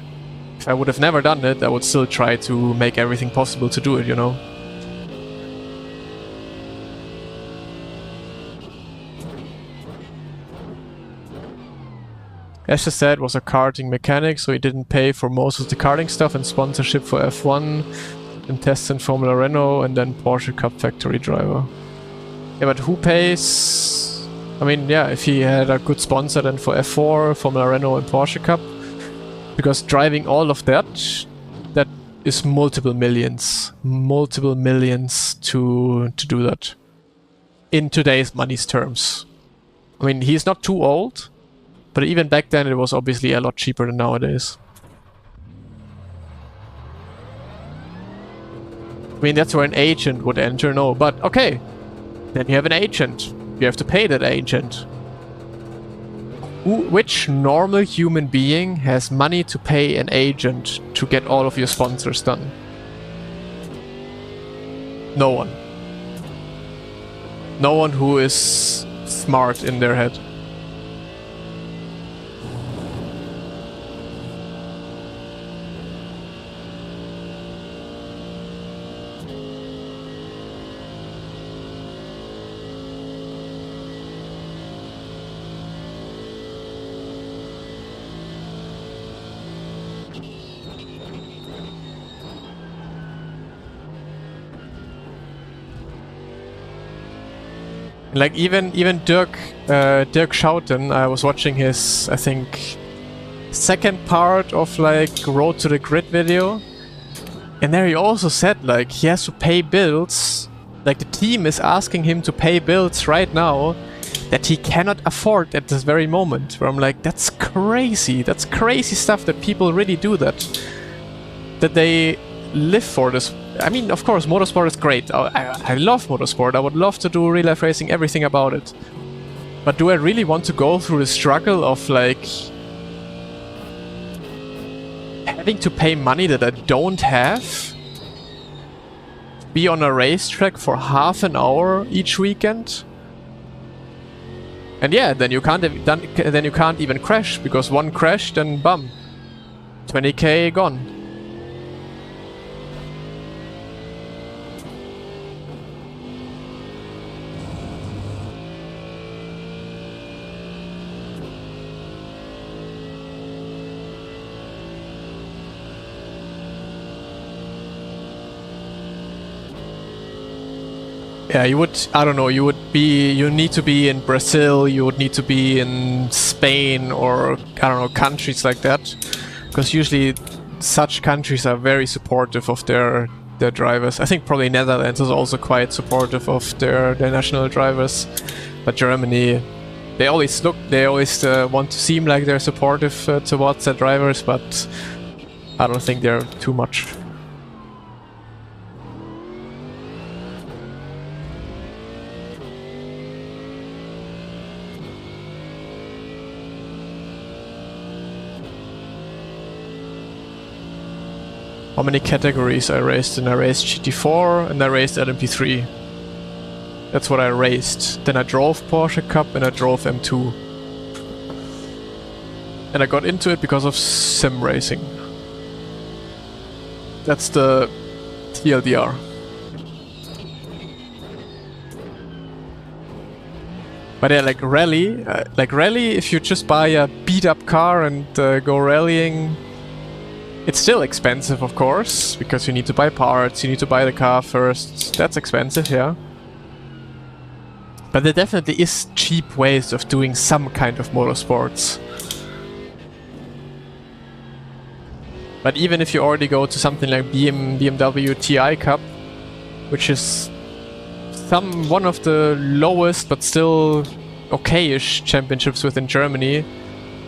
S1: If I would have never done it, I would still try to make everything possible to do it, you know? As I said, was a karting mechanic, so he didn't pay for most of the karting stuff and sponsorship for F1 and tests in Formula Renault and then Porsche Cup factory driver. Yeah, but who pays? I mean, yeah, if he had a good sponsor then for F4, Formula Renault and Porsche Cup. Because driving all of that is multiple millions to do that. In today's money's terms. I mean, he's not too old, but even back then it was obviously a lot cheaper than nowadays. I mean, that's where an agent would enter, no, but okay. Then you have an agent. You have to pay that agent. Which normal human being has money to pay an agent to get all of your sponsors done? No one. No one who is smart in their head. Like even Dirk Schouten, I was watching his, I think, second part of like Road to the Grid video, and there he also said like he has to pay bills. Like the team is asking him to pay bills right now that he cannot afford at this very moment. Where I'm like, that's crazy. That's crazy stuff that people really do that. That they live for this. I mean, of course, motorsport is great. I love motorsport. I would love to do real life racing, everything about it. But do I really want to go through the struggle of like having to pay money that I don't have? Be on a racetrack for half an hour each weekend? And yeah, then you can't even crash, because one crash, then bum, 20k gone. Yeah, you would, I don't know, you need to be in Brazil, you would need to be in Spain or, I don't know, countries like that. Because usually such countries are very supportive of their drivers. I think probably Netherlands is also quite supportive of their national drivers. But Germany, they always want to seem like they're supportive towards their drivers, but I don't think they're too much. How many categories I raced? And I raced GT4 and I raced LMP3. That's what I raced. Then I drove Porsche Cup and I drove M2. And I got into it because of sim racing. That's the TLDR. But yeah, like rally, if you just buy a beat up car and go rallying, it's still expensive, of course, because you need to buy parts, you need to buy the car first. That's expensive, yeah. But there definitely is cheap ways of doing some kind of motorsports. But even if you already go to something like BMW TI Cup, which is one of the lowest but still okay-ish championships within Germany,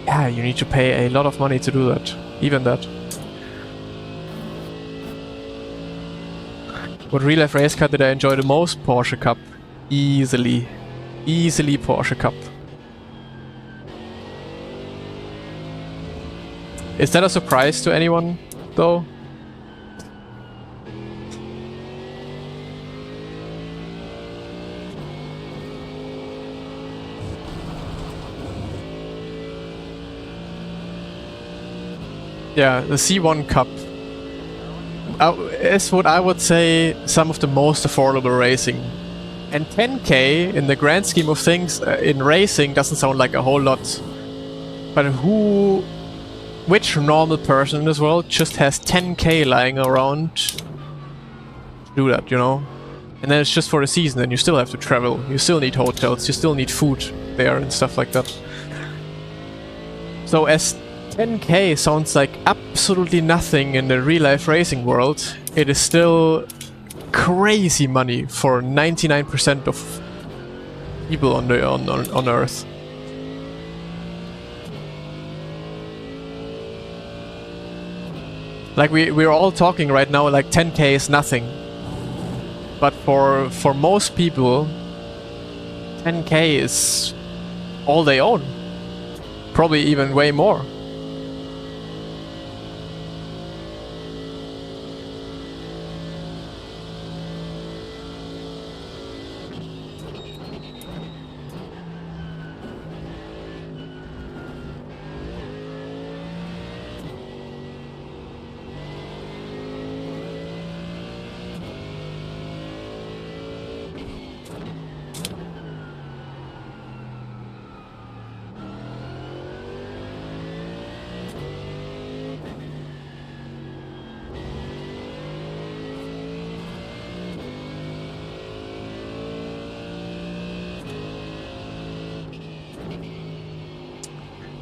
S1: yeah, you need to pay a lot of money to do that. Even that. What real life race car did I enjoy the most? Porsche Cup. Easily Porsche Cup. Is that a surprise to anyone, though? Yeah, the C1 Cup is what I would say some of the most affordable racing. And 10k in the grand scheme of things in racing doesn't sound like a whole lot. But which normal person in this world just has 10k lying around to do that, you know? And then it's just for the season and you still have to travel. You still need hotels, you still need food there and stuff like that. So as 10k sounds like absolutely nothing in the real-life racing world, it is still crazy money for 99% of people on Earth. Like we're all talking right now, like 10k is nothing, but for most people, 10k is all they own, probably even way more.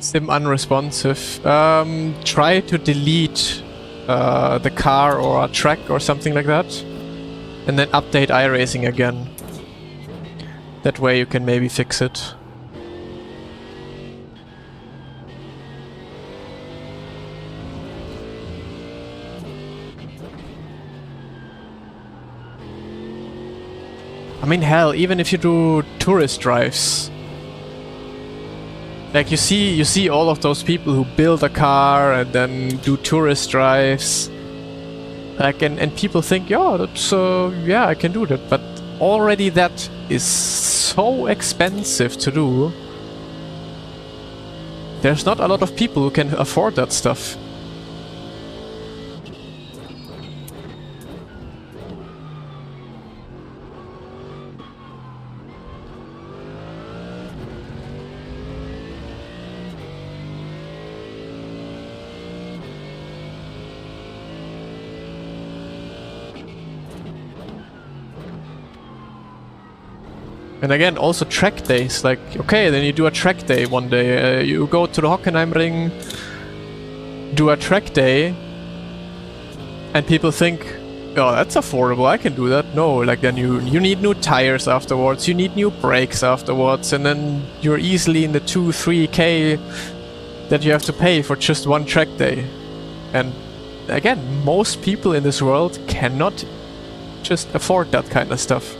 S1: Sim unresponsive. Try to delete the car or a track or something like that, and then update iRacing again. That way you can maybe fix it. I mean, hell, even if you do tourist drives, like you see all of those people who build a car and then do tourist drives, like, and people think, yeah, that's yeah, I can do that, but already that is so expensive to do. There's not a lot of people who can afford that stuff. And again, also track days, like, okay, then you do a track day one day, you go to the Hockenheimring, do a track day, and people think, oh, that's affordable, I can do that. No, like then you need new tires afterwards, you need new brakes afterwards, and then you're easily in the 2-3k that you have to pay for just one track day. And again, most people in this world cannot just afford that kind of stuff.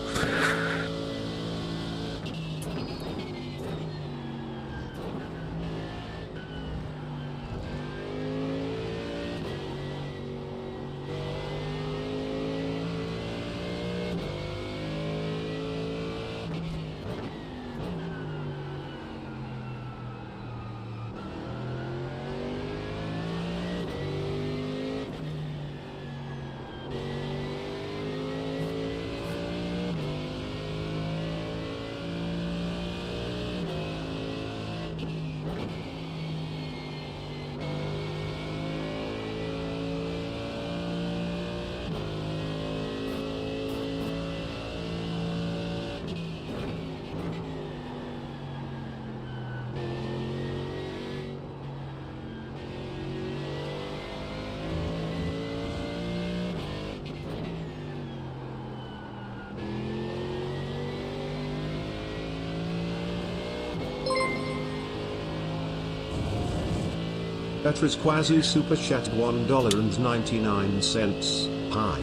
S4: Petrus Quazu Super Chat $1.99. Hi.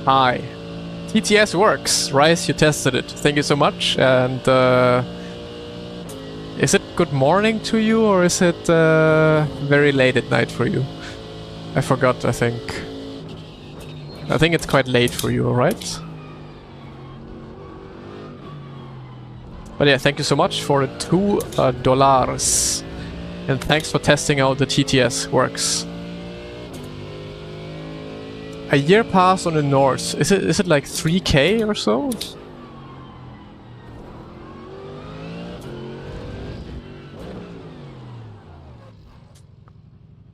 S1: Hi. TTS works. Rice, you tested it. Thank you so much. And is it good morning to you, or is it very late at night for you? I forgot, I think. I think it's quite late for you, right? But yeah, thank you so much for the $2. And thanks for testing out the TTS works. A year pass on the north. Is it like 3k or so?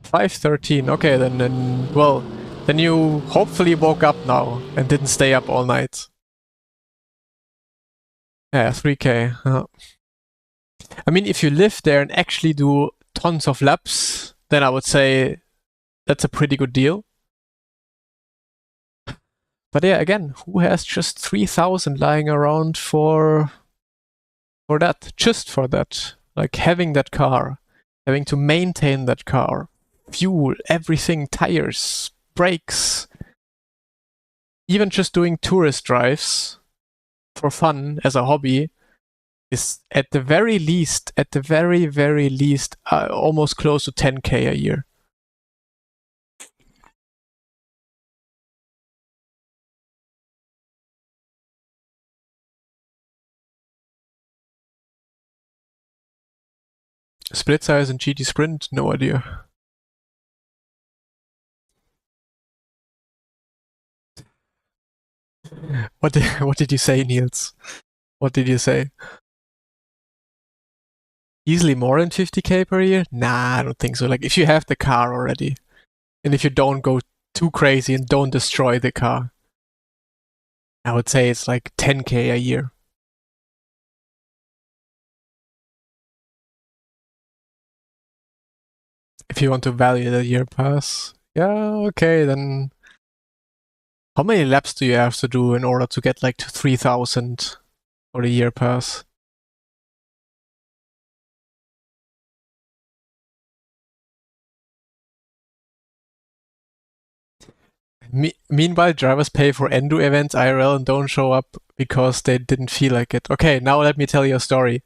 S1: $5.13. Okay, then well, then you hopefully woke up now and didn't stay up all night. Yeah, 3k. I mean, if you live there and actually do tons of laps, then I would say that's a pretty good deal. But yeah, again, who has just 3,000 lying around for that? Just for that. Like having that car, having to maintain that car, fuel, everything, tires, brakes. Even just doing tourist drives for fun as a hobby is at the very least, very least, almost close to 10k a year. Split size and GT Sprint? No idea. What did you say, Niels? What did you say? Easily more than 50k per year? Nah, I don't think so. Like, if you have the car already, and if you don't go too crazy and don't destroy the car, I would say it's like 10k a year. If you want to value the year pass. Yeah, okay, then... How many laps do you have to do in order to get like to 3,000 for the year pass? Meanwhile, drivers pay for endo events IRL and don't show up because they didn't feel like it. Okay, now let me tell you a story.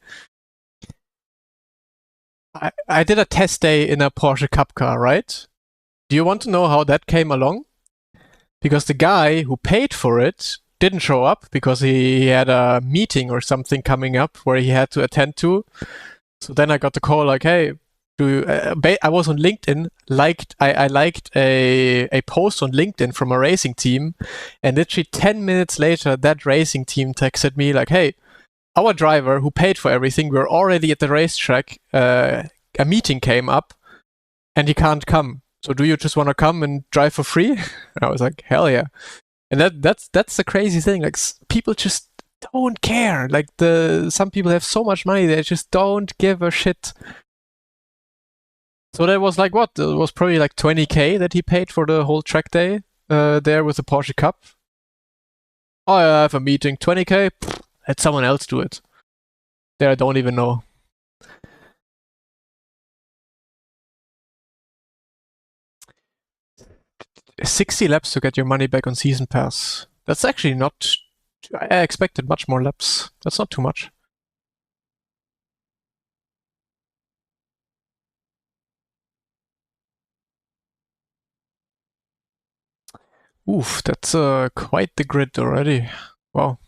S1: I did a test day in a Porsche Cup car, right? Do you want to know how that came along? Because the guy who paid for it didn't show up because he had a meeting or something coming up where he had to attend to. So then I got the call like, hey, I was on LinkedIn, I liked a post on LinkedIn from a racing team, and literally 10 minutes later, that racing team texted me like, hey, our driver who paid for everything, we're already at the racetrack, a meeting came up, and he can't come. So do you just want to come and drive for free? And I was like, hell yeah. And that's the crazy thing. Like, people just don't care. Like, some people have so much money, they just don't give a shit. So that was like what? It was probably like 20k that he paid for the whole track day there with the Porsche Cup. Oh, I have a meeting, 20k? Pfft, let someone else do it. There, I don't even know. $60 laps to get your money back on season pass. That's actually not... I expected much more laps. That's not too much. Oof, that's quite the grid already. Wow.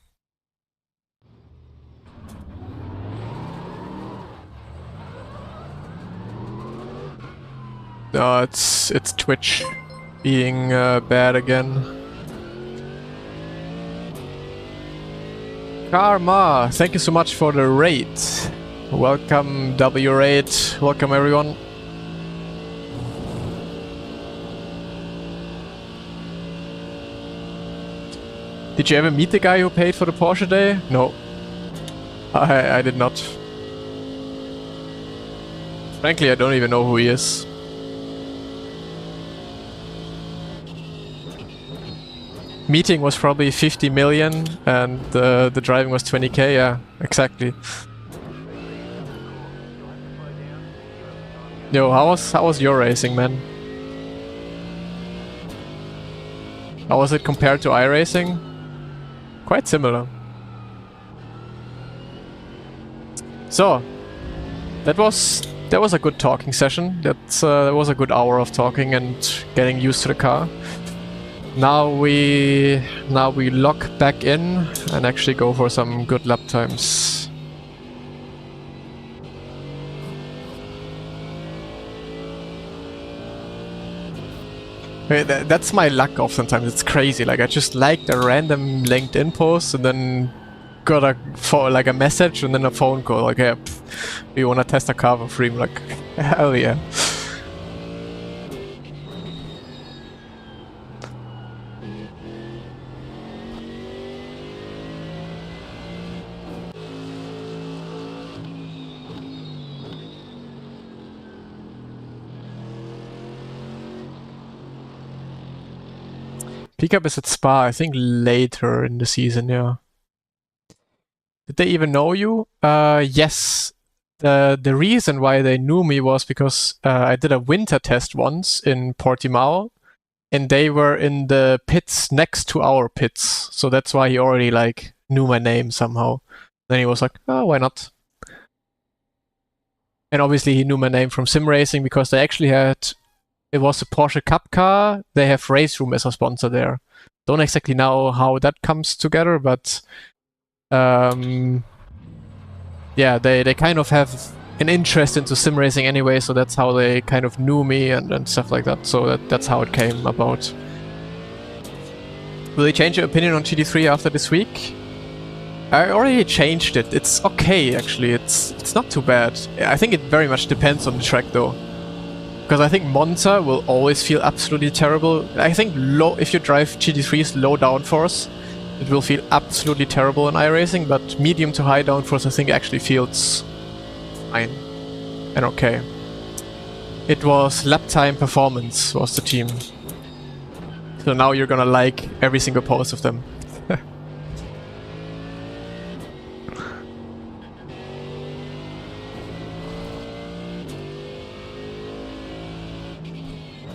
S1: No, it's Twitch being bad again. Karma, thank you so much for the raid. Welcome W8, welcome everyone. Did you ever meet the guy who paid for the Porsche day? No. I did not. Frankly, I don't even know who he is. Meeting was probably 50 million and the driving was 20k, yeah, exactly. Yo, how was your racing, man? How was it compared to iRacing? Quite similar. So, that was a good talking session. That was a good hour of talking and getting used to the car. Now we lock back in and actually go for some good lap times. That's my luck oftentimes, it's crazy. Like, I just liked a random LinkedIn post and then got a message and then a phone call like, hey, do you want to test a car for free? I'm like, hell yeah. Pickup is at Spa, I think later in the season, yeah. Did they even know you? Yes. The reason why they knew me was because I did a winter test once in Portimao, and they were in the pits next to our pits. So that's why he already like knew my name somehow. Then he was like, oh, why not? And obviously he knew my name from sim racing because they actually had... It was a Porsche Cup car. They have Race Room as a sponsor there. Don't exactly know how that comes together, but yeah, they kind of have an interest into sim racing anyway, so that's how they kind of knew me and stuff like that. So that's how it came about. Will you change your opinion on GT3 after this week? I already changed it. It's okay, actually. It's not too bad. I think it very much depends on the track, though. Because I think Moza will always feel absolutely terrible. I think if you drive GT3's low downforce, it will feel absolutely terrible in iRacing, but medium to high downforce I think actually feels fine and okay. It was Lap Time Performance was the team. So now you're gonna like every single post of them.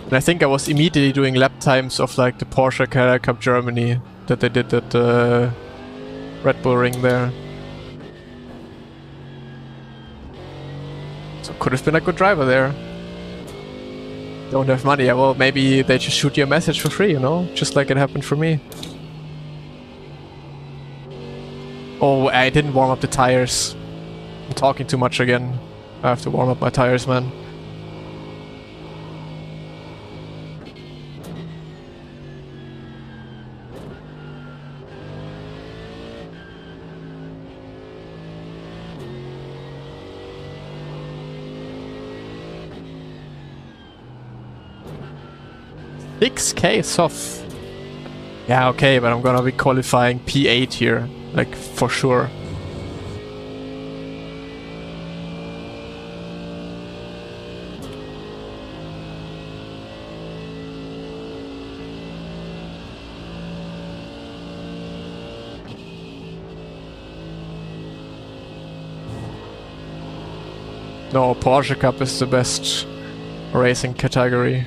S1: And I think I was immediately doing lap times of like the Porsche Carrera Cup Germany that they did at the Red Bull Ring there. So could have been a good driver there. Don't have money, yeah, well maybe they just shoot you a message for free, you know? Just like it happened for me. Oh, I didn't warm up the tires. I'm talking too much again. I have to warm up my tires, man. $6K soft. Yeah, okay, but I'm gonna be qualifying P8 here, like for sure. No, Porsche Cup is the best racing category.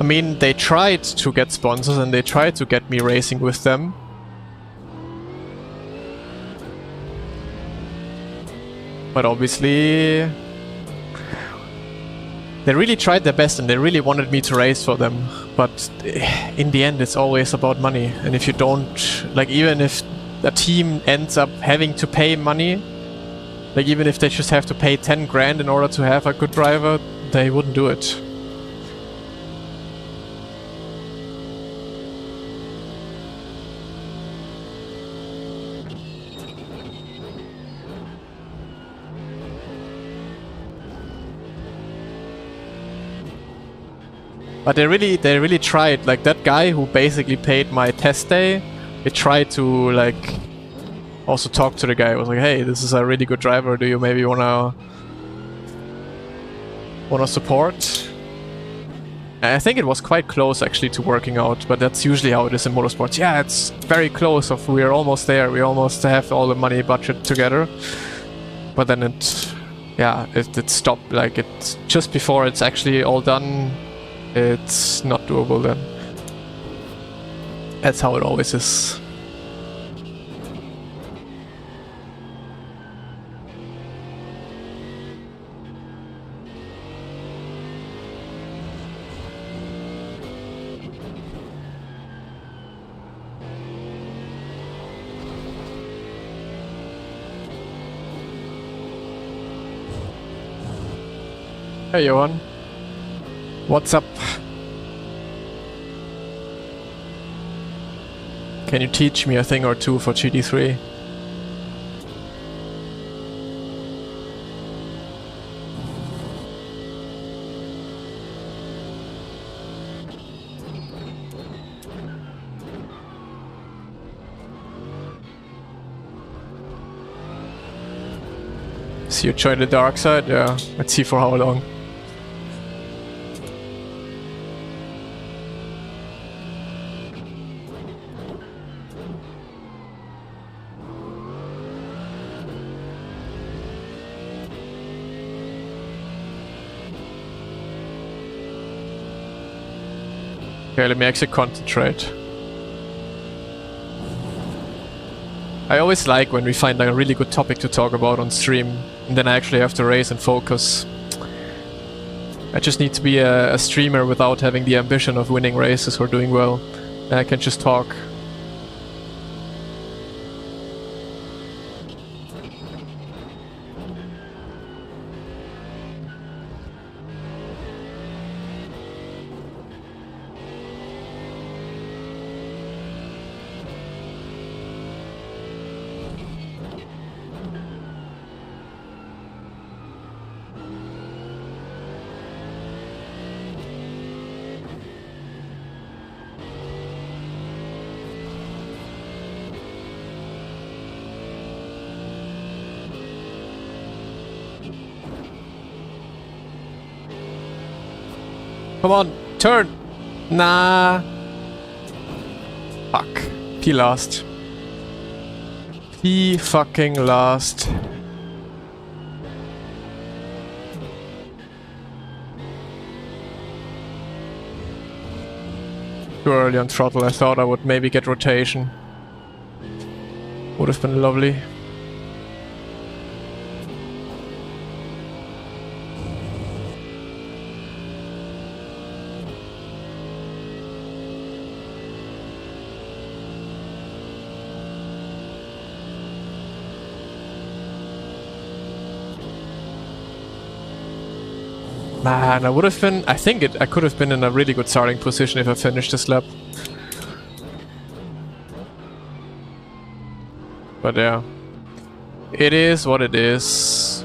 S1: I mean, they tried to get sponsors and they tried to get me racing with them. But obviously, they really tried their best and they really wanted me to race for them. But in the end, it's always about money. And if you don't, like even if a team ends up having to pay money, like even if they just have to pay 10 grand in order to have a good driver, they wouldn't do it. But they really tried. Like that guy who basically paid my test day, they tried to like also talk to the guy. I was like, hey, this is a really good driver. Do you maybe wanna support? And I think it was quite close actually to working out, but that's usually how it is in motorsports. Yeah, it's very close. We're almost there. We almost have all the money budget together. But then it stopped. Like it's just before it's actually all done. It's not doable then. That's how it always is. Hey Johan. What's up? Can you teach me a thing or two for GT3? So you join the dark side? Yeah, let's see for how long. Okay, let me actually concentrate. I always like when we find a really good topic to talk about on stream, and then I actually have to race and focus. I just need to be a streamer without having the ambition of winning races or doing well. And I can just talk. Come on, turn! Nah. Fuck. He lost. He fucking lost. Too early on throttle. I thought I would maybe get rotation. Would have been lovely. Man, I would have been... I could have been in a really good starting position if I finished this lap. But yeah. It is what it is.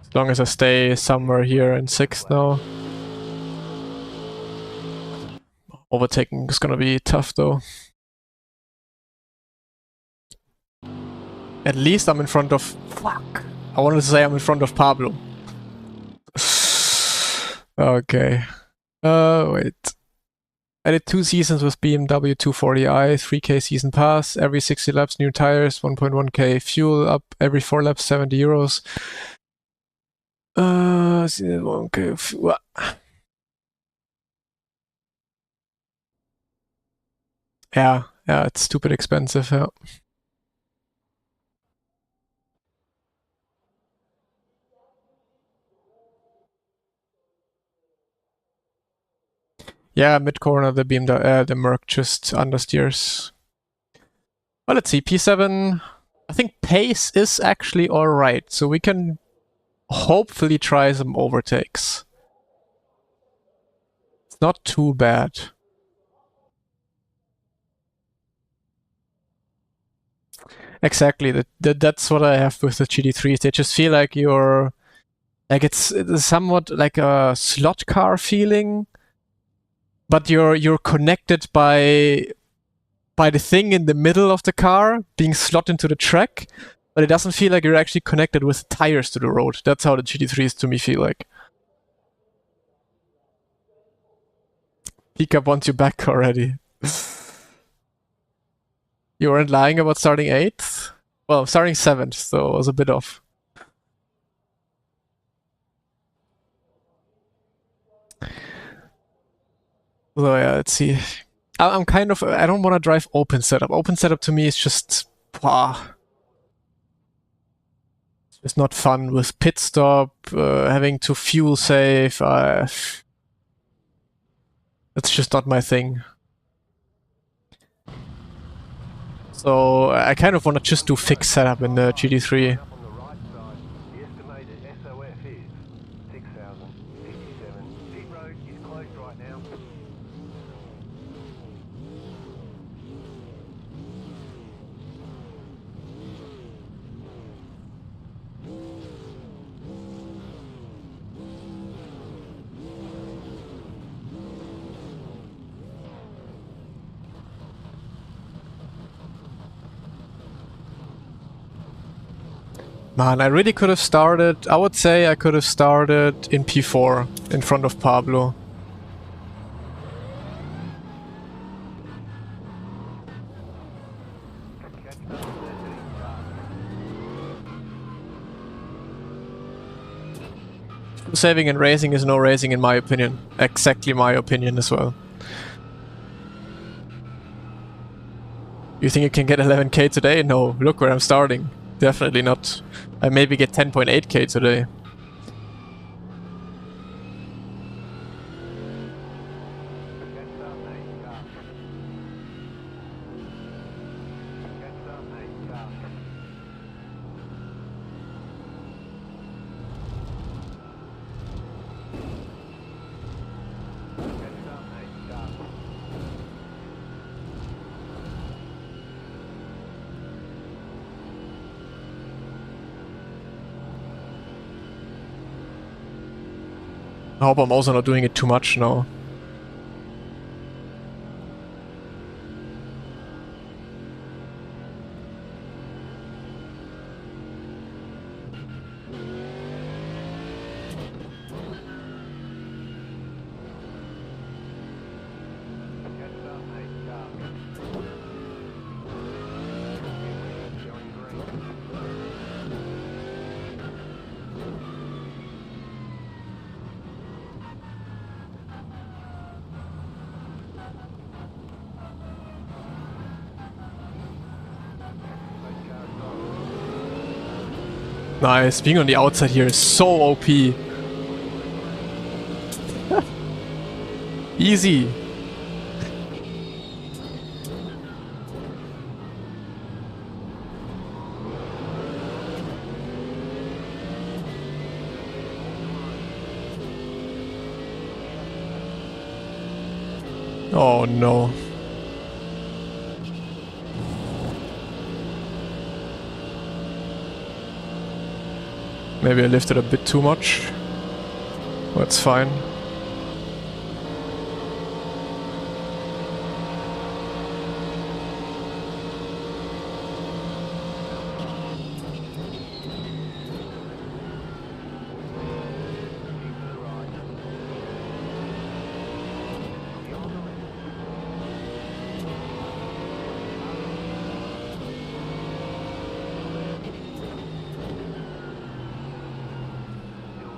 S1: As long as I stay somewhere here in 6th now. Overtaking is gonna be tough though. At least I'm in front of... Fuck. I wanted to say I'm in front of Pablo. Okay. Wait. I did 2 seasons with BMW 240i, 3k season pass, every 60 laps new tires, 1.1k fuel up, every 4 laps 70 euros. 1k fuel. Yeah, it's stupid expensive, yeah. Yeah, mid-corner, the the Merc just understeers. Well, let's see, P7... I think pace is actually alright, so we can hopefully try some overtakes. It's not too bad. Exactly, that's what I have with the GT3s. They just feel like you're... Like it's somewhat like a slot car feeling. But you're connected by the thing in the middle of the car being slotted into the track, but it doesn't feel like you're actually connected with tires to the road. That's how the GT3s to me feel like. Pickup wants you back already. You weren't lying about starting 8th? Well, starting 7th, so I was a bit off. So yeah, let's see. I'm kind of... I don't want to drive open setup. Open setup to me is just... It's not fun with pit stop, having to fuel save. That's just not my thing. So I kind of want to just do fixed setup in the GT3. Man, I really could have started... I would say I could have started in P4 in front of Pablo. Saving and racing is no racing in my opinion. Exactly my opinion as well. You think you can get 11k today? No, look where I'm starting. Definitely not. I maybe get 10.8k today. I hope I'm also not doing it too much now. Nice. Being on the outside here is so OP. Easy. Oh no. Maybe I lifted a bit too much. That's fine.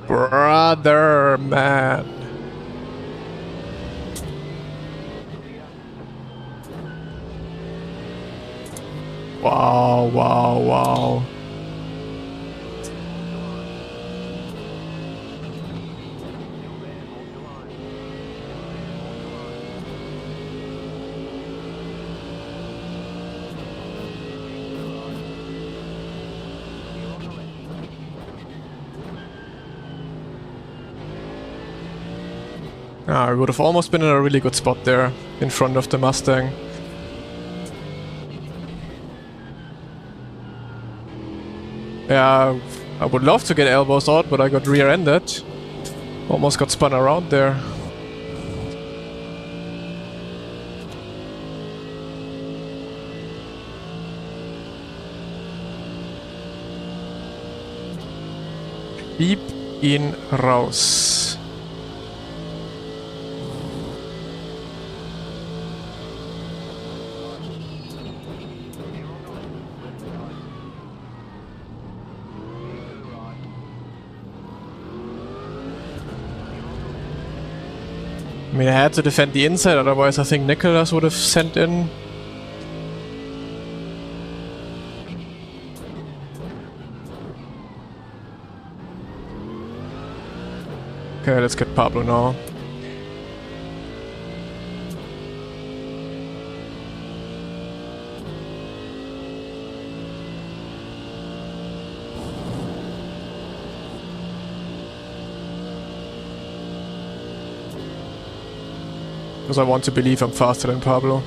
S1: Brother, man. Wow, wow, wow. I would have almost been in a really good spot there, in front of the Mustang. Yeah, I would love to get elbows out, but I got rear-ended. Almost got spun around there. Schieb ihn raus. I mean, I had to defend the inside, otherwise I think Nicholas would have sent in. Okay, let's get Pablo now. Because I want to believe I'm faster than Pablo.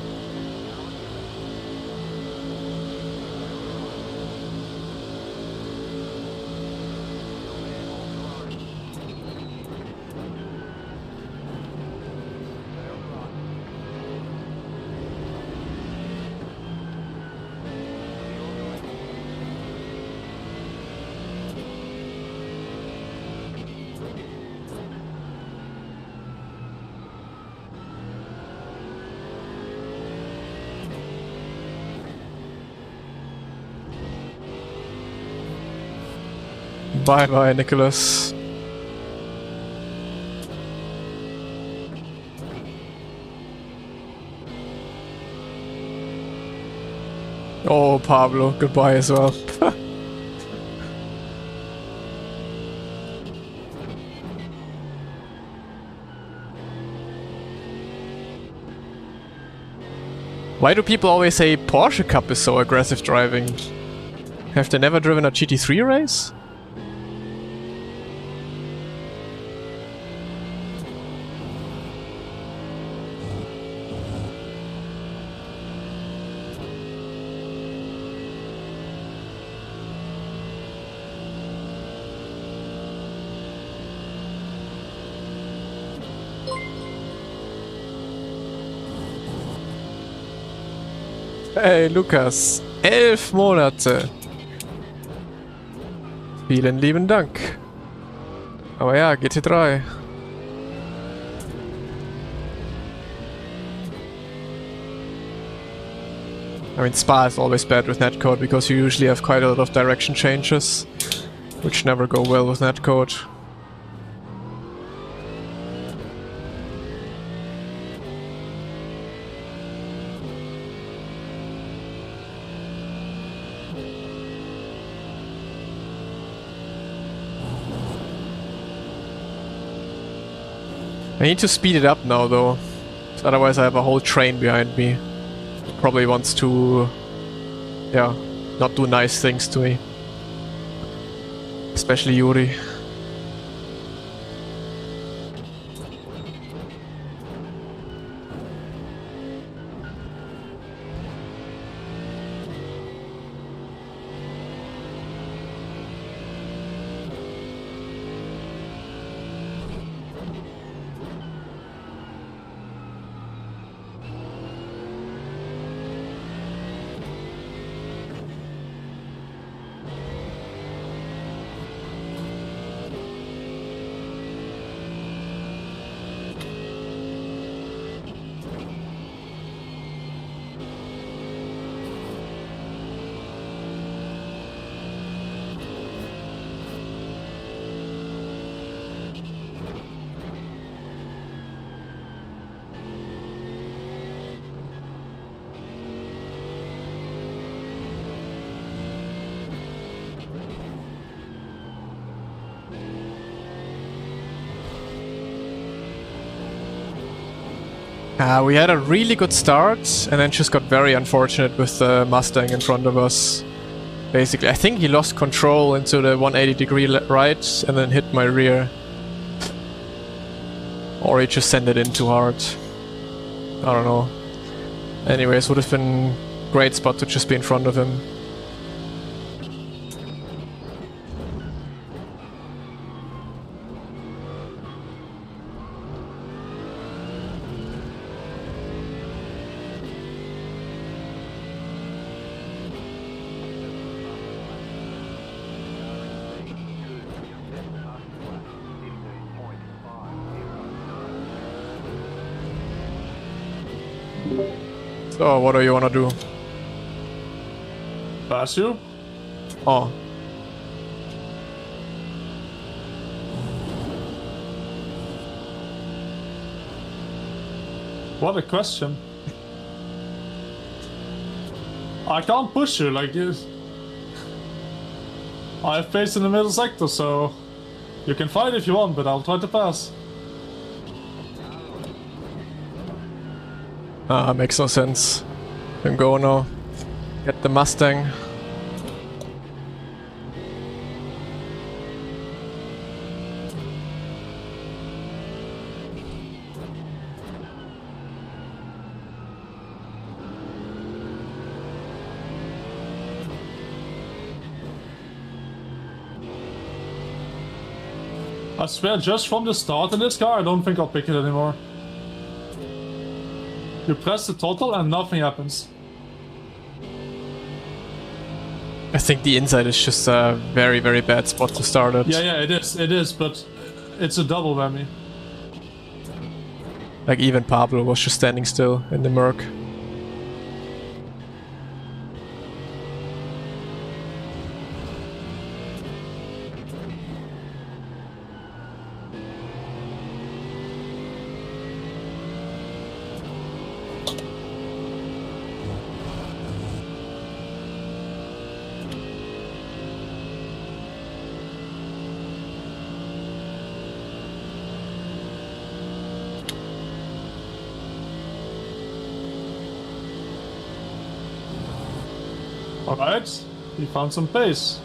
S1: Bye bye, Nicholas. Oh, Pablo, goodbye as well. Why do people always say Porsche Cup is so aggressive driving? Have they never driven a GT3 race? Hey Lukas, 11 Monate. Vielen lieben Dank. Aber ja, GT3. I mean, Spa is always bad with netcode because you usually have quite a lot of direction changes, which never go well with netcode. I need to speed it up now though, otherwise I have a whole train behind me. Probably wants to, yeah, not do nice things to me. Especially Yuri. We had a really good start and then just got very unfortunate with the Mustang in front of us. Basically, I think he lost control into the 180-degree right and then hit my rear. Or he just sent it in too hard. I don't know. Anyways, would have been a great spot to just be in front of him. So, what do you wanna do?
S2: Pass you?
S1: Oh.
S2: What a question. I can't push you like this. I have pace in the middle sector, so you can fight if you want, but I'll try to pass.
S1: Ah, makes no sense. Can go now. Get the Mustang.
S2: I swear, just from the start in this car, I don't think I'll pick it anymore. You press the throttle and nothing happens.
S1: I think the inside is just a very, very bad spot to start it.
S2: Yeah, it is, but it's a double whammy.
S1: Like even Pablo was just standing still in the murk.
S2: Alright, he found some pace.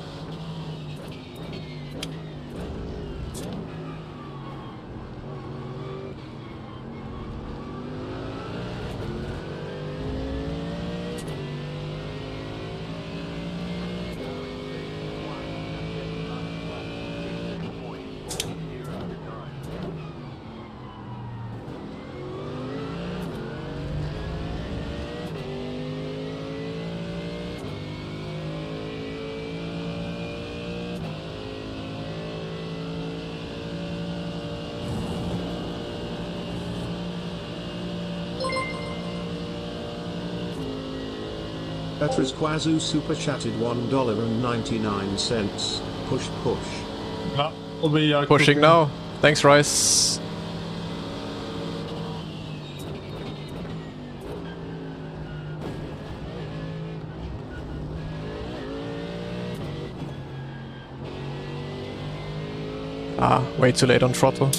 S4: Petra's Quazu super chatted $1.99. Push push.
S2: Yeah, will be
S1: Pushing
S2: cooking.
S1: now. Thanks, Rice. Ah, way too late on throttle.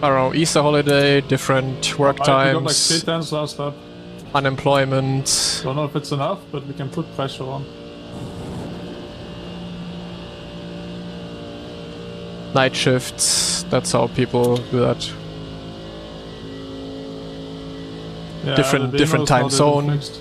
S1: I don't know, Easter holiday, different work
S2: We got like
S1: times,
S2: 3 times last lap.
S1: unemployment.
S2: Don't know if it's enough, but we can put pressure on.
S1: Night shifts, that's how people do that.
S2: Yeah,
S1: Different-
S2: the
S1: different
S2: Vino's
S1: time
S2: not even
S1: zone.
S2: fixed.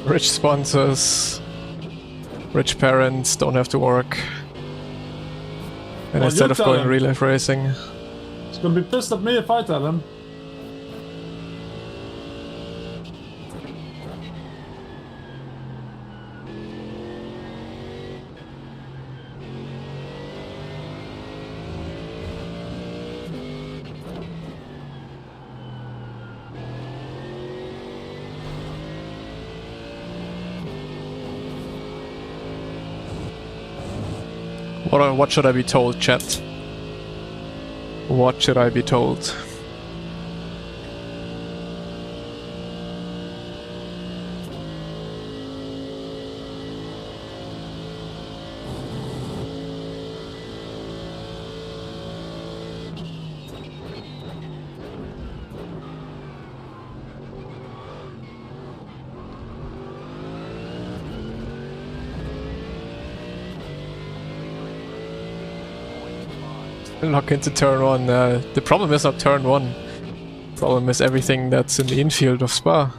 S1: Rich sponsors, rich parents don't have to work. And
S2: Well,
S1: instead
S2: you
S1: of
S2: tell
S1: going
S2: them.
S1: real life racing.
S2: He's gonna be pissed at me if I tell him.
S1: What should I be told, chat? What should I be told? Lock into turn 1. The problem is not turn 1. Problem is everything that's in the infield of Spa.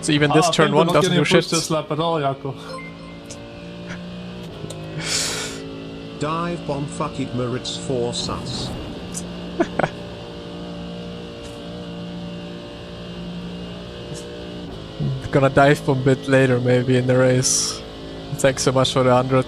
S1: So even this
S2: I
S1: turn
S2: think we're
S1: 1
S2: not
S1: doesn't
S2: getting
S1: do
S2: pushed
S1: shit.
S2: this lap at all, Jaco.
S4: Dive bomb fucking merits 4 sus.
S1: Gonna dive bomb a bit later maybe in the race. Thanks so much for the 100.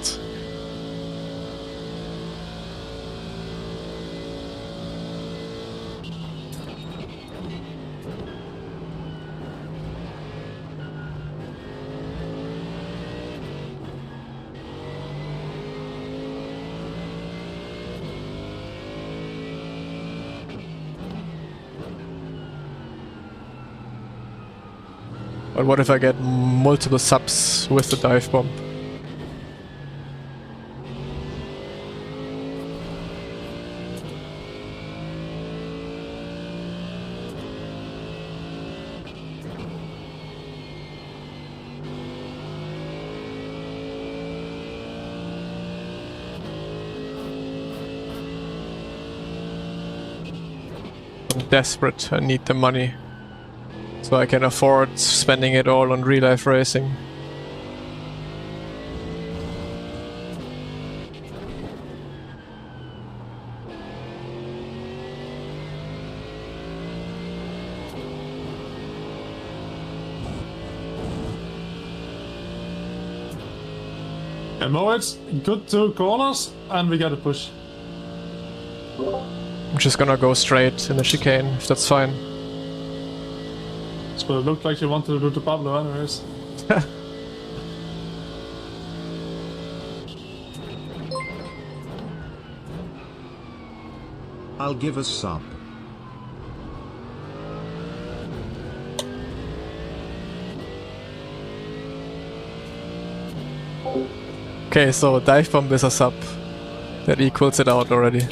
S1: But what if I get multiple subs with the dive bomb? I'm desperate, I need the money. So I can afford spending it all on real life racing.
S2: And Moritz, good 2 corners, and we got a push.
S1: I'm just gonna go straight in the chicane, if that's fine.
S2: So it looked like you wanted to do the Pablo anyways.
S4: I'll give a sub.
S1: Okay, so dive bomb is a sub. That equals it out already.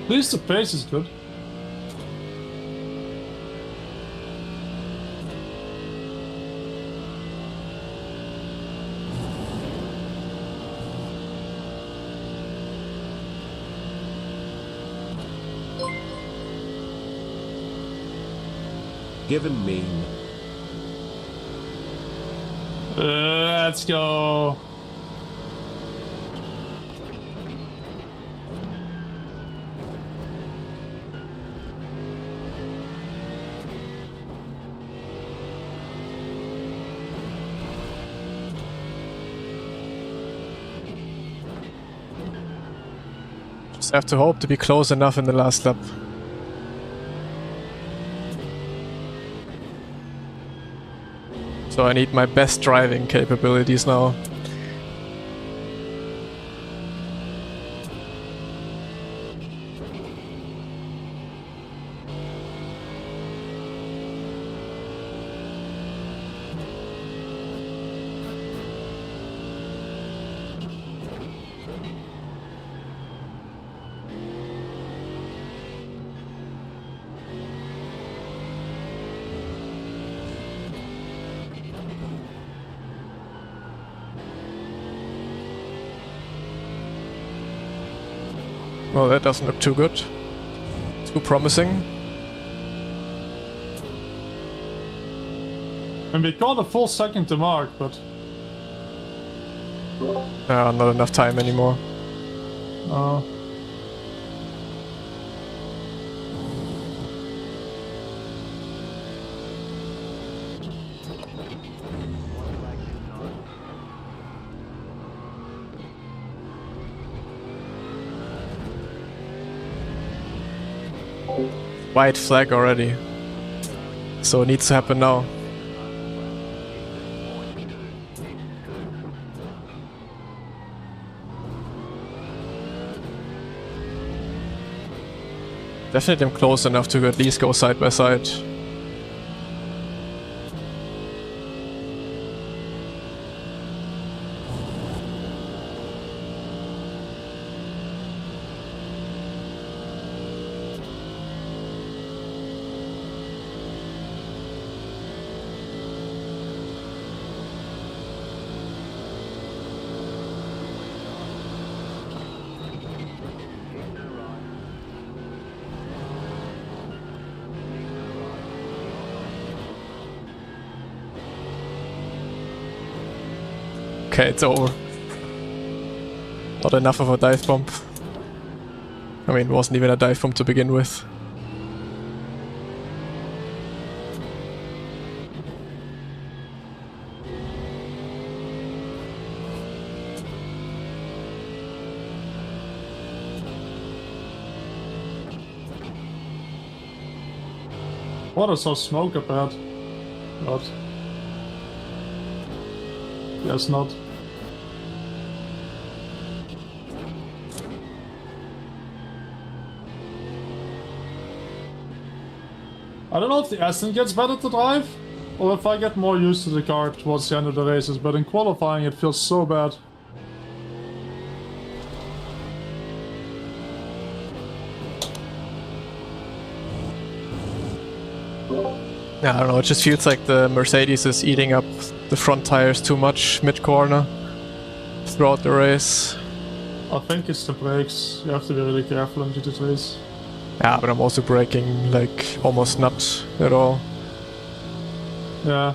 S2: At least the pace is good.
S4: Given mean.
S2: Let's go.
S1: Just have to hope to be close enough in the last lap. So I need my best driving capabilities now. Well, that doesn't look too good. Too promising.
S2: And we got a full second to mark, but...
S1: Not enough time anymore. White flag already. So it needs to happen now. Definitely I'm close enough to at least go side by side. Okay, it's over. Not enough of a dive bomb. I mean, it wasn't even a dive bomb to begin with.
S2: What is so smoke about? God. Yes, not. I don't know if the Aston gets better to drive, or if I get more used to the car towards the end of the races, but in qualifying it feels so bad.
S1: Yeah, I don't know, it just feels like the Mercedes is eating up the front tires too much mid-corner throughout the race.
S2: I think it's the brakes. You have to be really careful in GT3s.
S1: Yeah, but I'm also braking like almost not at all.
S2: Yeah.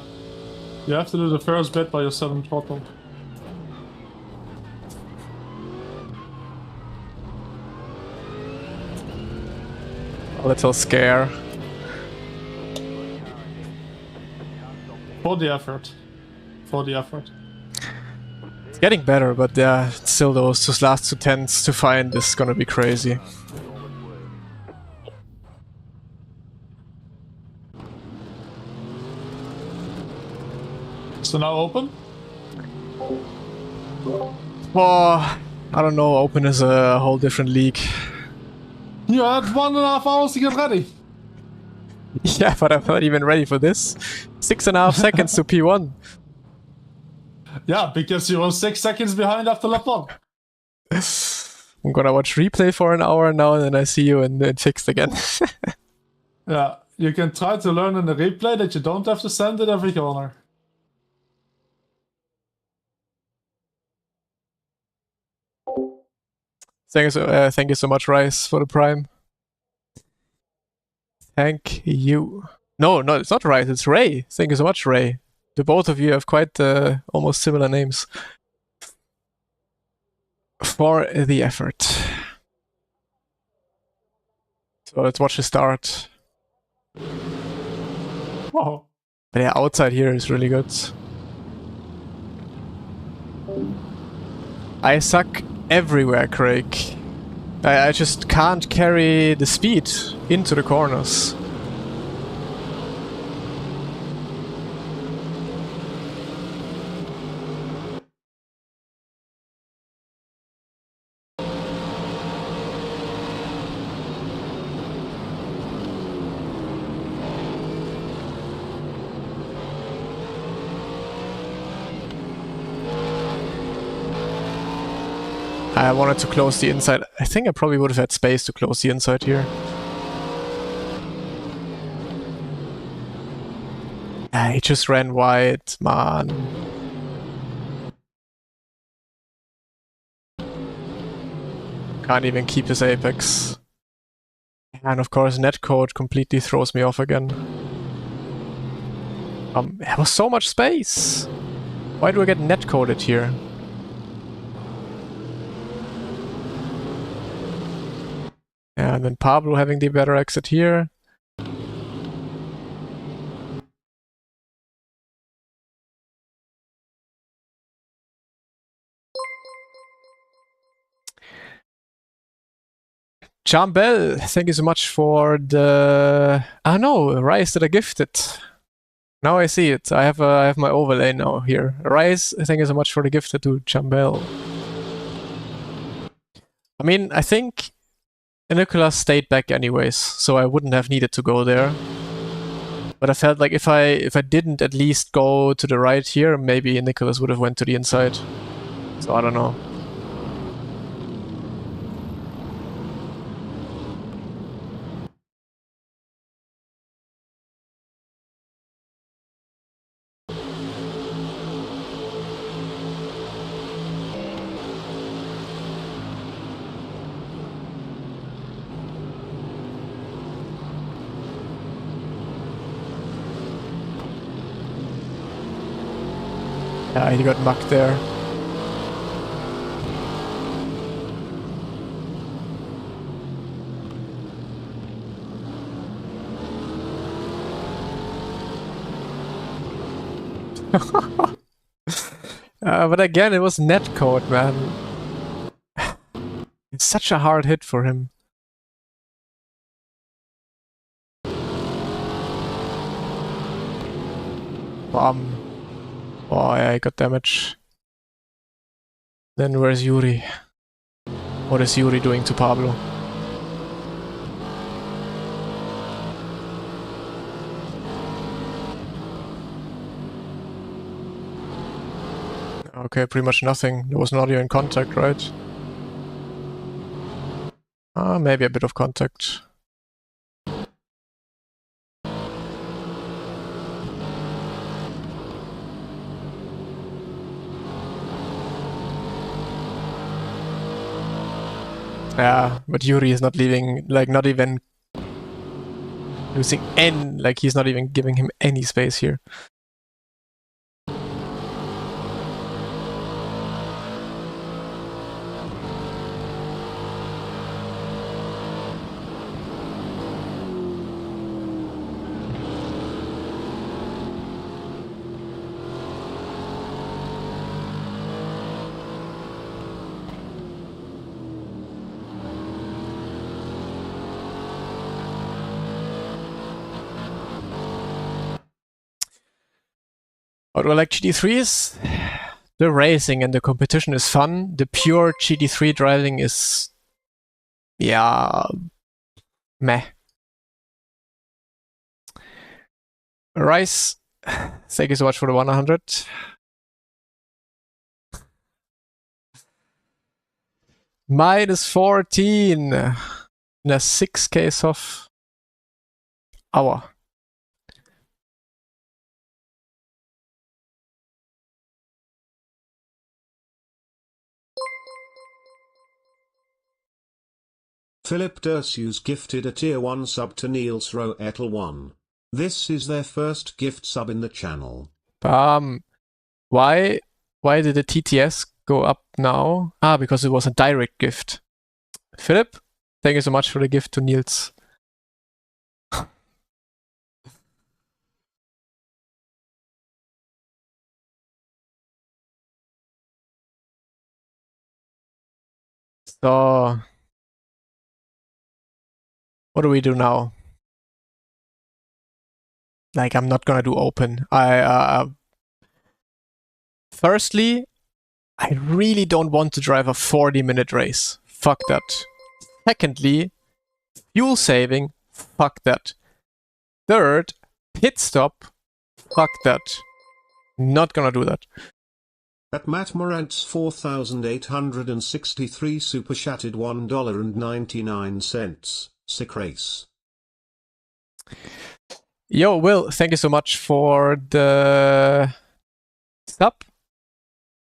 S2: You have to do the first bit by yourself in throttle.
S1: A little scare.
S2: For the effort. For the effort.
S1: It's getting better, but yeah, still those last 2 tenths to find is gonna be crazy.
S2: So now open?
S1: Oh, I don't know, open is a whole different league.
S2: You had 1.5 hours to get ready.
S1: Yeah, but I'm not even ready for this. 6.5 seconds to P1.
S2: Yeah, because you were 6 seconds behind after lap 1.
S1: I'm gonna watch replay for an hour now and then I see you in fixed again.
S2: Yeah, you can try to learn in the replay that you don't have to send it every corner.
S1: Thank you so much, Rice, for the prime. Thank you. No, it's not Rice, it's Ray. Thank you so much, Ray. The both of you have quite almost similar names. For the effort. So let's watch the start.
S2: Wow.
S1: But yeah, outside here is really good. I suck everywhere, Craig. I just can't carry the speed into the corners. I wanted to close the inside. I think I probably would have had space to close the inside here. He just ran wide, man. Can't even keep his apex. And of course netcode completely throws me off again. There was so much space! Why do I get netcoded here? Yeah, and then Pablo having the better exit here. Jambel, thank you so much for the... Ah no, Rice that I gifted. Now I see it. I have my overlay now here. Rice, thank you so much for the gift to Jambel. I mean, I think Nicholas stayed back anyways, so I wouldn't have needed to go there. But I felt like if I didn't at least go to the right here, maybe Nicholas would have went to the inside. So I don't know. Yeah, he got mucked there. But again, it was netcode, man. It's such a hard hit for him. Oh yeah, I got damage. Then where's Yuri? What is Yuri doing to Pablo? Okay, pretty much nothing. There was an audio in contact, right? Maybe a bit of contact. Yeah, but Yuri is not leaving, like not even using N, like he's not even giving him any space here. What do I like GT3s? The racing and the competition is fun. The pure GT3 driving is... yeah... meh. Rice, thank you so much for the 100. Minus 14 in a 6k soft hour.
S4: Philip Dersius gifted a tier 1 sub to Niels Roetel1. This is their first gift sub in the channel.
S1: Why did the TTS go up now? Because it was a direct gift. Philip, thank you so much for the gift to Niels. So What do we do now? Like, I'm not gonna do open. Firstly, I really don't want to drive a 40-minute race. Fuck that. Secondly, fuel saving. Fuck that. Third, pit stop. Fuck that. Not gonna do that.
S4: At Matt Morant's 4,863 super chatted $1.99. Sick race.
S1: Yo, Will, thank you so much for the sub.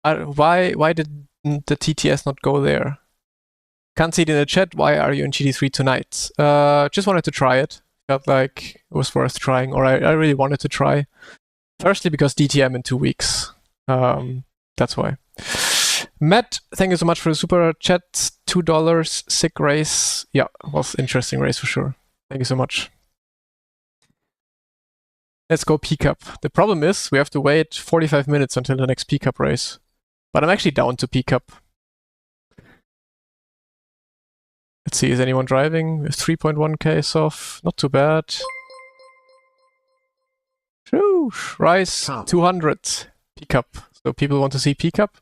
S1: Why did the TTS not go there? Can't see it in the chat. Why are you in GT3 tonight? Just wanted to try it. Felt like it was worth trying, or I really wanted to try. Firstly, because DTM in 2 weeks. That's why. Matt, thank you so much for the super chat. $2. Sick race. Yeah, was interesting race for sure. Thank you so much. Let's go P-Cup. The problem is we have to wait 45 minutes until the next P-Cup race. But I'm actually down to P-Cup. Let's see, is anyone driving? 3.1k off. Not too bad. Whew, Rise 200. P-Cup. So people want to see P-Cup?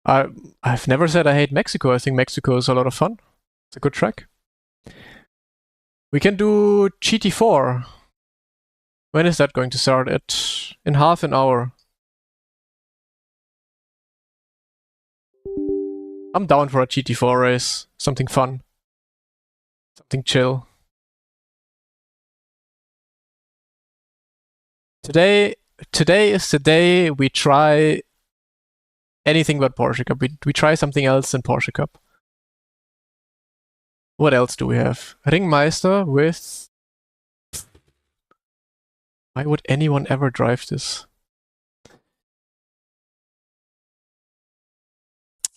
S1: I've never said I hate Mexico. I think Mexico is a lot of fun. It's a good track. We can do GT4. When is that going to start? In half an hour. I'm down for a GT4 race. Something fun. Something chill. Today is the day we try anything but Porsche Cup. We try something else than Porsche Cup. What else do we have? Ringmeister with... Why would anyone ever drive this?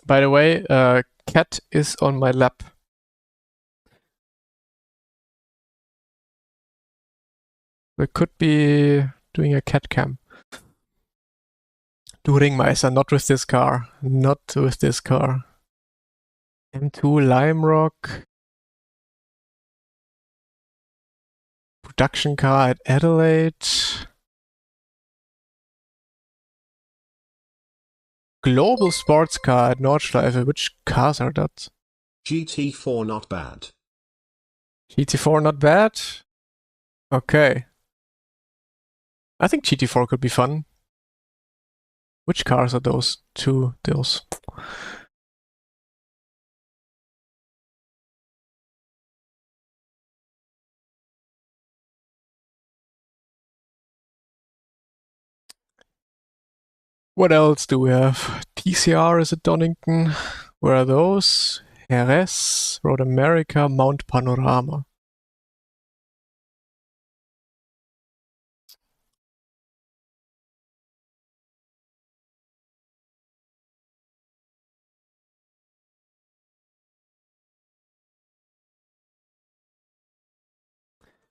S1: By the way, Cat is on my lap. We could be doing a cat cam. Do Ringmeister, not with this car. Not with this car. M2 Lime Rock. Production car at Adelaide. Global sports car at Nordschleife. Which cars are that?
S4: GT4 not bad.
S1: GT4 not bad? Okay. I think GT4 could be fun. Which cars are those two? Those. What else do we have? TCR is at Donington. Where are those? Jerez, Road America, Mount Panorama.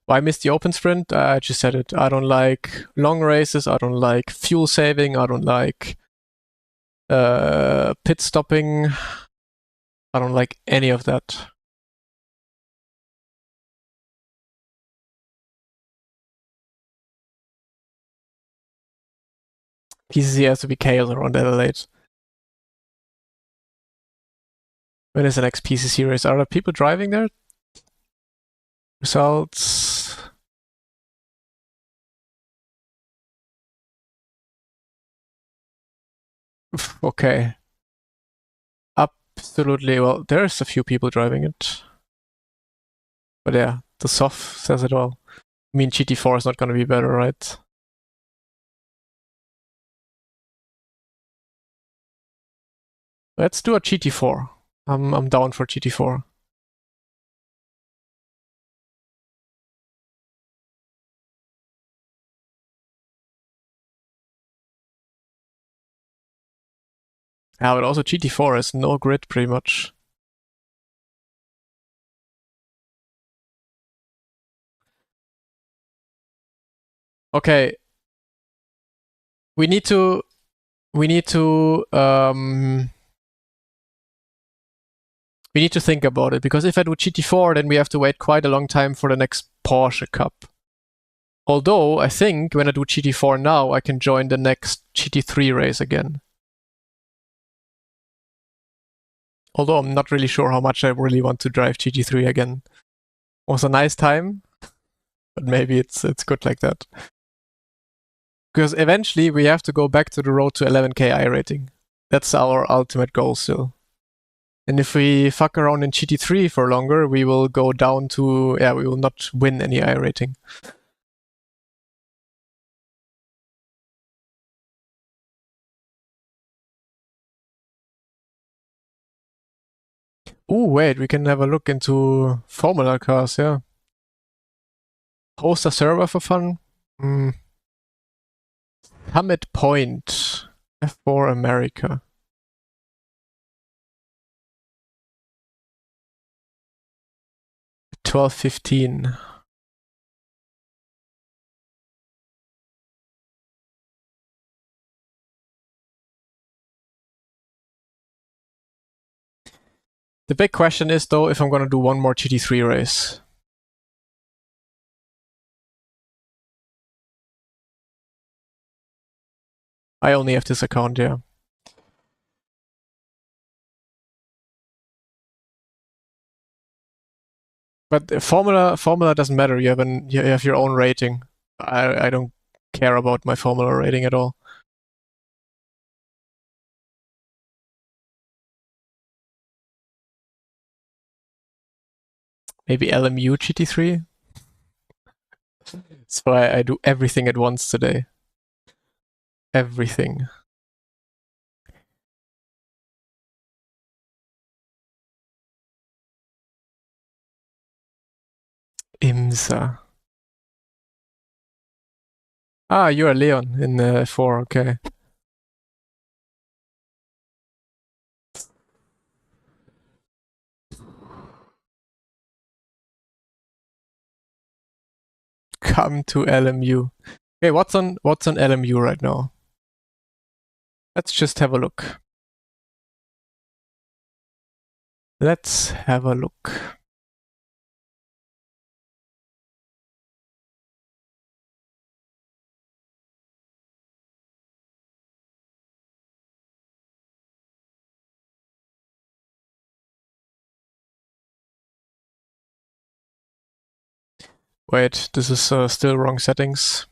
S1: Why miss the open sprint? I just said it. I don't like long races. I don't like fuel saving. I don't like pit stopping. I don't like any of that. PCC has to be chaos around Adelaide. When is the next PCC race? Are there people driving there? Results. Okay. Absolutely. Well, there's a few people driving it. But yeah, the soft says it all. I mean, GT4 is not going to be better, right? Let's do a GT4. I'm down for GT4. Yeah, but also GT4 has no grid pretty much. Okay. We need to We need to think about it, because if I do GT4, then we have to wait quite a long time for the next Porsche Cup. Although, I think when I do GT4 now, I can join the next GT3 race again. Although I'm not really sure how much I really want to drive GT3 again. It was a nice time, but maybe it's good like that. Because eventually we have to go back to the road to 11k I rating. That's our ultimate goal still. And if we fuck around in GT3 for longer, we will go down to, yeah, we will not win any I rating. Ooh, wait, we can have a look into Formula cars, yeah. Host a server for fun? Summit Point. F4 America. $12.15. The big question is, though, if I'm gonna do one more GT3 race. I only have this account, yeah. But Formula doesn't matter. You have your own rating. I don't care about my Formula rating at all. Maybe LMU GT3? So I do everything at once today. Everything. IMSA. Ah, you are Leon in 4, okay. Come to LMU. Okay, what's on LMU right now? Let's just have a look. Let's have a look. Wait, this is still wrong settings.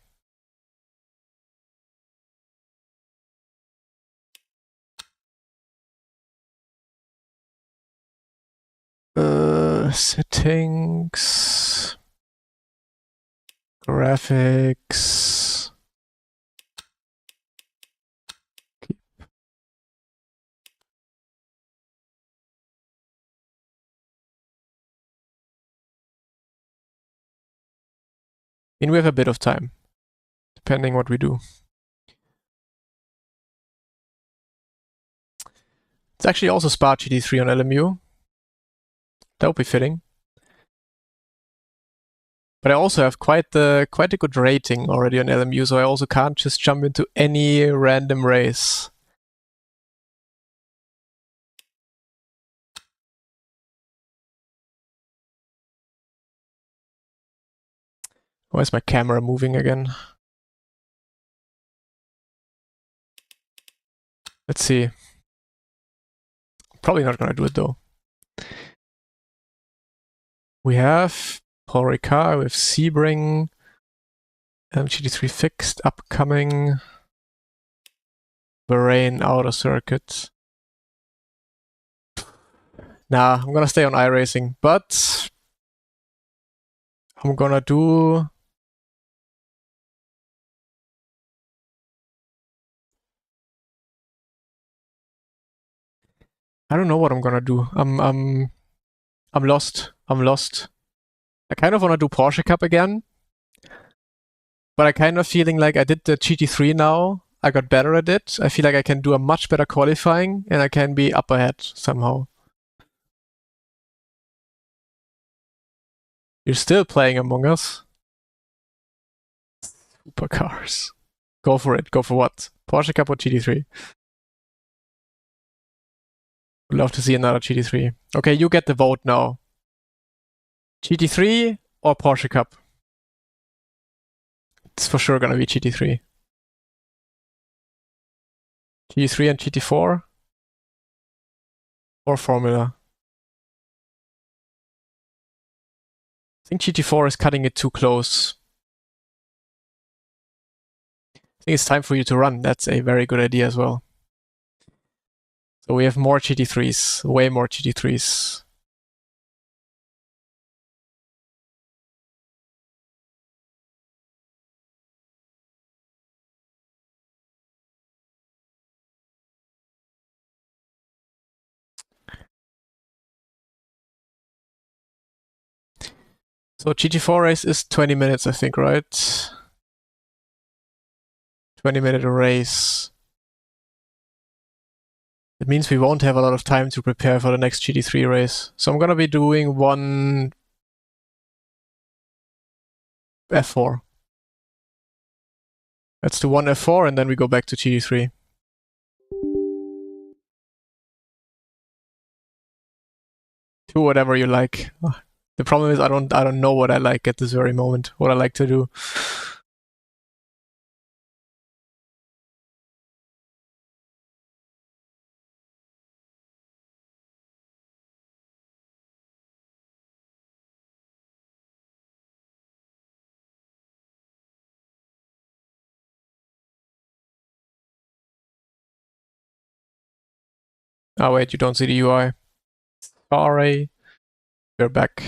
S1: Settings. Graphics. I mean, we have a bit of time, depending what we do. It's actually also Spa GT3 on LMU. That would be fitting. But I also have quite a good rating already on LMU, so I also can't just jump into any random race. Why is my camera moving again? Let's see. Probably not gonna do it though. We have Paul Ricard, we have Sebring, GT3 fixed, upcoming, Bahrain outer circuit. Nah, I'm gonna stay on iRacing, but I'm gonna do I don't know what I'm gonna do. I'm lost. I'm lost. I kind of wanna do Porsche Cup again, but I kind of feeling like I did the GT3 now. I got better at it. I feel like I can do a much better qualifying and I can be up ahead somehow. You're still playing Among Us? Supercars. Go for it. Go for what? Porsche Cup or GT3? Would love to see another GT3. Okay, you get the vote now. GT3 or Porsche Cup? It's for sure gonna be GT3. GT3 and GT4? Or Formula? I think GT4 is cutting it too close. I think it's time for you to run. That's a very good idea as well. So we have more GT3s, way more GT3s. So GT4 race is 20 minutes, I think, right? 20-minute race. It means we won't have a lot of time to prepare for the next GT3 race. So I'm gonna be doing one F4. Let's do one F4 and then we go back to GT3. Do whatever you like. The problem is I don't know what I like at this very moment, what I like to do. Oh wait, you don't see the UI. Sorry. We're back.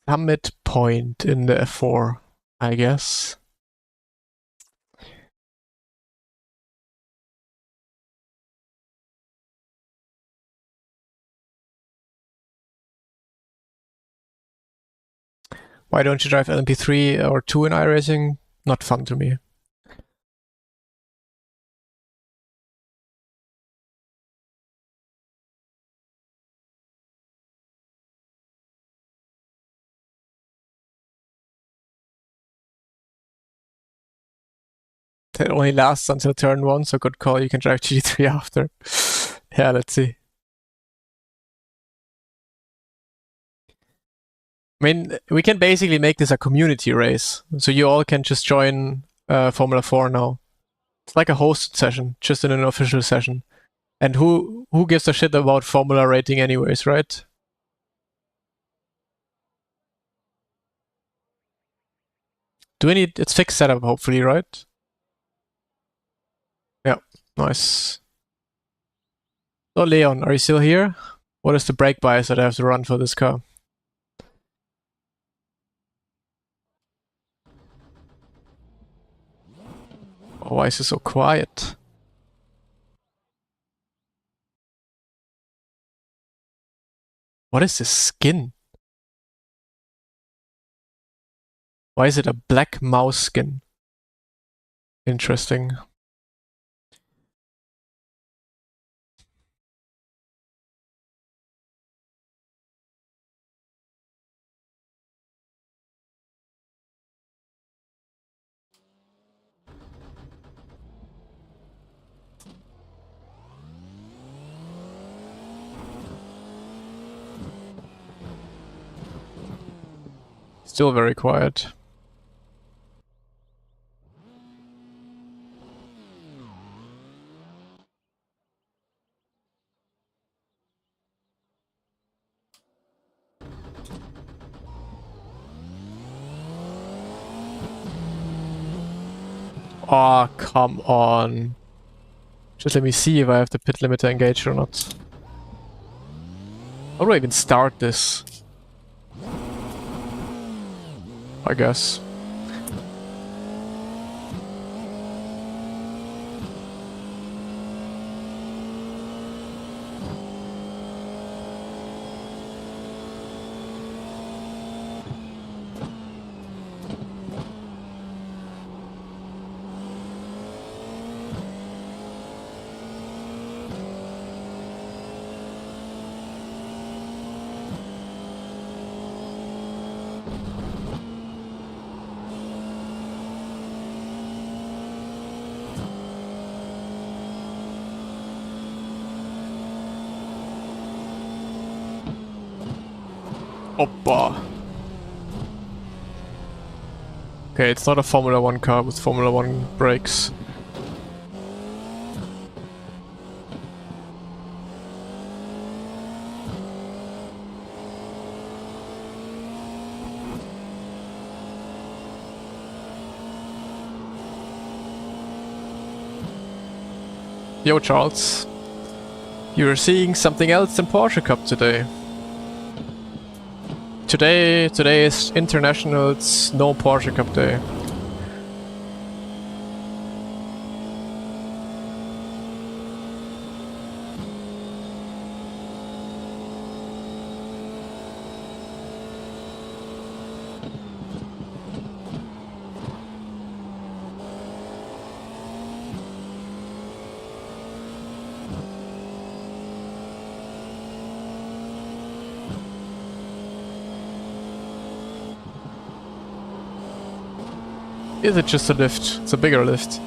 S1: Summit point in the F4, I guess. Why don't you drive LMP3 or 2 in iRacing? Not fun to me. It only lasts until turn 1, so good call. You can drive GT3 after. Yeah, let's see. I mean, we can basically make this a community race. So you all can just join Formula 4 now. It's like a hosted session, just in an official session. And who gives a shit about Formula rating anyways, right? Do we need... It's fixed setup, hopefully, right? Yeah, nice. So Leon, are you still here? What is the brake bias that I have to run for this car? Oh, why is it so quiet? What is this skin? Why is it a black mouse skin? Interesting. Still very quiet. Oh, come on. Just let me see if I have the pit limiter engaged or not. How do I even start this? I guess. Oppa. Okay, it's not a Formula 1 car with Formula 1 brakes. Yo, Charles. You're seeing something else than Porsche Cup today. Today is International's no Porsche Cup day. Is it just a lift? It's a bigger lift.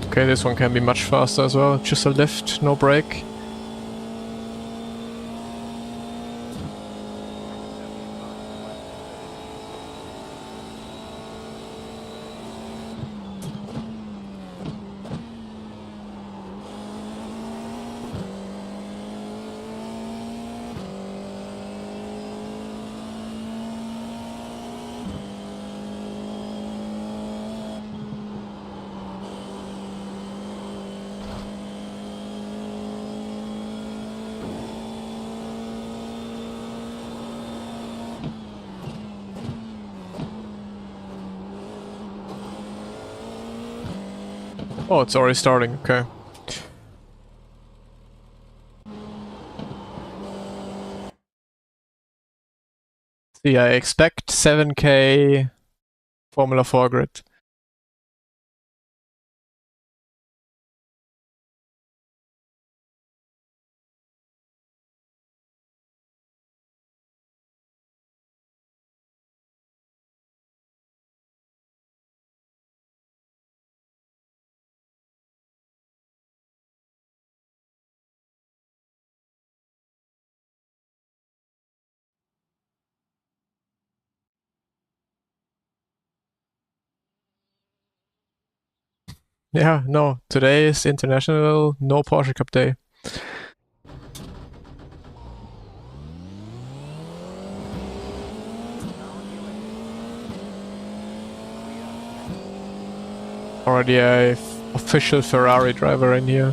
S1: Okay, this one can be much faster as well. Just a lift, no brake. Oh, it's already starting, okay. See, I expect 7K Formula 4 grid. Yeah, no, today is International no Porsche Cup day. Already a official Ferrari driver in here.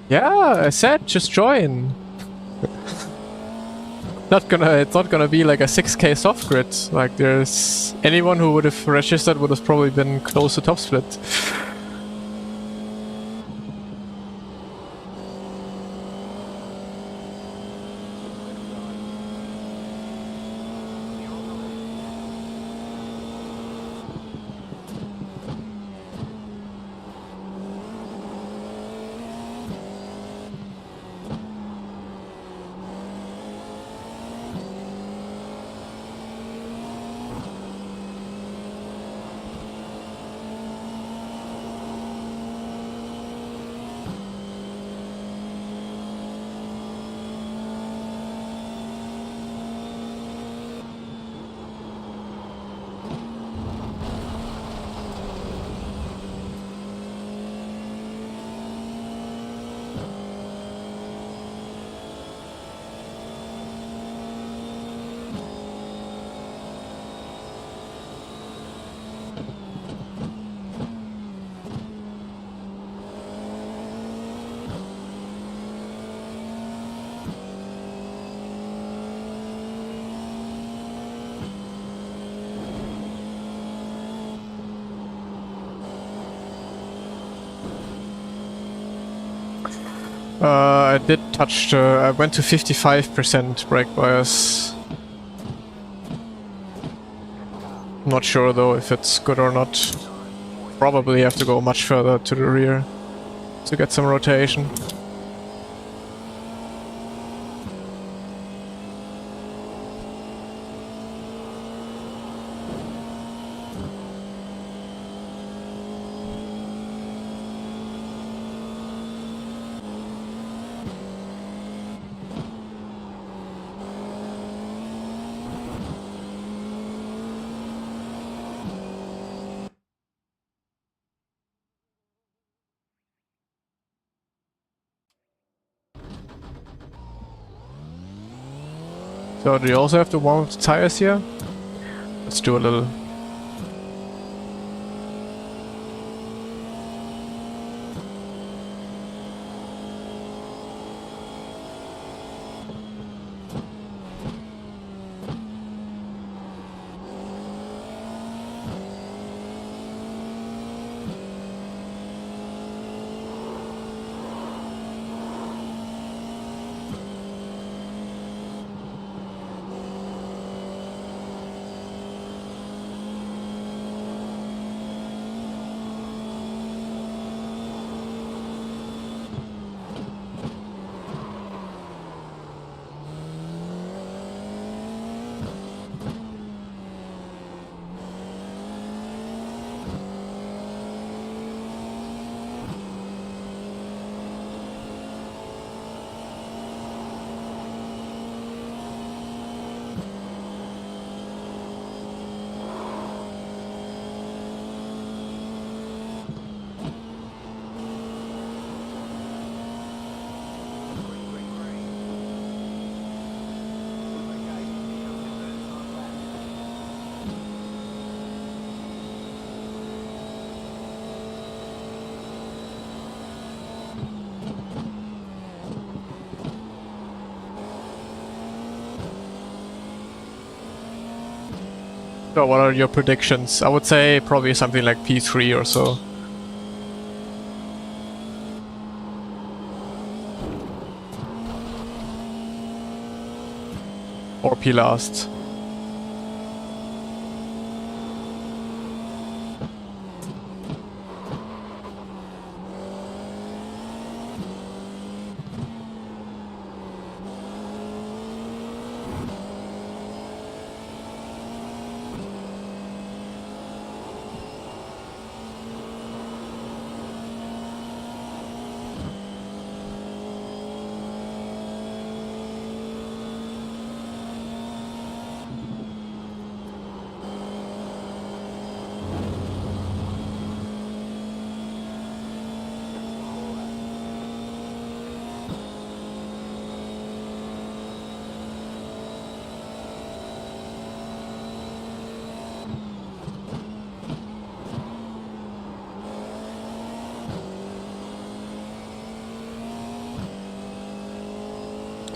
S1: Yeah, I said just join. It's not gonna be like a 6K soft grid. Like there's anyone who would have registered would have probably been close to top split. I did touch I went to 55% brake bias. Not sure though if it's good or not. Probably have to go much further to the rear to get some rotation. So do you also have to warm up the tires here? Let's do a little. So what are your predictions? I would say probably something like P3 or so. Or P last.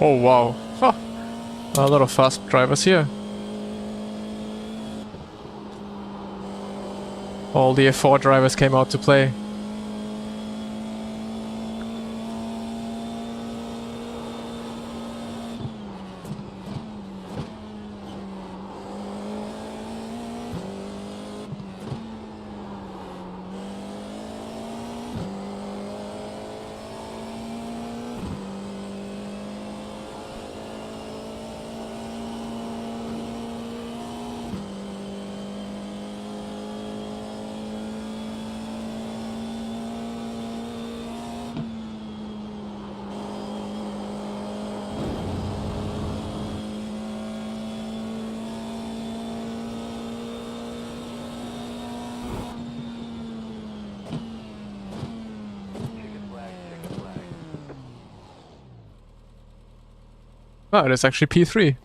S1: Oh wow, huh. A lot of fast drivers here. All the F4 drivers came out to play. Oh, it is actually P3.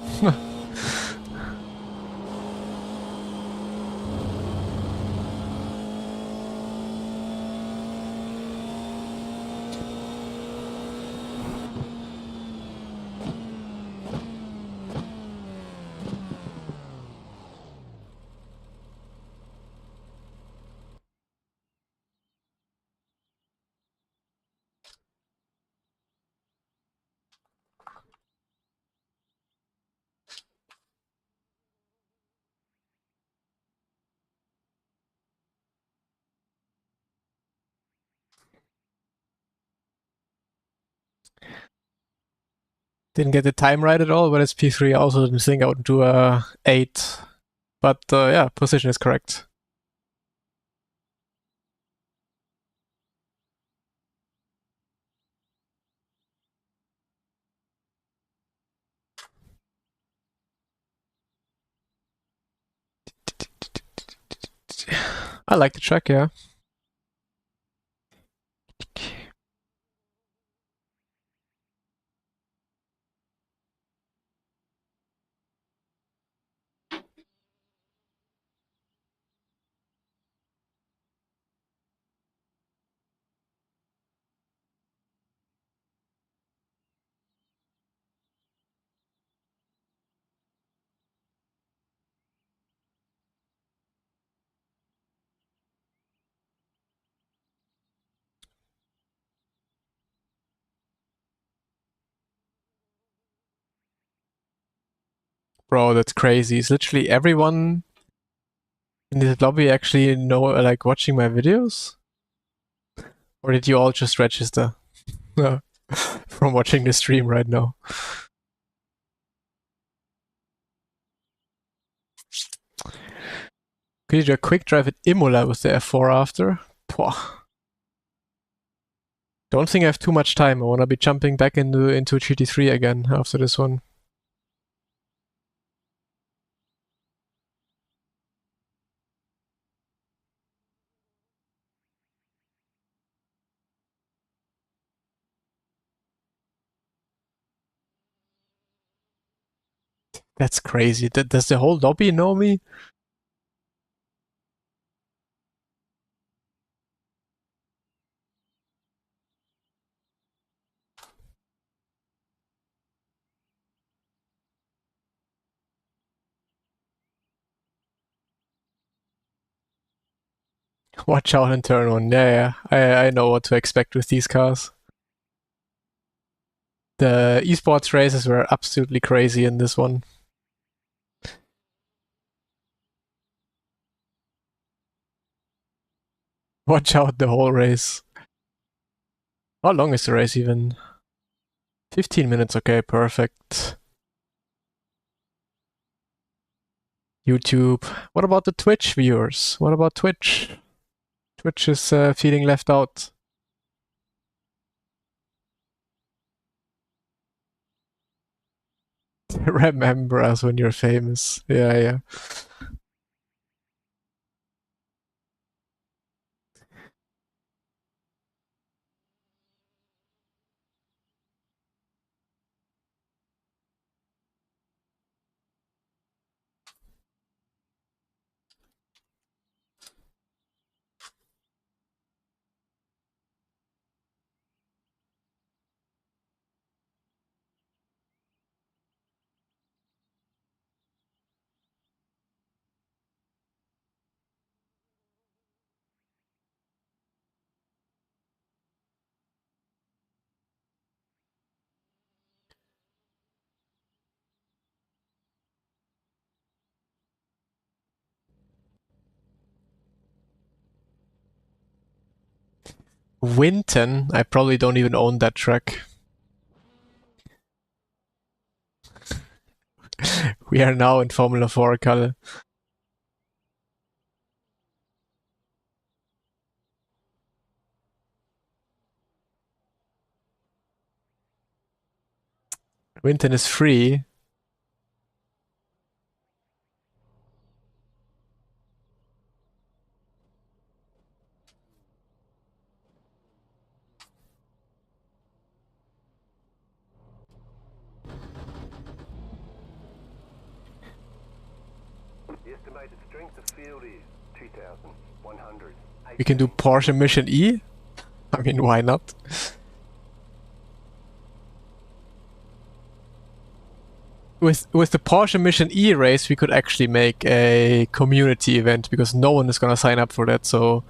S1: Didn't get the time right at all, but it's P3. I also didn't think I would do a 8. But yeah, position is correct. I like the track, yeah. Bro, that's crazy. Is literally everyone in this lobby actually know, like, watching my videos? Or did you all just register from watching the stream right now? Could you do a quick drive at Imola with the F4 after? Pwah. Don't think I have too much time. I want to be jumping back into GT3 again after this one. That's crazy. Does the whole lobby know me? Watch out in turn 1. Yeah, I know what to expect with these cars. The esports races were absolutely crazy in this one. Watch out the whole race. How long is the race even? 15 minutes, okay, perfect. YouTube. What about the Twitch viewers? What about Twitch? Twitch is feeling left out. Remember us when you're famous. Yeah, yeah. Winton? I probably don't even own that track. We are now in Formula 4, Kalle. Winton is free.
S5: The estimated strength of field is 2,100.
S1: We can do Porsche Mission E? I mean, why not? With the Porsche Mission E race, we could actually make a community event because no one is gonna sign up for that, so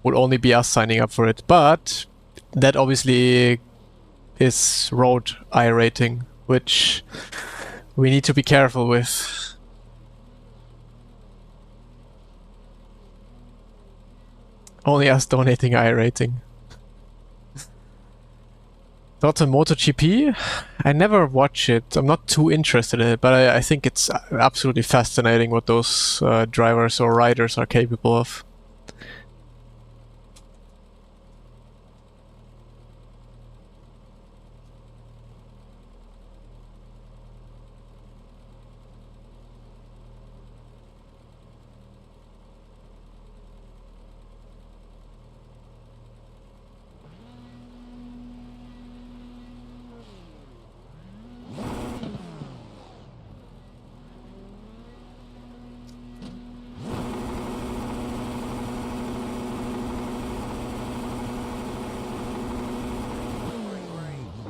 S1: would only be us signing up for it. But that obviously is road I rating, which we need to be careful with. Only us donating I rating. Not on MotoGP. I never watch it. I'm not too interested in it, but I think it's absolutely fascinating what those drivers or riders are capable of.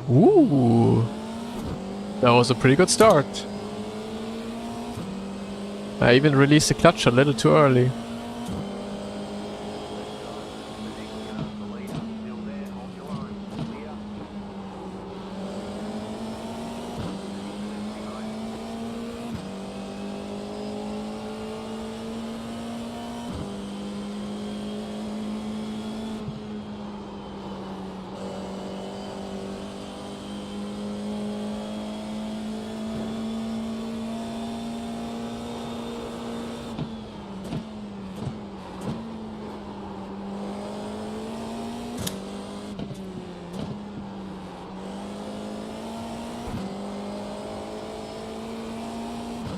S1: Ooh, that was a pretty good start. I even released the clutch a little too early.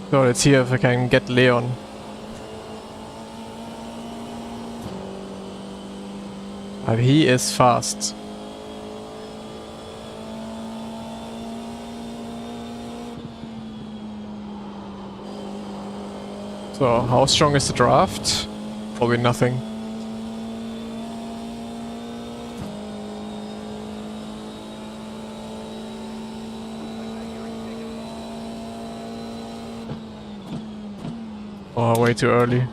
S1: So let's see if I can get Leon. But he is fast. So how strong is the draft? Probably nothing. Oh, way too early.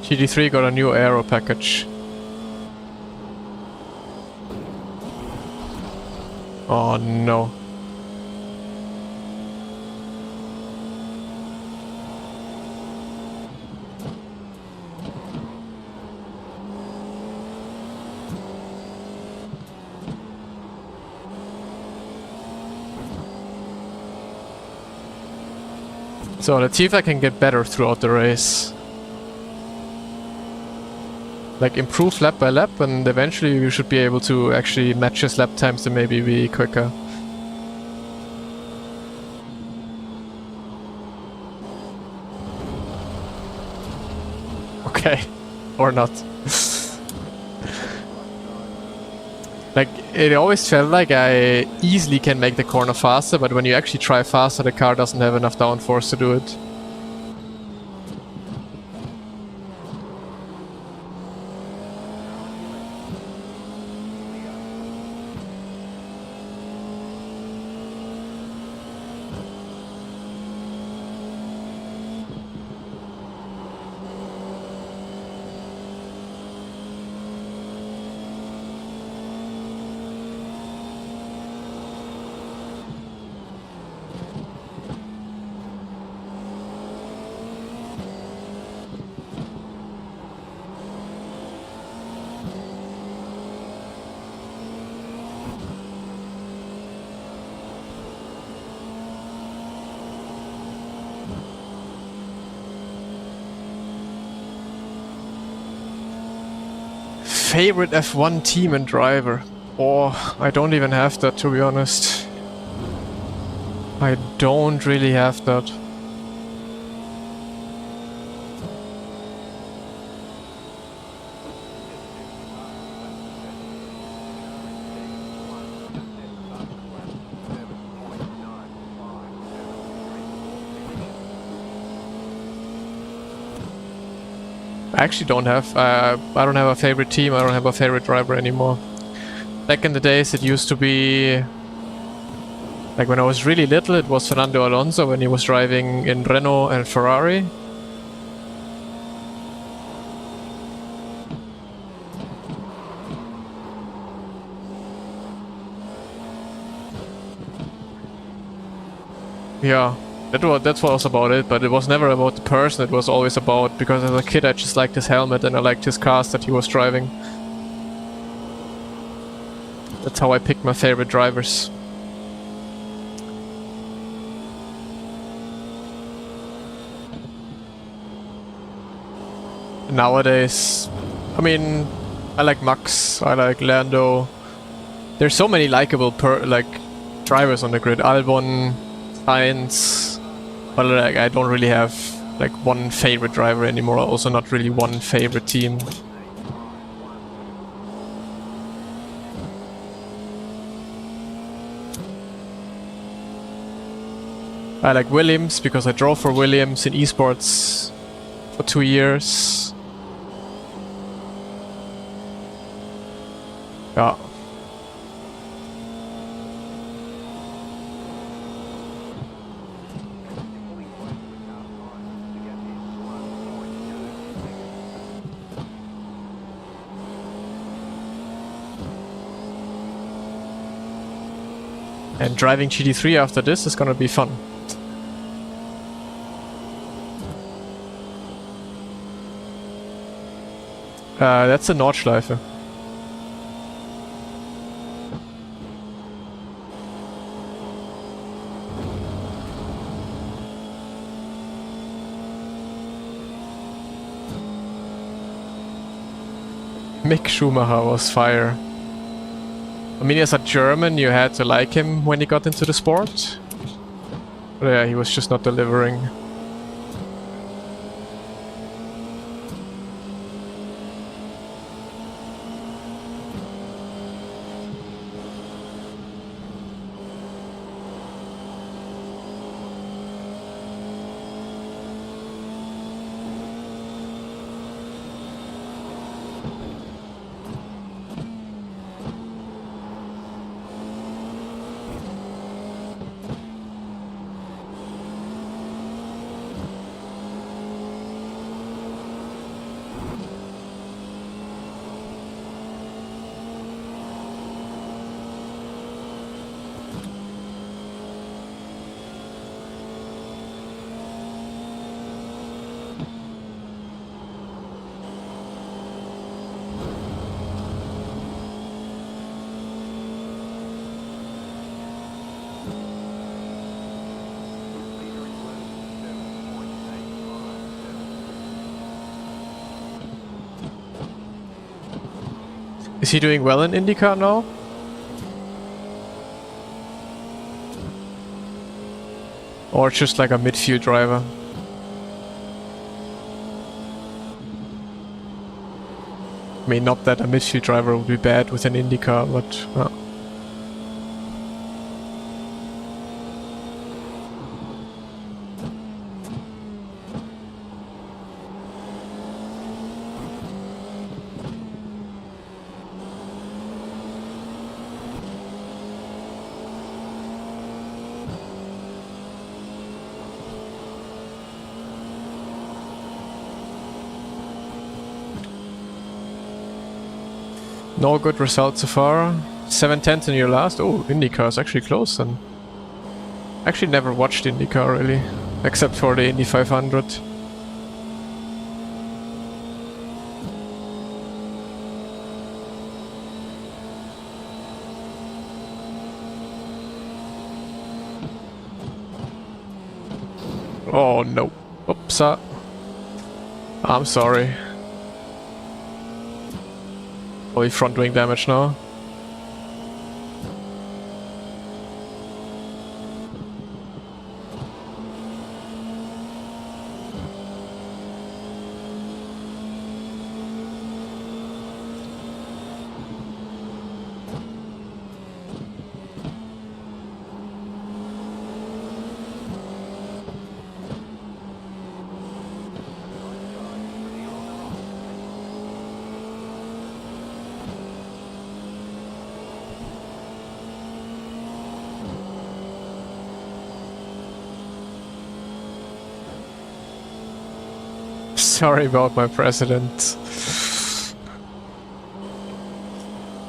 S1: GT3 got a new aero package. Oh no. So let's see if I can get better throughout the race. Like improve lap by lap, and eventually we should be able to actually match his lap times and maybe be quicker. Okay. Or not. Like, it always felt like I easily can make the corner faster, but when you actually try faster, the car doesn't have enough downforce to do it. Favorite F1 team and driver? Oh, I don't even have that, to be honest. I don't really have that. I actually don't have, I don't have a favorite team, I don't have a favorite driver anymore. Back in the days it used to be, like when I was really little, it was Fernando Alonso when he was driving in Renault and Ferrari. Yeah, That was about it, but it was never about the person, it was always about, because as a kid I just liked his helmet and I liked his cars that he was driving. That's how I picked my favorite drivers. Nowadays, I mean, I like Max, I like Lando. There's so many likable drivers on the grid. Albon, Sainz, but like I don't really have like one favorite driver anymore. Also, not really one favorite team. I like Williams because I drove for Williams in esports for 2 years. Yeah. And driving GT3 after this is gonna be fun. That's a Nordschleife. Mick Schumacher was fire. I mean, as a German, you had to like him when he got into the sport. But yeah, he was just not delivering. Is he doing well in IndyCar now? Or just like a midfield driver? I mean, not that a midfield driver would be bad with an IndyCar, but... No good results so far. 7/10 in your last. Oh, IndyCar is actually close then. Actually never watched IndyCar really, except for the Indy 500. Oh no. Oops. I'm sorry. Probably front wing damage now. Sorry about my president.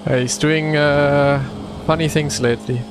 S1: He's doing funny things lately.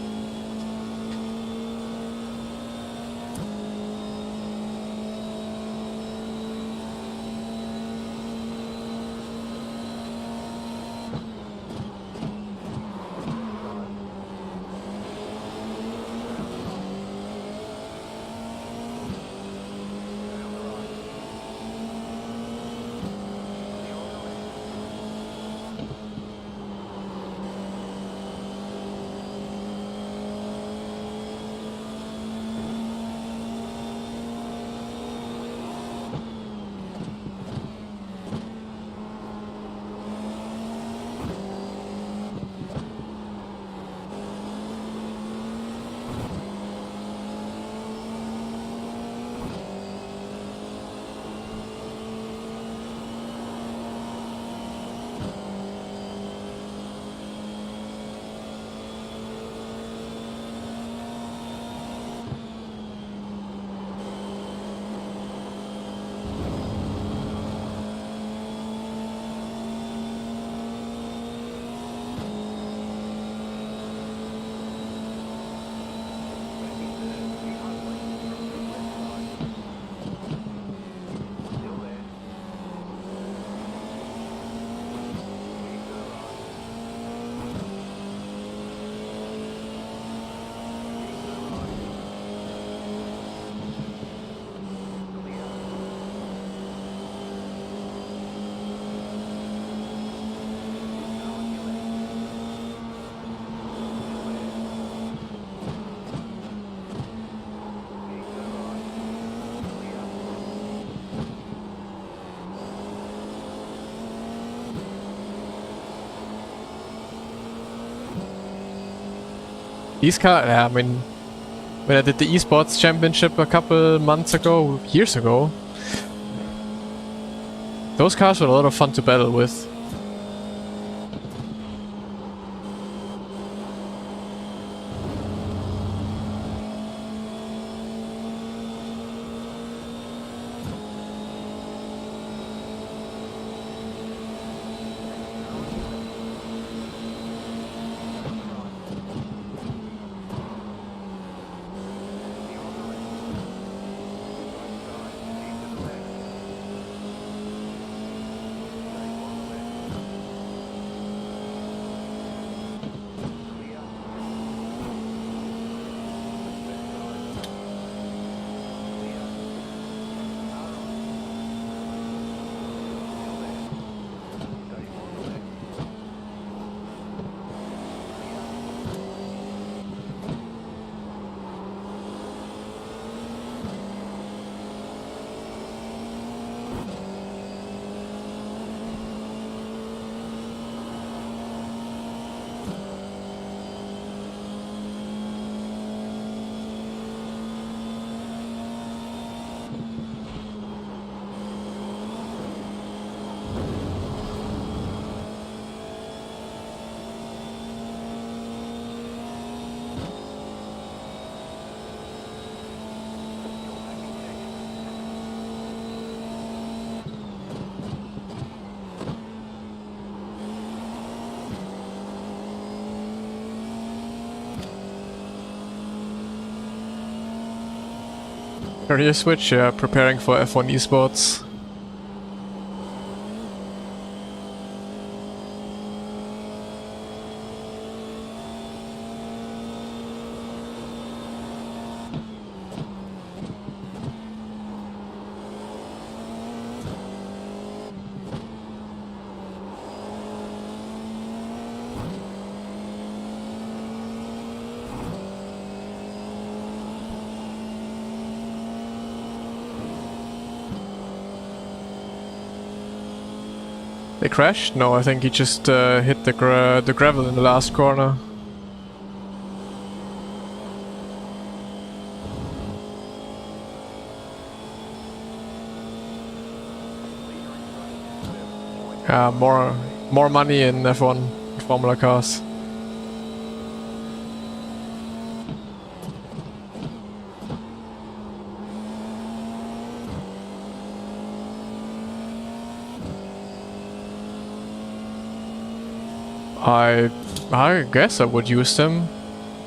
S1: These cars, yeah, I mean, when I did the esports championship a couple months ago, years ago, those cars were a lot of fun to battle with. Career switch, yeah, preparing for F1 esports. They crashed? No, I think he just hit the gravel in the last corner. More money in F1 Formula cars. I guess I would use them.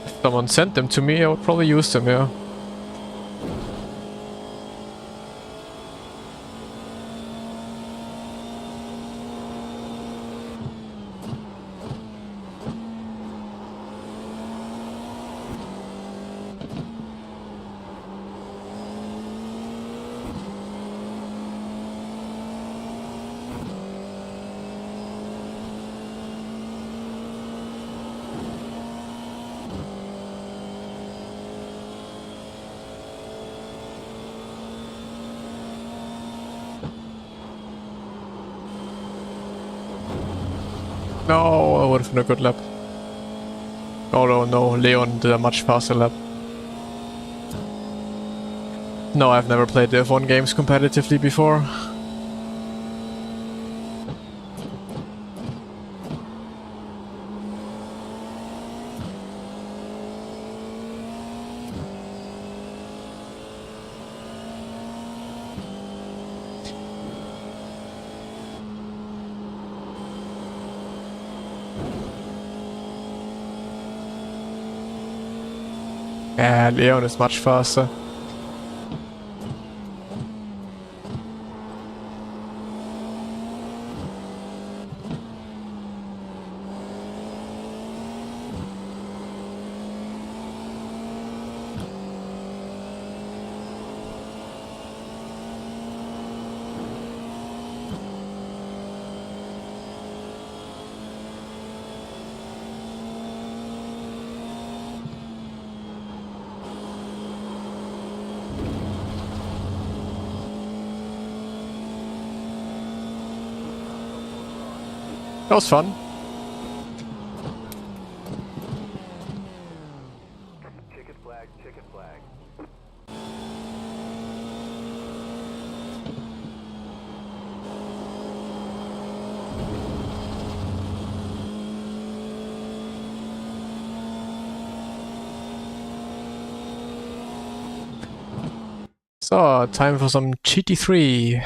S1: If someone sent them to me, I would probably use them, yeah. No, that would have been a good lap. Oh no, Leon did a much faster lap. No, I've never played the F1 games competitively before. Yeah, Leon is much faster. That was fun. So, time for some GT3.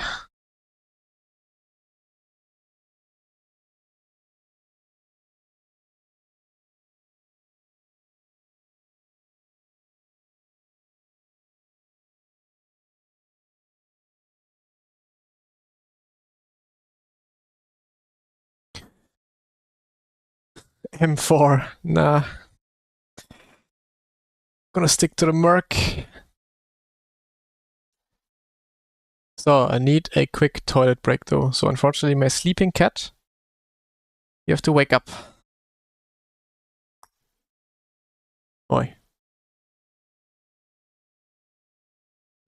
S1: M4, nah. Gonna stick to the Merc. So, I need a quick toilet break though. So unfortunately my sleeping cat, you have to wake up. Oi.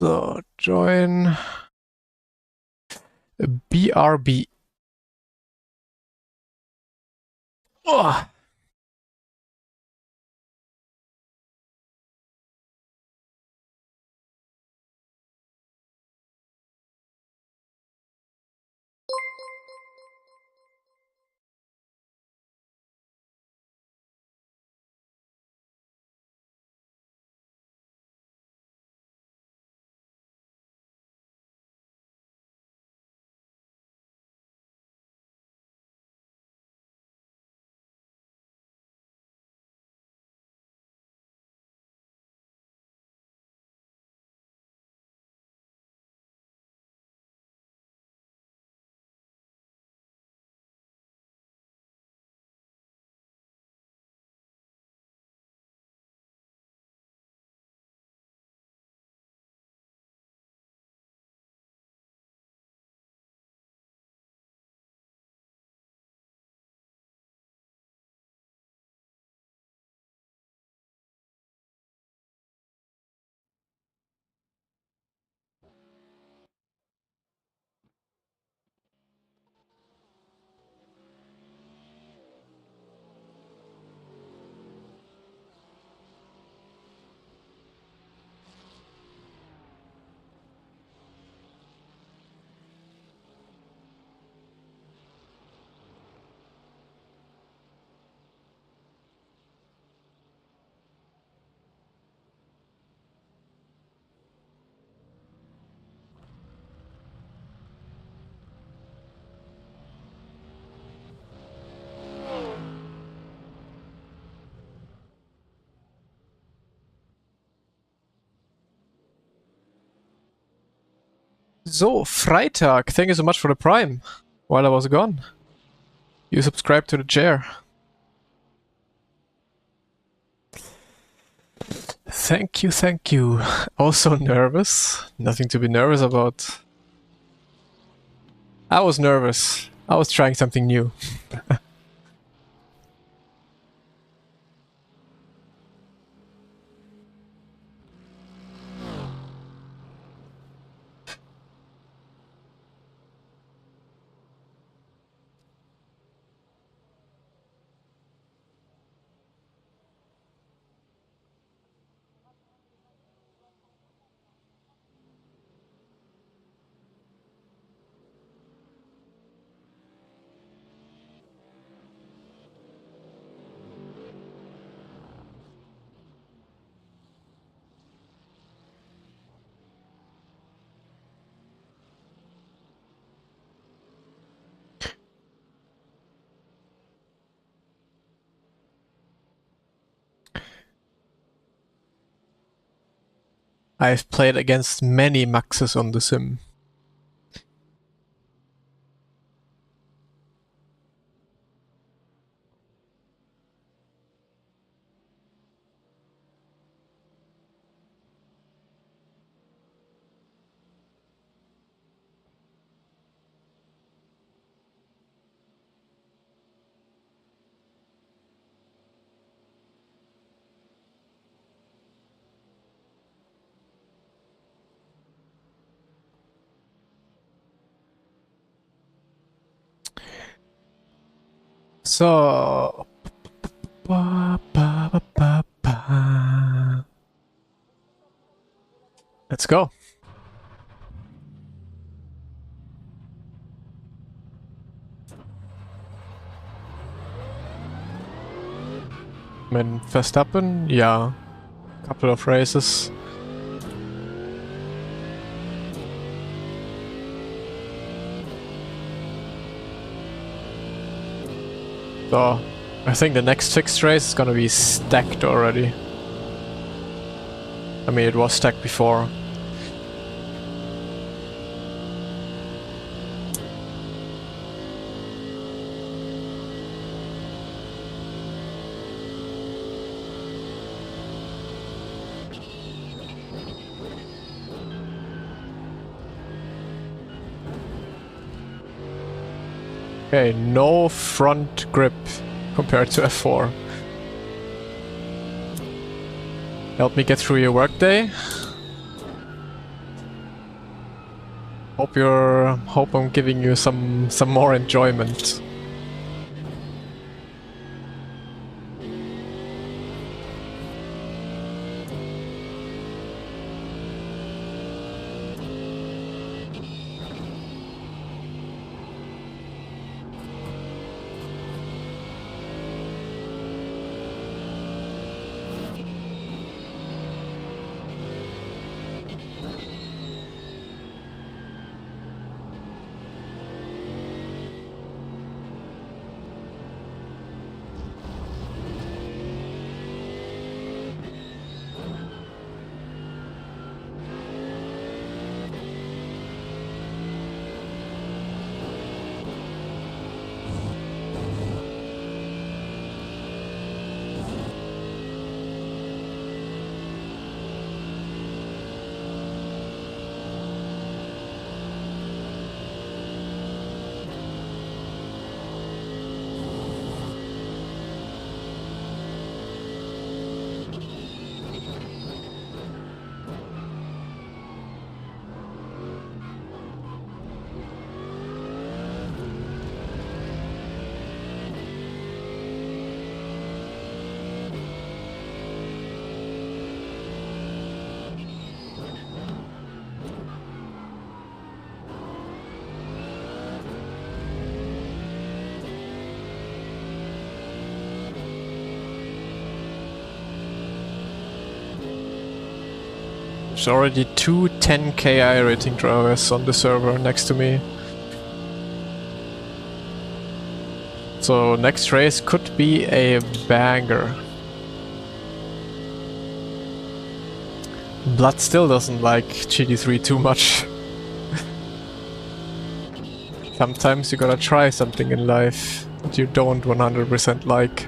S1: So, join BRB. Oh. So, Freitag, thank you so much for the Prime while I was gone. You subscribed to the chair. Thank you, thank you. Also nervous. Nothing to be nervous about. I was nervous. I was trying something new. I've played against many maxes on the sim. So... Let's go. Mit Verstappen, ja. Couple of races. So I think the next fixed race is gonna be stacked already. I mean, it was stacked before. Okay, no front grip compared to F4. Help me get through your workday. Hope I'm giving you some more enjoyment. There's already two 10k rating drivers on the server next to me. So next race could be a banger. Blood still doesn't like GT3 too much. Sometimes you gotta try something in life that you don't 100% like.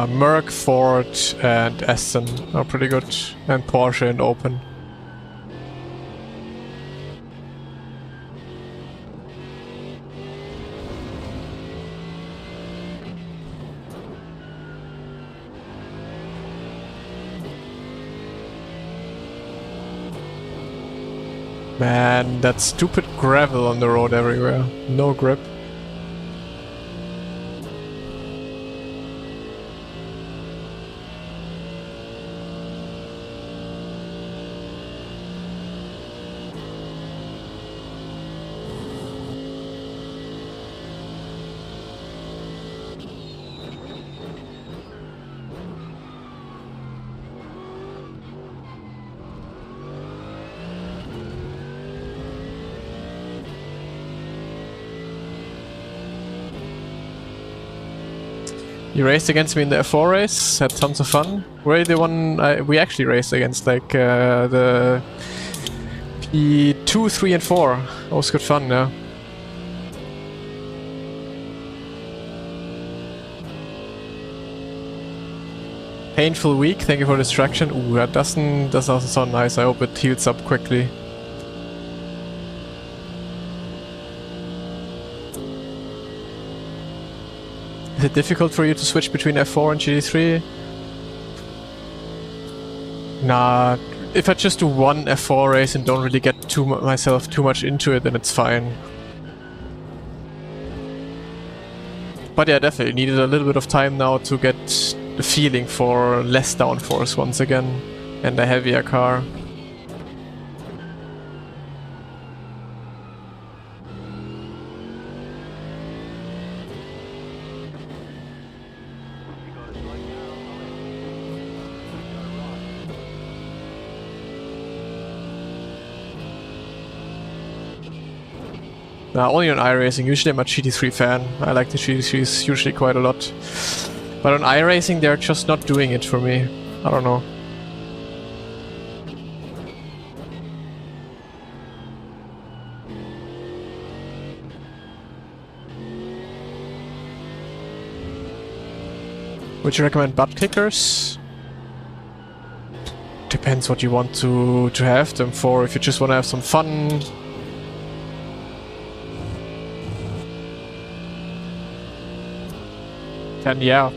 S1: Merc, Ford and Aston are pretty good, and Porsche and Open. Man, that stupid gravel on the road everywhere. No grip. You raced against me in the F4 race, had tons of fun. Were you the one we actually raced against, like the P2, 3 and 4? That was good fun, yeah. Painful week, thank you for the distraction. Ooh, that doesn't sound nice. I hope it heals up quickly. Is it difficult for you to switch between F4 and GT3? Nah, if I just do one F4 race and don't really get myself too much into it, then it's fine. But yeah, definitely needed a little bit of time now to get the feeling for less downforce once again and a heavier car. Only on iRacing. Usually I'm a GT3 fan. I like the GT3s usually quite a lot. But on iRacing they're just not doing it for me. I don't know. Would you recommend butt kickers? Depends what you want to have them for. If you just want to have some fun. And yeah,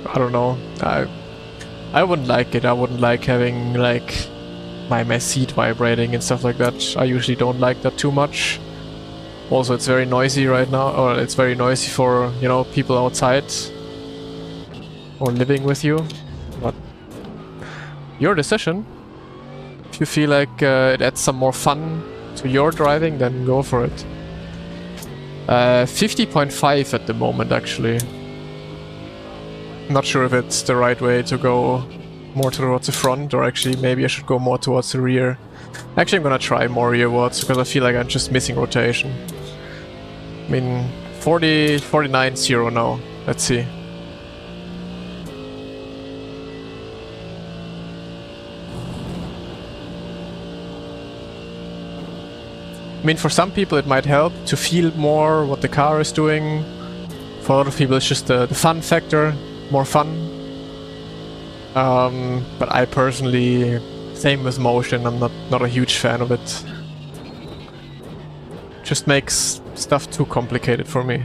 S1: I don't know. I wouldn't like it. I wouldn't like having like my seat vibrating and stuff like that. I usually don't like that too much. Also, it's very noisy right now, or it's very noisy for, you know, people outside or living with you. But your decision. If you feel like it adds some more fun to your driving, then go for it. 50.5 at the moment, actually. Not sure if it's the right way to go more towards the front, or actually maybe I should go more towards the rear. Actually, I'm gonna try more rearwards because I feel like I'm just missing rotation. I mean, 49.0 now. Let's see. I mean, for some people it might help to feel more what the car is doing. For a lot of people it's just the fun factor. More fun. But I personally, same with motion, I'm not a huge fan of it. Just makes stuff too complicated for me.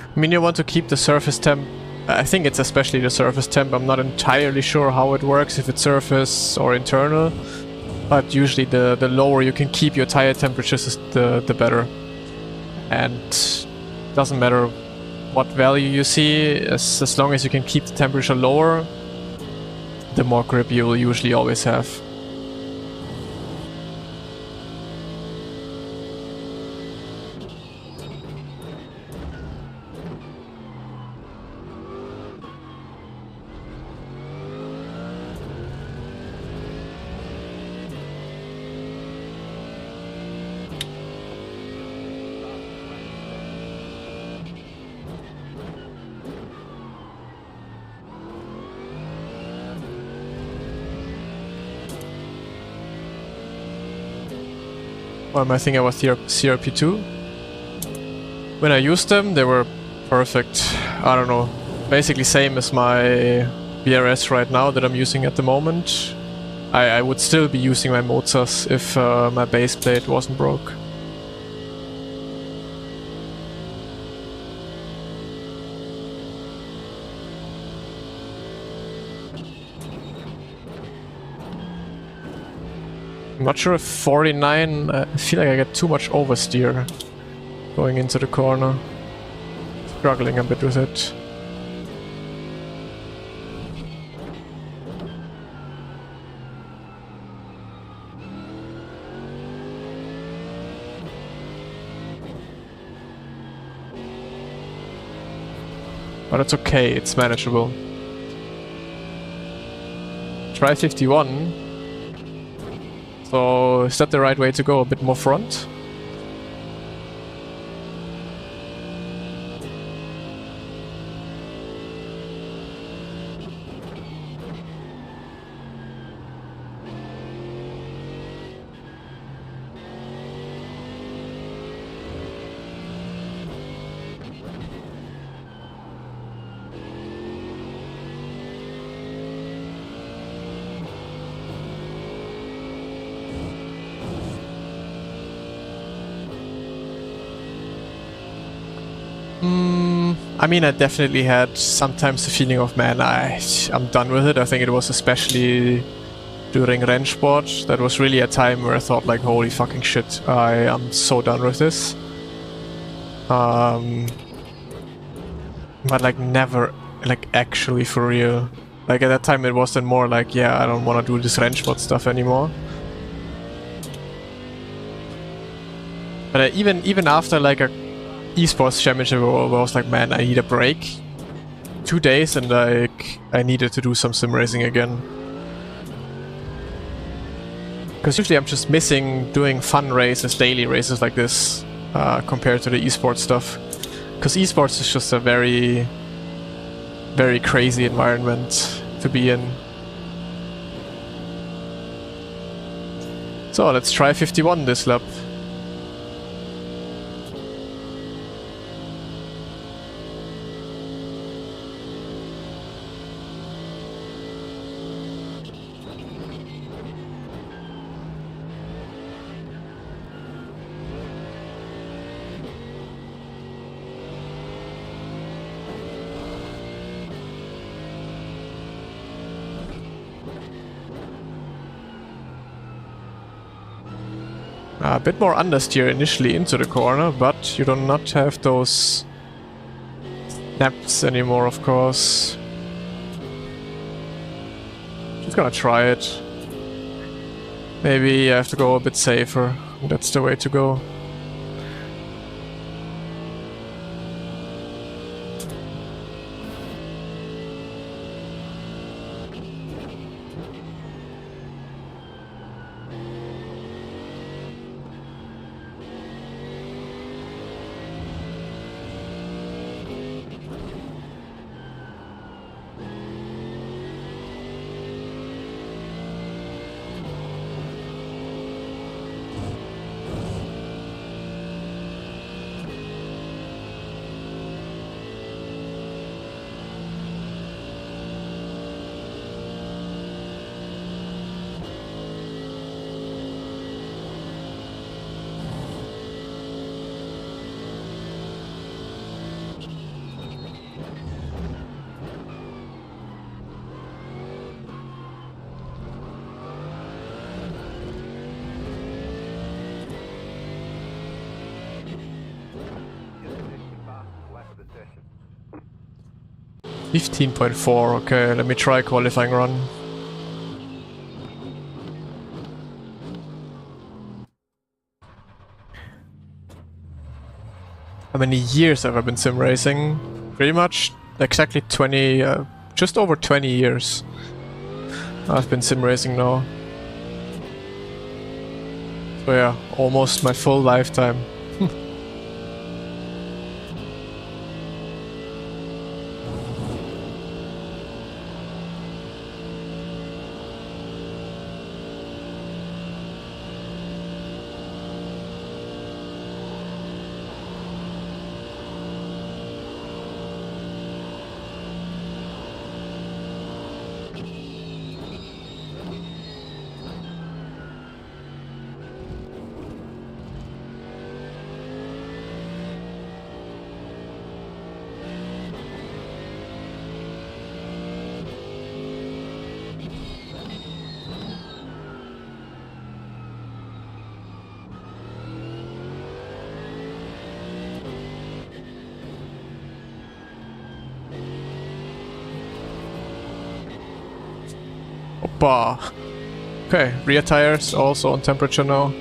S1: I mean, you want to keep the surface temp. I think it's especially the surface temp. I'm not entirely sure how it works, if it's surface or internal. But usually the lower you can keep your tire temperatures, the better. And doesn't matter what value you see, as long as you can keep the temperature lower, the more grip you will usually always have. I think I was CRP2. When I used them, they were perfect. I don't know, basically same as my BRS right now that I'm using at the moment. I would still be using my Mozas if my base plate wasn't broke. I'm not sure if 49, I feel like I get too much oversteer going into the corner. Struggling a bit with it. But it's okay, it's manageable. Try 51. So is that the right way to go? A bit more front? I mean, I definitely had sometimes the feeling of, man, I'm done with it. I think it was especially during Rennsport. That was really a time where I thought, like, holy fucking shit, I am so done with this. But like never, like actually for real. Like at that time it wasn't more like, yeah, I don't want to do this Rennsport stuff anymore. But even after like a esports championship, I was like, man, I need a break. 2 days and like I needed to do some sim racing again. Because usually I'm just missing doing fun races, daily races like this, compared to the esports stuff. Because esports is just a very, very crazy environment to be in. So let's try 51 this lap. A bit more understeer initially into the corner, but you do not have those snaps anymore, of course. Just gonna try it. Maybe I have to go a bit safer. That's the way to go.
S5: Lap of the session.
S1: 15.4, okay, let me try qualifying run. How many years have I been sim racing? Pretty much exactly 20, just over 20 years. I've been sim racing now. So yeah, almost my full lifetime. Oppa. Okay, rear tires also on temperature now.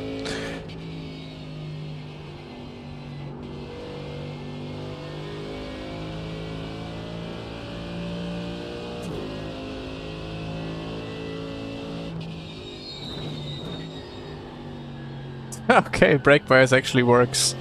S1: Okay, brake bias actually works.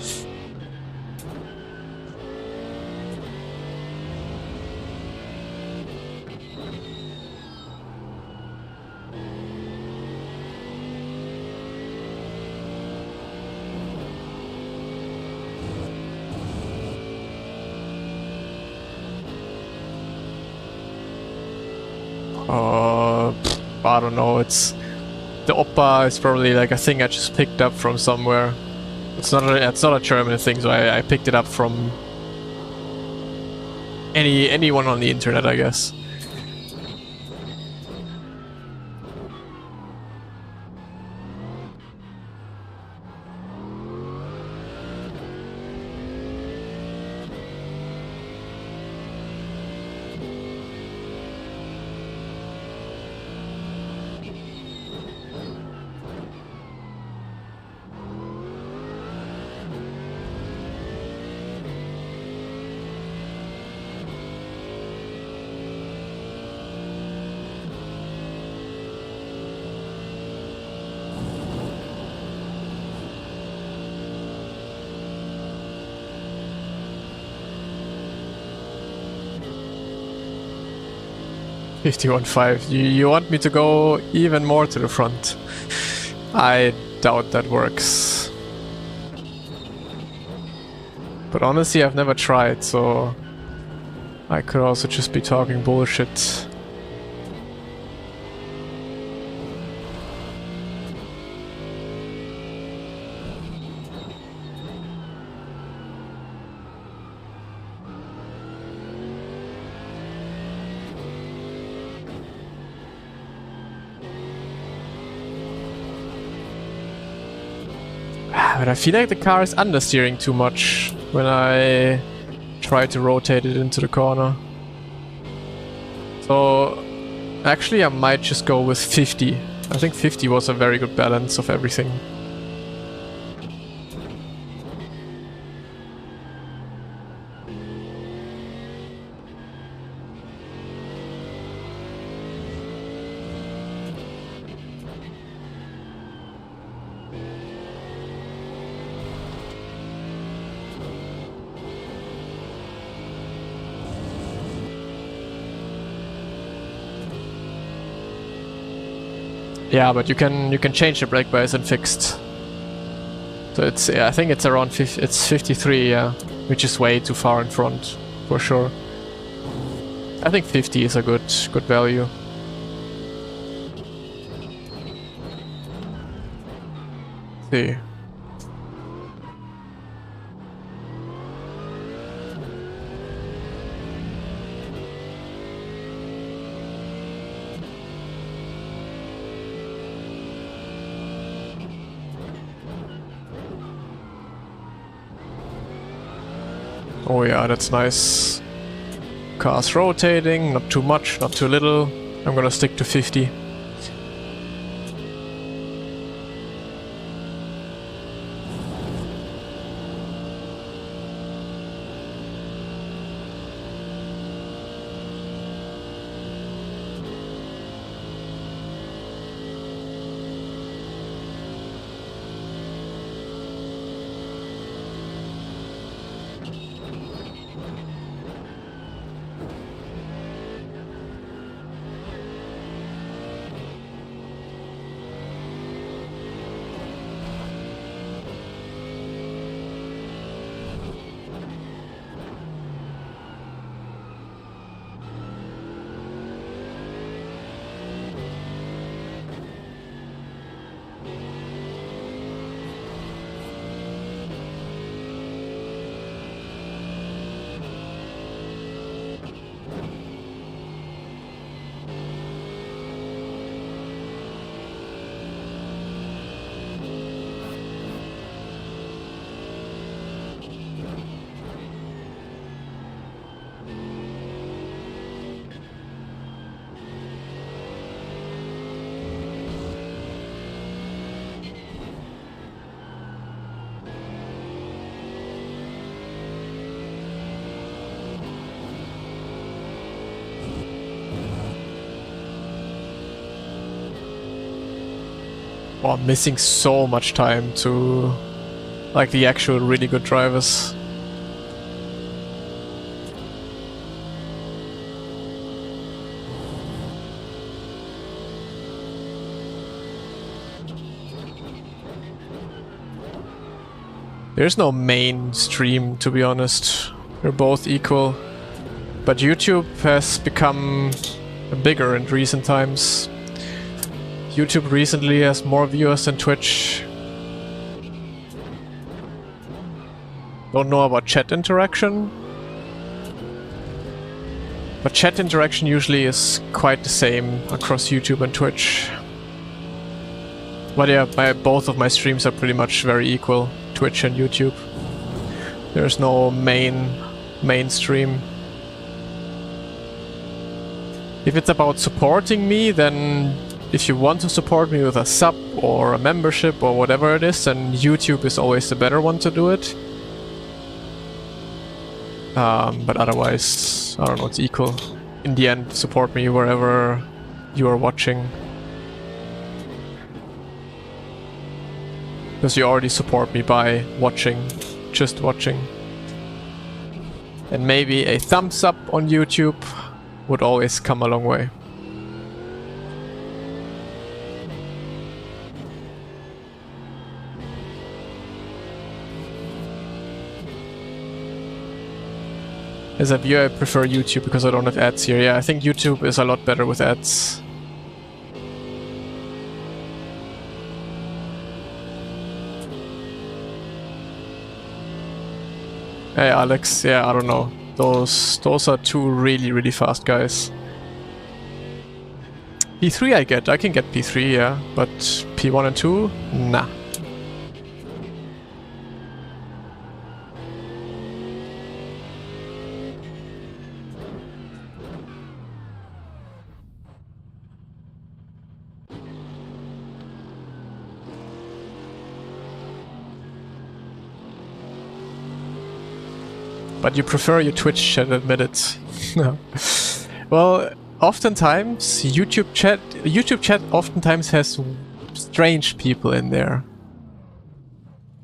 S1: I don't know, it's... The Oppa is probably like a thing I just picked up from somewhere. It's not a German thing, so I picked it up from anyone on the internet, I guess. $51.5. You want me to go even more to the front? I doubt that works. But honestly, I've never tried, so I could also just be talking bullshit. But I feel like the car is understeering too much when I try to rotate it into the corner. So actually I might just go with 50. I think 50 was a very good balance of everything. Yeah, but you can change the brake bias and fixed. So it's, yeah, I think it's around 50, it's 53, yeah, which is way too far in front, for sure. I think 50 is a good value. See. Oh yeah, that's nice. Car's rotating, not too much, not too little. I'm gonna stick to 50. Oh, I'm missing so much time to like the actual really good drivers. There's no mainstream, to be honest. They're both equal. But YouTube has become bigger in recent times. YouTube recently has more viewers than Twitch. Don't know about chat interaction. But chat interaction usually is quite the same across YouTube and Twitch. But yeah, both of my streams are pretty much very equal. Twitch and YouTube. There's no mainstream. If it's about supporting me, then if you want to support me with a sub or a membership or whatever it is, then YouTube is always the better one to do it. But otherwise, I don't know, it's equal. In the end, support me wherever you are watching. Because you already support me by watching, just watching. And maybe a thumbs up on YouTube would always come a long way. As a viewer, I prefer YouTube because I don't have ads here. Yeah, I think YouTube is a lot better with ads. Hey Alex, yeah, I don't know. Those are two really fast guys. P3 I can get P3, yeah, but P1 and 2? Nah. But you prefer your Twitch chat, admit it. Well, oftentimes YouTube chat oftentimes has strange people in there.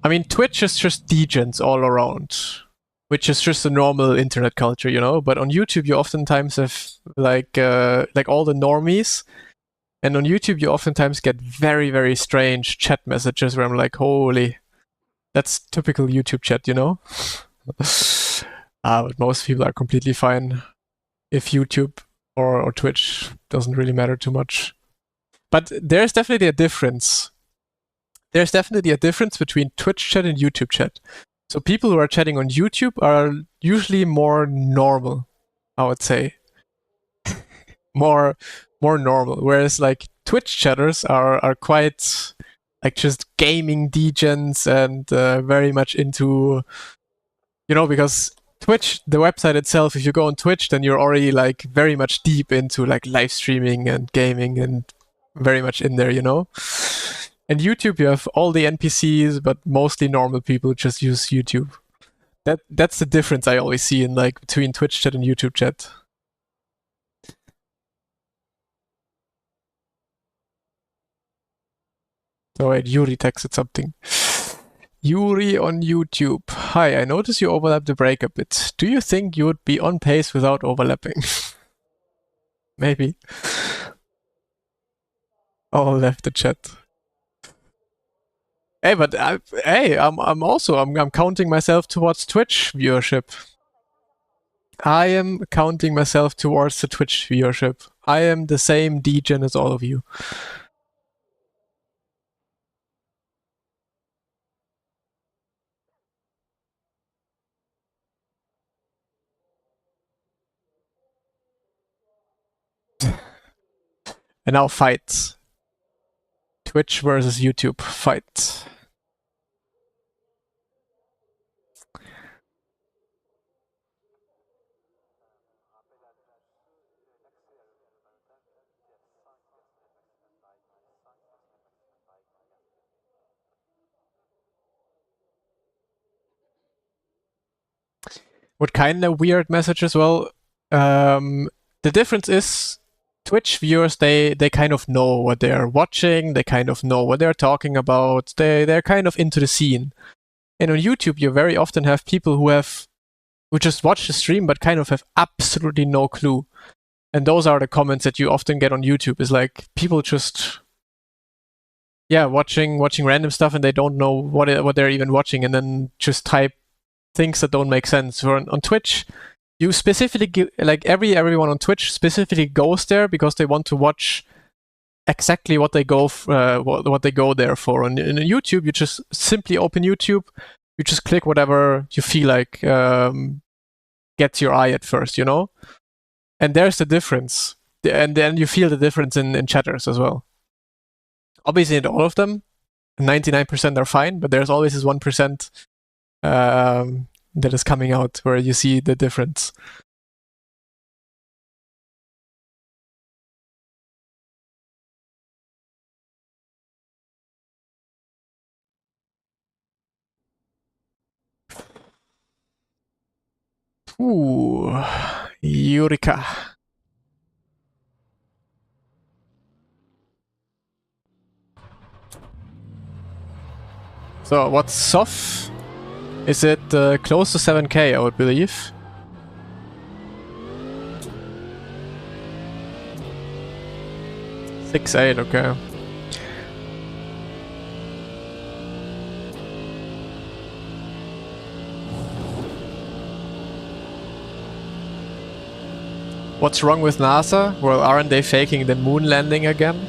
S1: I mean, Twitch is just degens all around, which is just a normal internet culture, you know. But on YouTube, you oftentimes have like all the normies, and on YouTube, you oftentimes get very strange chat messages where I'm like, holy, that's typical YouTube chat, you know. But most people are completely fine if YouTube or Twitch doesn't really matter too much. But there's definitely a difference. There's definitely a difference between Twitch chat and YouTube chat. So people who are chatting on YouTube are usually more normal, I would say. more normal. Whereas like Twitch chatters are quite like just gaming degens and very much into, you know, because Twitch, the website itself, if you go on Twitch, then you're already like very much deep into like live streaming and gaming and very much in there, you know? And YouTube, you have all the NPCs, but mostly normal people just use YouTube. That's the difference I always see in like between Twitch chat and YouTube chat. Oh wait, Yuri texted something. Yuri on YouTube. Hi, I notice you overlap the break a bit. Do you think you would be on pace without overlapping? Maybe. Oh, left the chat. Hey, but I'm counting myself towards Twitch viewership. I am counting myself towards the Twitch viewership. I am the same degen as all of you. And now fight. Twitch versus YouTube. Fight. What kind of weird messages? Well, the difference is Twitch viewers, they kind of know what they're watching, they kind of know what they're talking about, they're kind of into the scene. And on YouTube, you very often have people who just watch the stream but kind of have absolutely no clue. And those are the comments that you often get on YouTube, is like people just watching random stuff and they don't know what they're even watching, and then just type things that don't make sense. Or on Twitch, you specifically like everyone on Twitch specifically goes there because they want to watch exactly what they go what they go there for. And in YouTube, you just simply open YouTube, you just click whatever you feel like gets your eye at first, you know. And there's the difference, and then you feel the difference in chatters as well. Obviously, in all of them, 99% are fine, but there's always this 1% that is coming out where you see the difference. Ooh, Eureka. So what's soft? Is it close to 7K, I would believe. $6.8, okay. What's wrong with NASA? Well, aren't they faking the moon landing again?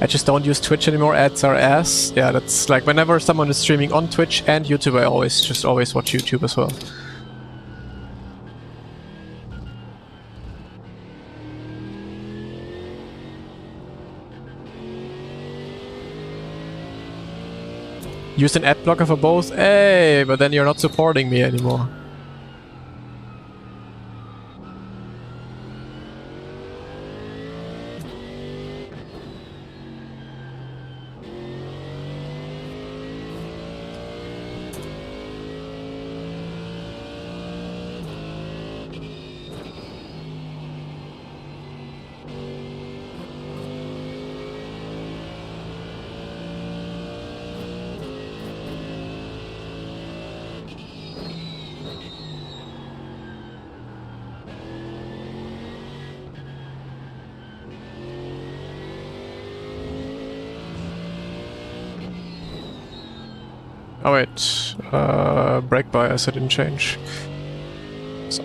S1: I just don't use Twitch anymore, ads are ass. Yeah, that's like whenever someone is streaming on Twitch and YouTube, I always watch YouTube as well. Use an ad blocker for both? Hey, but then you're not supporting me anymore. Oh wait, brake bias I didn't change. So.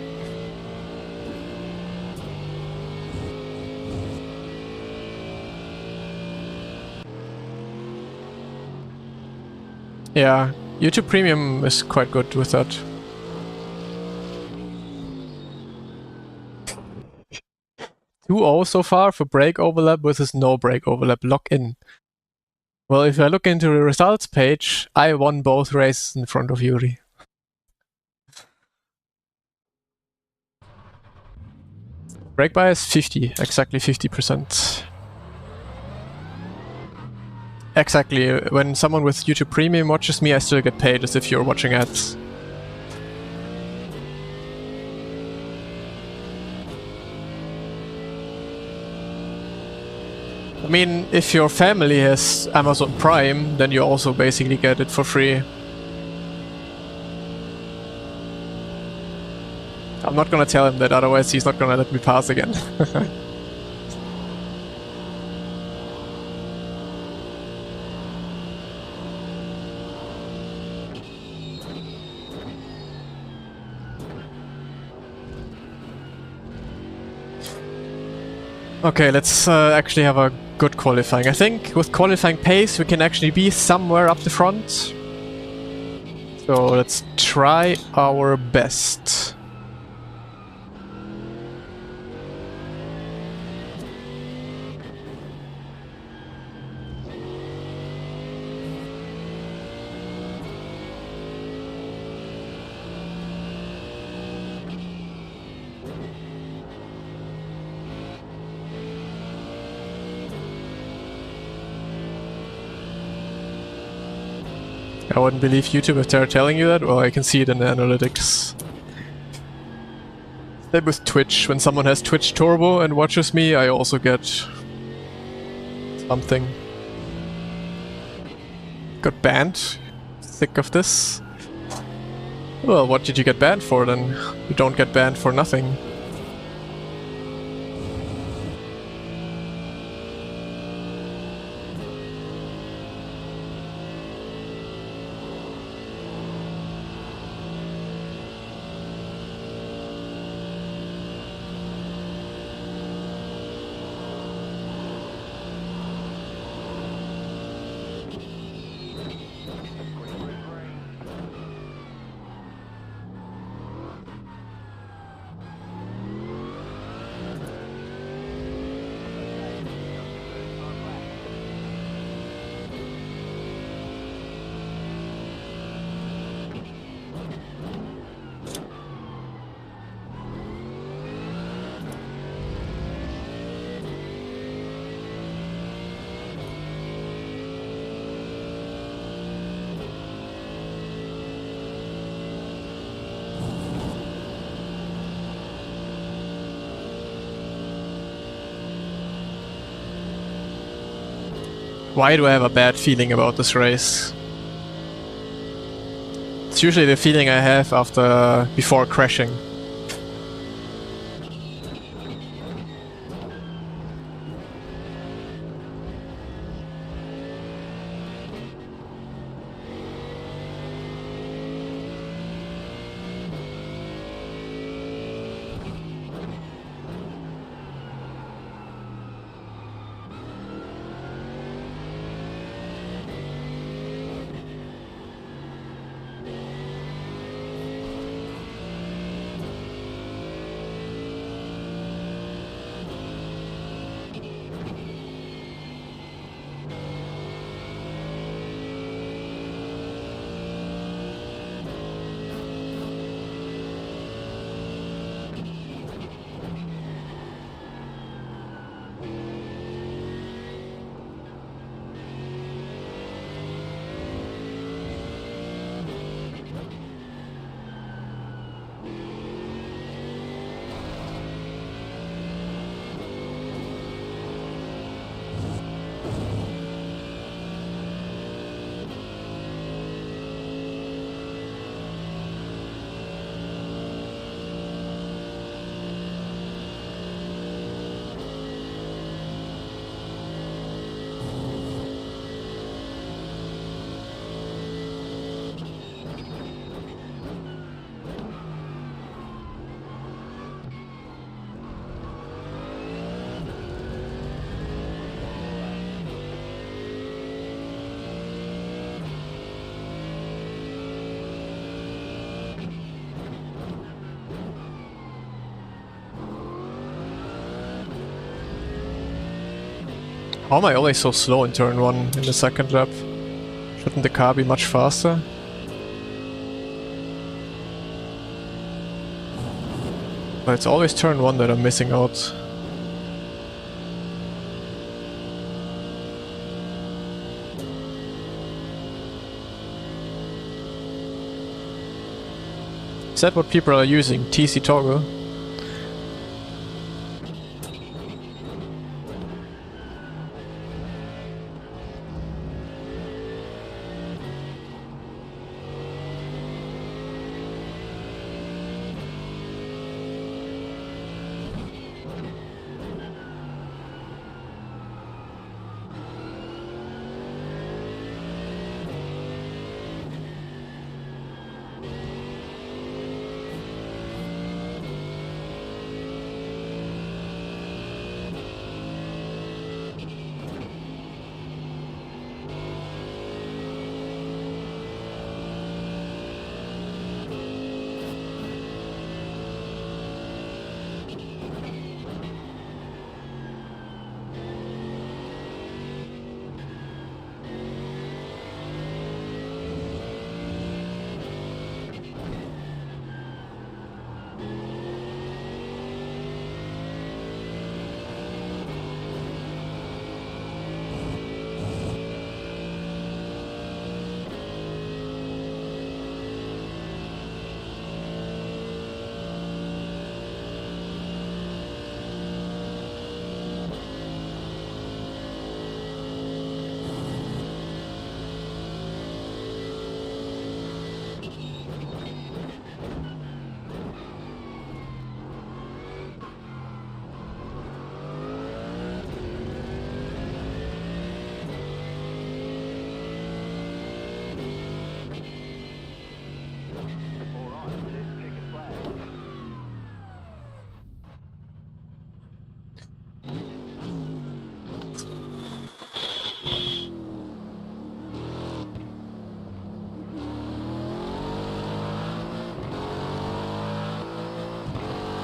S1: Yeah, YouTube Premium is quite good with that. $2.0 so far for brake overlap versus no brake overlap. Lock in. Well, if I look into the results page, I won both races in front of Yuri. Brake bias 50, exactly 50%. Exactly, when someone with YouTube Premium watches me, I still get paid as if you're watching ads. I mean, if your family has Amazon Prime, then you also basically get it for free. I'm not gonna tell him that, otherwise he's not gonna let me pass again. Okay, let's actually have a good qualifying. I think with qualifying pace we can actually be somewhere up the front. So let's try our best. I wouldn't believe YouTube if they're telling you that. Well, I can see it in the analytics. Same with Twitch. When someone has Twitch Turbo and watches me, I also get something. Got banned. Sick of this. Well, what did you get banned for then? You don't get banned for nothing. Why do I have a bad feeling about this race? It's usually the feeling I have before crashing. How am I always so slow in turn 1 in the second lap? Shouldn't the car be much faster? But it's always turn 1 that I'm missing out. Is that what people are using? TC toggle?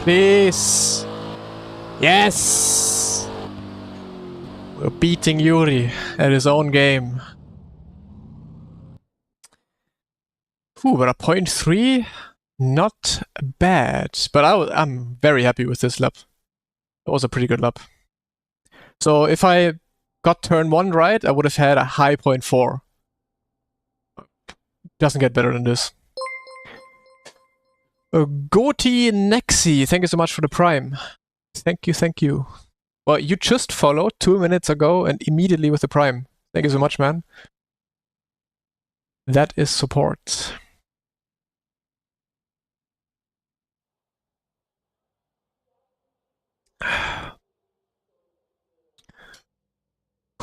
S1: Please. Yes. We're beating Yuri at his own game. Ooh, but a 0.3? Not bad. But I'm very happy with this lap. It was a pretty good lap. So if I got turn 1 right, I would have had a high 0.4. Doesn't get better than this. Goti Nexi, thank you so much for the prime. Thank you, thank you. Well, you just followed 2 minutes ago and immediately with the prime. Thank you so much, man. That is support.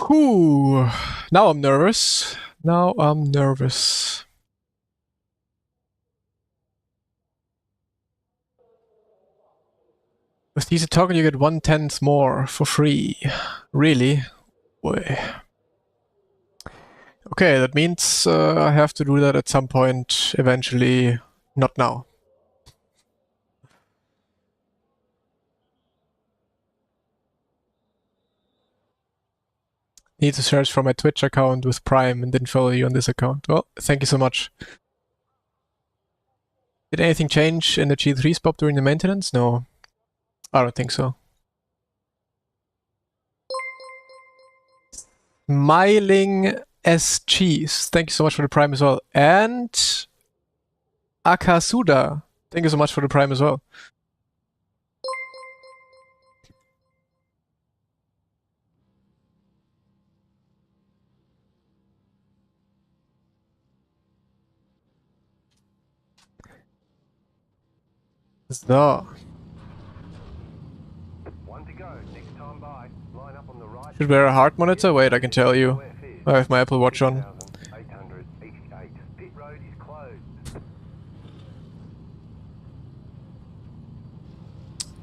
S1: Whew. Now I'm nervous. Now I'm nervous. With these token you get 1/10 more for free. Really? Boy. Okay, that means I have to do that at some point eventually. Not now. Need to search for my Twitch account with Prime and didn't follow you on this account. Well, thank you so much. Did anything change in the GT3 spot during the maintenance? No. I don't think so. Smiling S Cheese. Thank you so much for the Prime as well. And Akasuda. Thank you so much for the Prime as well. So.
S5: One to go. Next time by. Line up on the right.
S1: Should wear a heart monitor? Wait, I can tell you. I have my Apple Watch on.
S5: 888. Pit road is closed.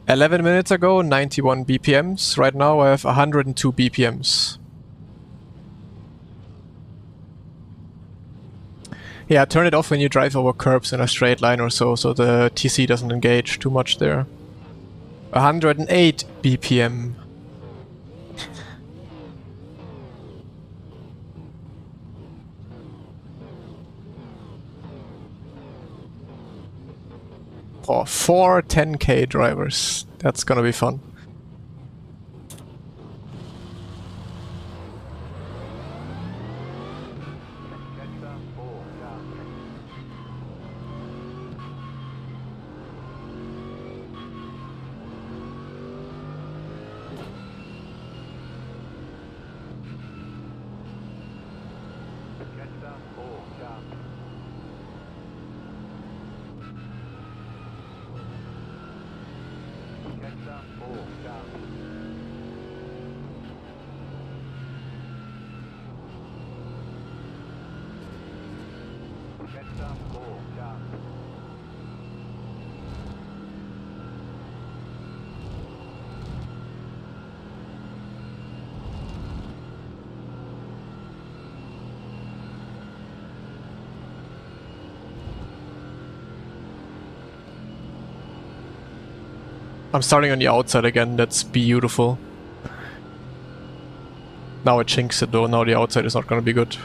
S1: 11 minutes ago, 91 BPMs. Right now I have 102 BPMs. Yeah, turn it off when you drive over curbs in a straight line or so the TC doesn't engage too much there. 108 BPM. Oh, 4 10K drivers. That's gonna be fun. I'm starting on the outside again, that's beautiful. Now it chinks it though, now the outside is not gonna be good.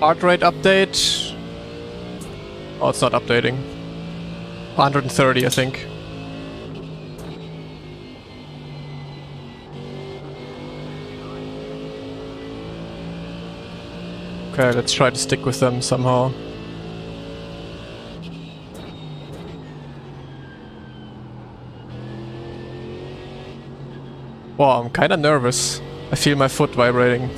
S1: Heart rate update. Oh, it's not updating. 130, I think. Okay, let's try to stick with them somehow. Wow, I'm kinda nervous. I feel my foot vibrating.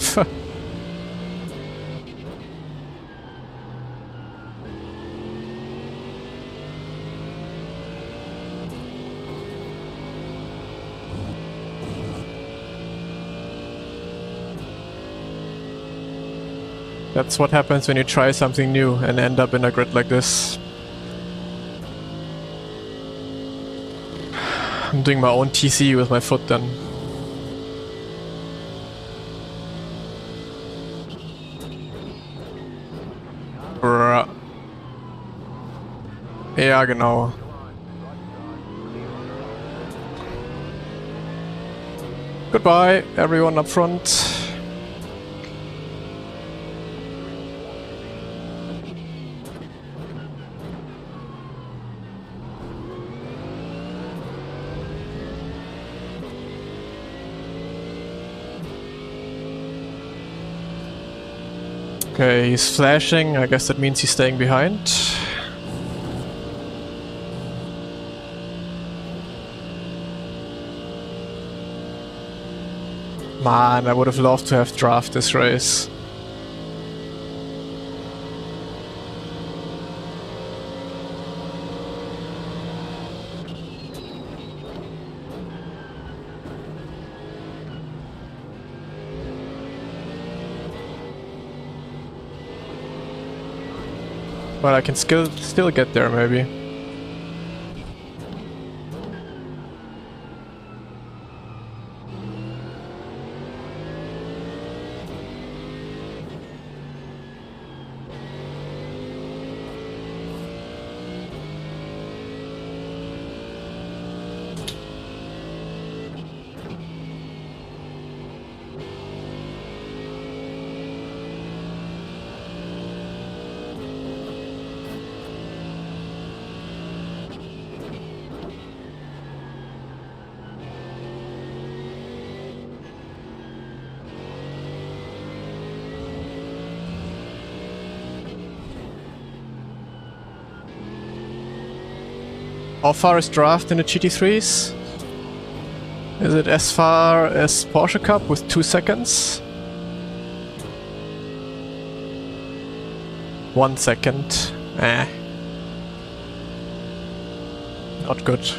S1: That's what happens when you try something new and end up in a grid like this. I'm doing my own TC with my foot then. Bruh. Ja, genau. Goodbye, everyone up front. Okay, he's flashing. I guess that means he's staying behind. Man, I would have loved to have drafted this race. But I can still get there, maybe. How far is draft in the GT3s? Is it as far as Porsche Cup with 2 seconds? 1 second. Eh. Not good.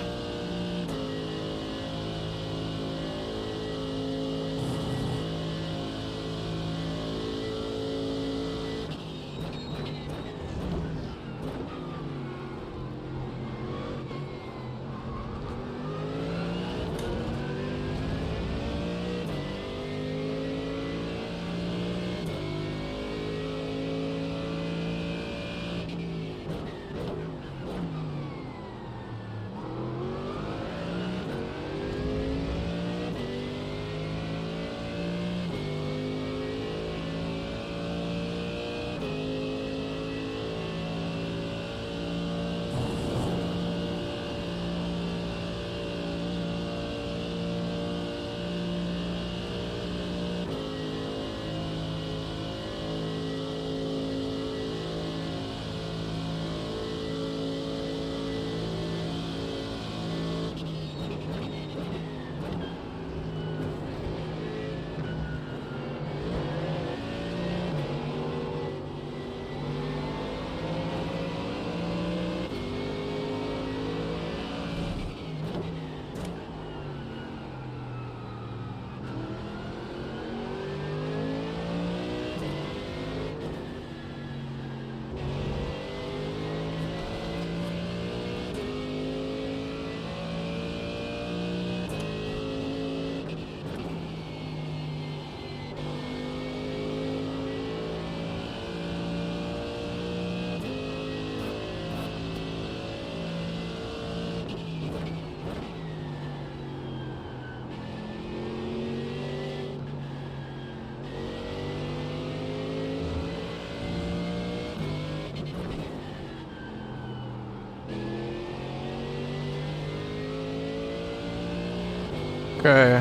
S1: Okay.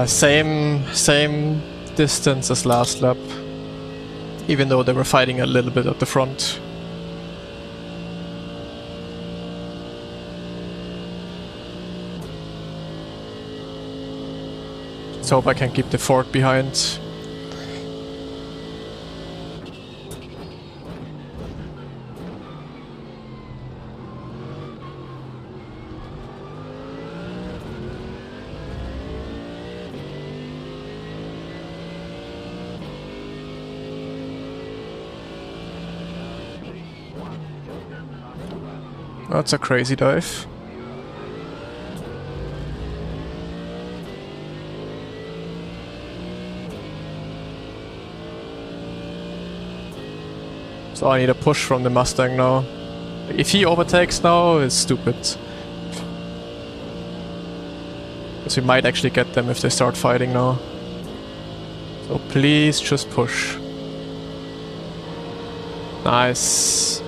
S1: Same distance as last lap. Even though they were fighting a little bit at the front. Let's hope I can keep the Ford behind. That's a crazy dive. So I need a push from the Mustang now. If he overtakes now, it's stupid. Because we might actually get them if they start fighting now. So please just push. Nice.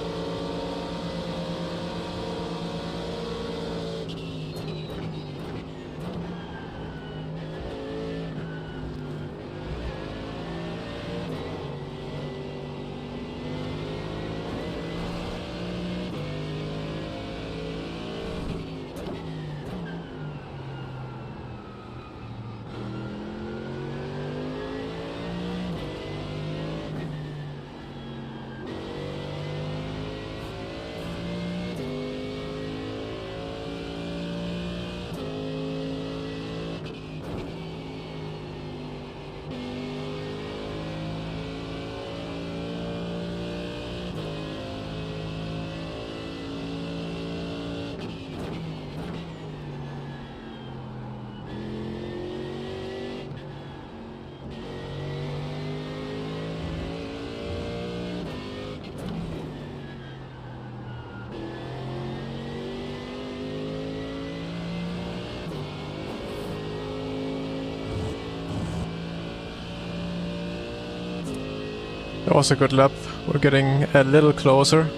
S1: That was a good lap. We're getting a little closer.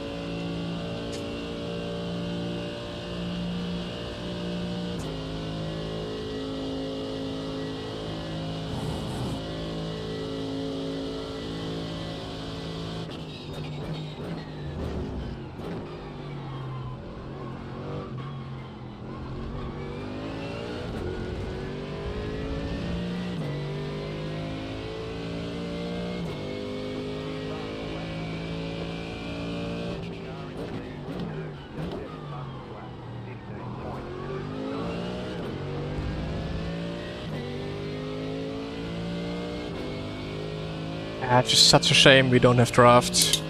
S1: Just such a shame we don't have draft.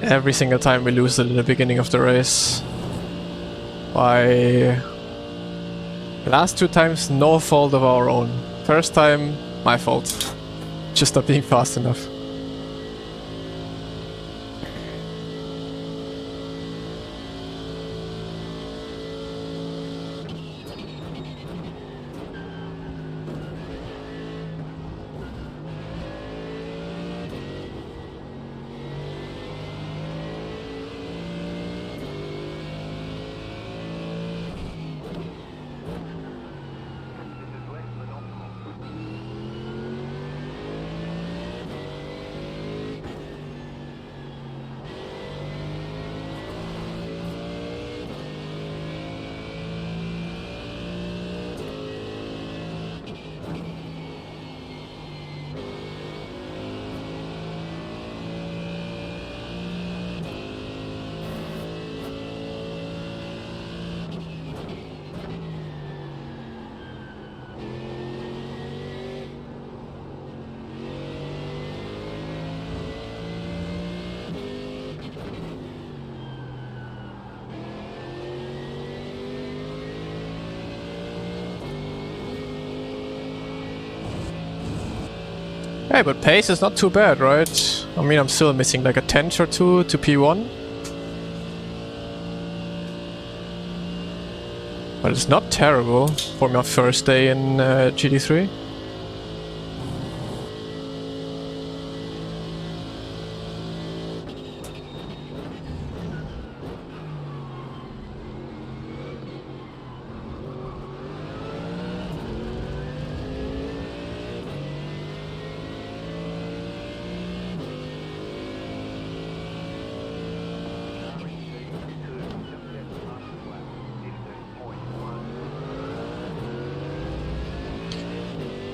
S1: Every single time we lose it in the beginning of the race. By last 2 times, no fault of our own. First time, my fault. Just not being fast enough. Hey, but pace is not too bad, right? I mean, I'm still missing like a tenth or two to P1. But it's not terrible for my first day in GT3.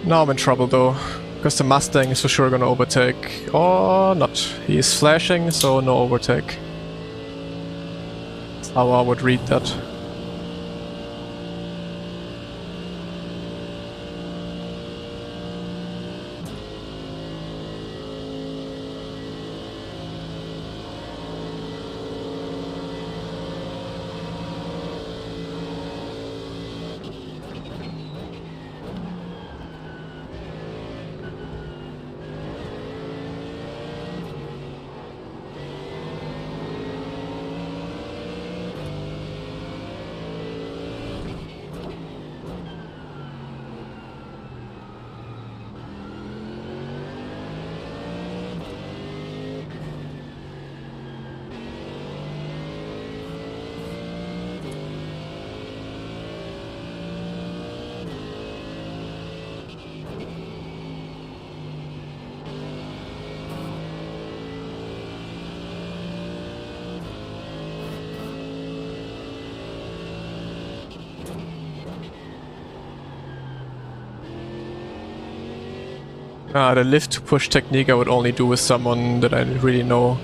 S1: Now I'm in trouble though, because the Mustang is for sure gonna overtake. Or not. He is flashing, so no overtake. That's how I would read that. The lift to push technique I would only do with someone that I really know.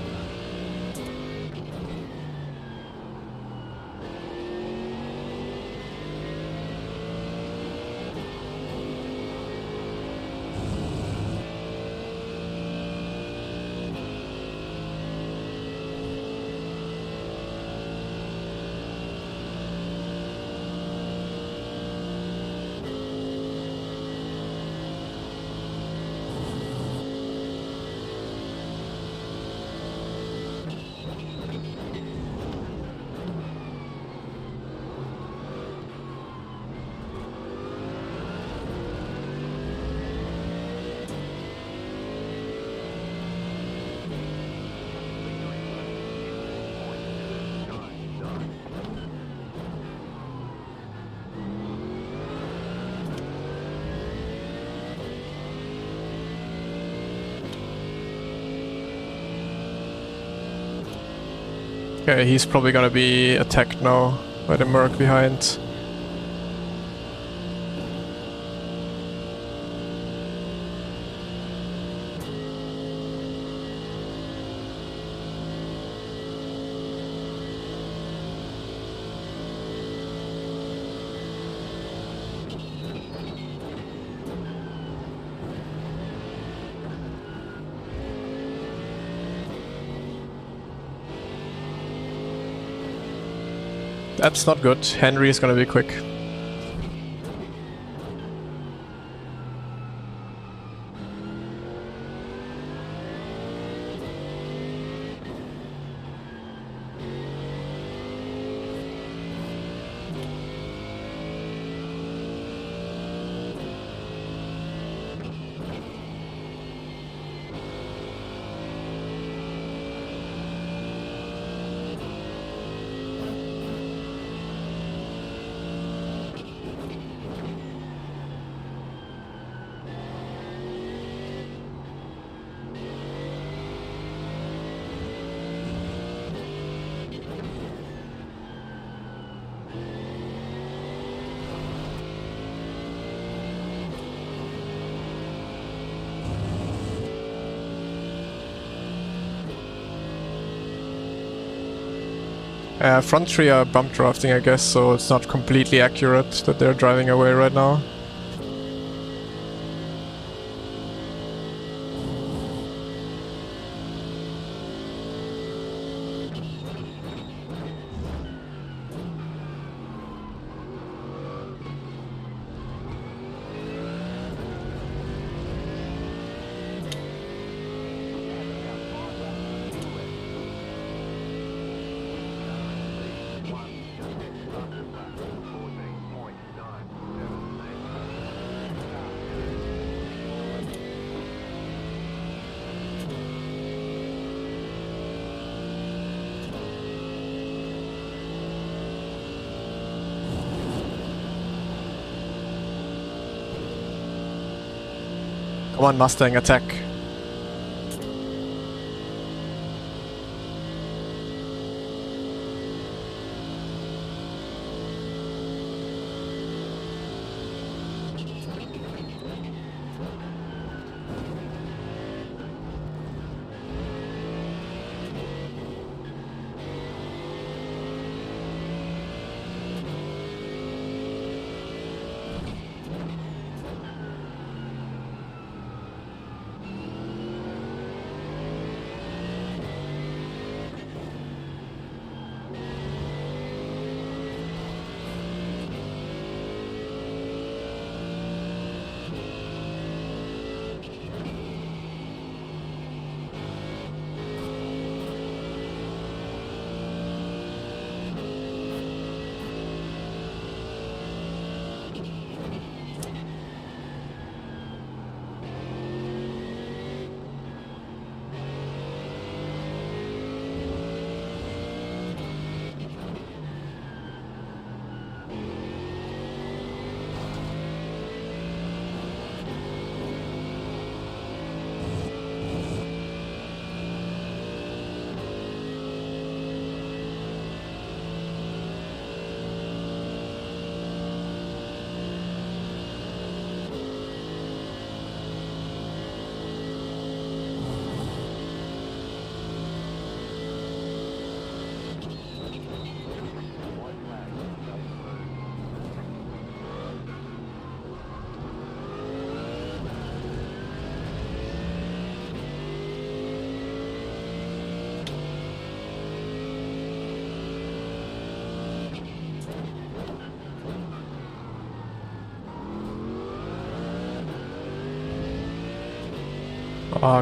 S1: Okay, he's probably gonna be attacked now by the Merc behind. That's not good. Henry is gonna be quick. Front three are bump drafting, I guess, so it's not completely accurate that they're driving away right now. Come on, Mustang, attack.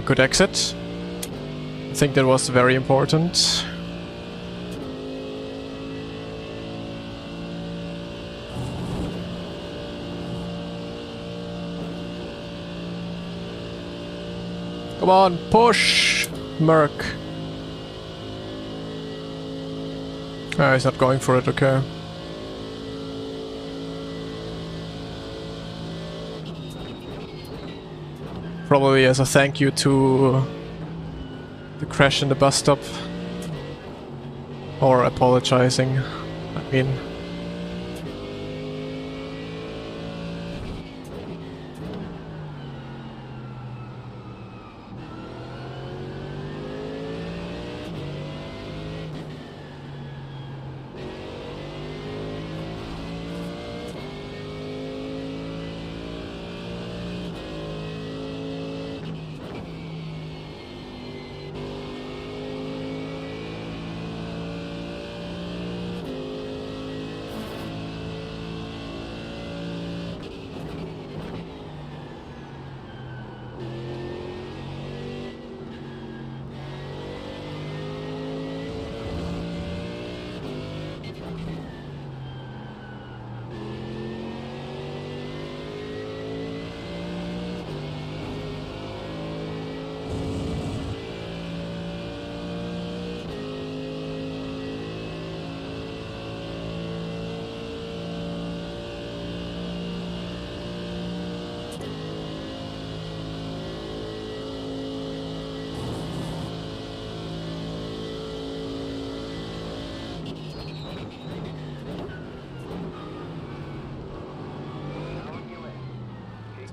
S1: Good exit. I think that was very important. Come on, push! Merc. He's not going for it, okay. Probably as a thank you to the crash in the bus stop. Or apologizing, I mean.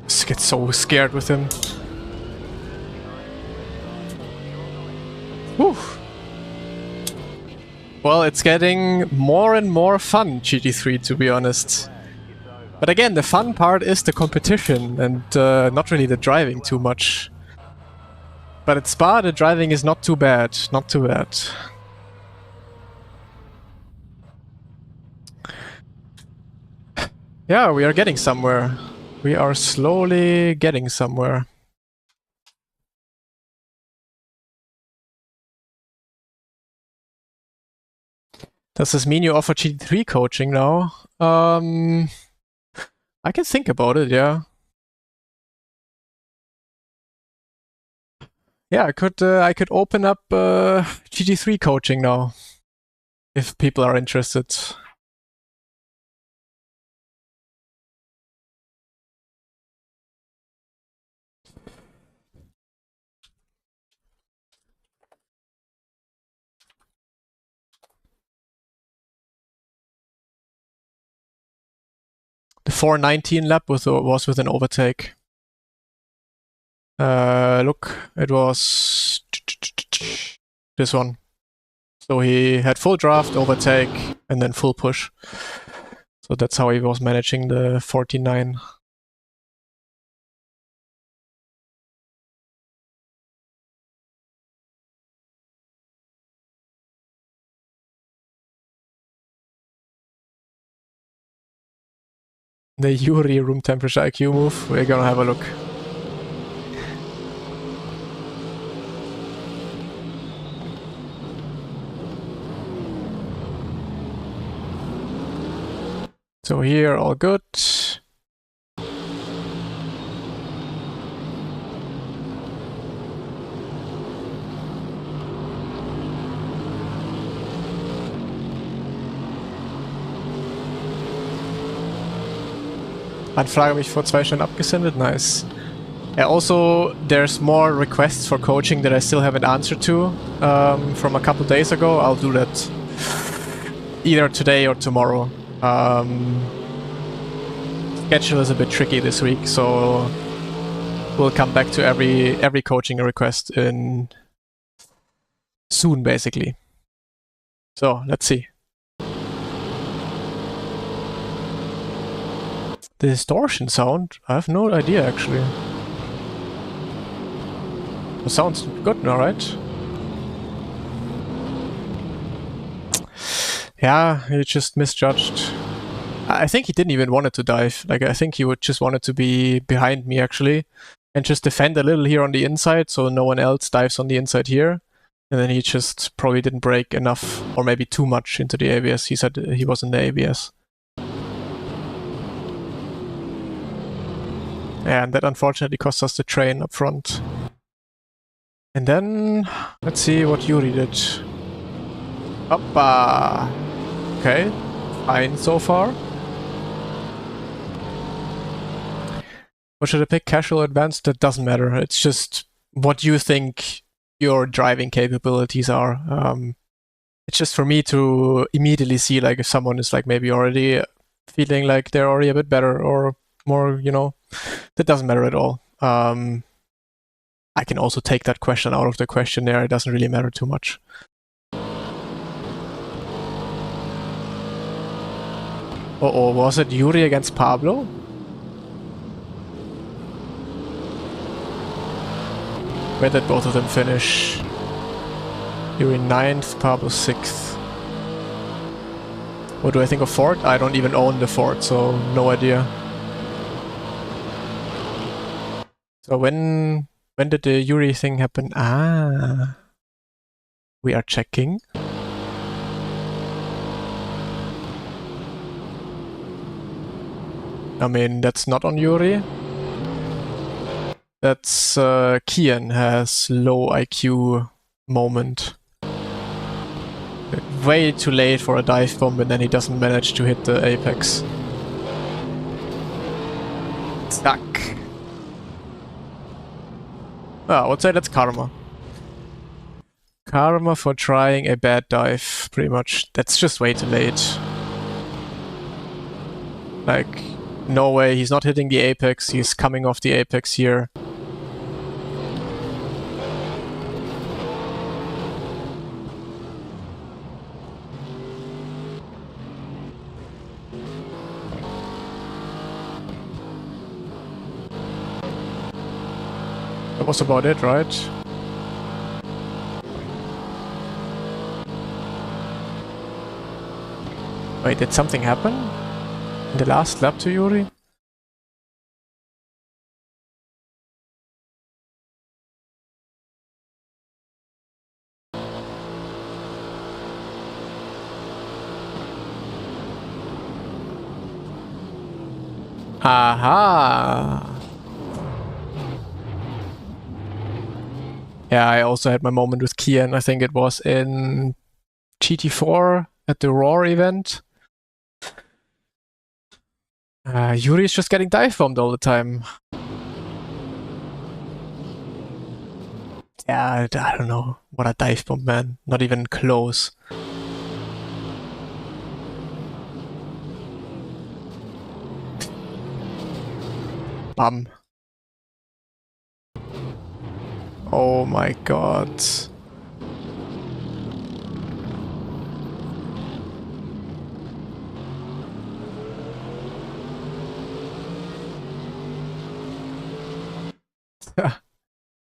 S1: Just get so scared with him. Whew. Well, it's getting more and more fun, GT3, to be honest. But again, the fun part is the competition and not really the driving too much. But at Spa, the driving is not too bad. Not too bad. Yeah, we are getting somewhere. We are slowly getting somewhere. Does this mean you offer GT3 coaching now? I can think about it, yeah. Yeah, I could open up GT3 coaching now, if people are interested. The 419 lap was with an overtake. Look, it was this one. So he had full draft, overtake, and then full push. So that's how he was managing the 49. The Yuri room temperature IQ move, we're gonna have a look. So here, all good. Anfrage mich vor 2 Stunden abgesendet, nice. Also, there's more requests for coaching that I still haven't answered to from a couple days ago. I'll do that either today or tomorrow. Schedule is a bit tricky this week, so we'll come back to every coaching request in soon, basically. So let's see. The distortion sound? I have no idea, actually. It sounds good now, right? Yeah, he just misjudged. I think he didn't even want it to dive. Like, I think he would just wanted to be behind me, actually. and just defend a little here on the inside so no one else dives on the inside here. And then he just probably didn't brake enough, or maybe too much into the ABS. He said he was in the ABS. Yeah, and that unfortunately cost us the train up front. And then, let's see what Yuri did. Hoppa! Okay, fine so far. What should I pick? Casual or advanced? That doesn't matter. It's just what you think your driving capabilities are. It's just for me to immediately see like if someone is like maybe already feeling like they're already a bit better or more, you know, that doesn't matter at all. I can also take that question out of the questionnaire. It doesn't really matter too much. Uh-oh, was it Yuri against Pablo? Where did both of them finish? Yuri 9th, Pablo 6th. What do I think of Ford? I don't even own the Ford, so no idea. So when did the Yuri thing happen? Ah, we are checking. I mean, that's not on Yuri. That's Kian has low IQ moment. Way too late for a dive bomb and then he doesn't manage to hit the apex. Stuck. Ah, I would say that's karma. Karma for trying a bad dive, pretty much. That's just way too late. Like, no way, he's not hitting the apex, he's coming off the apex here. That was about it, right? Wait, did something happen? In the last lap to Yuri? Aha! Yeah, I also had my moment with Kian. I think it was in GT4 at the Roar event. Yuri is just getting dive bombed all the time. Yeah, I don't know. What a dive bomb, man. Not even close. Bum. Oh my god.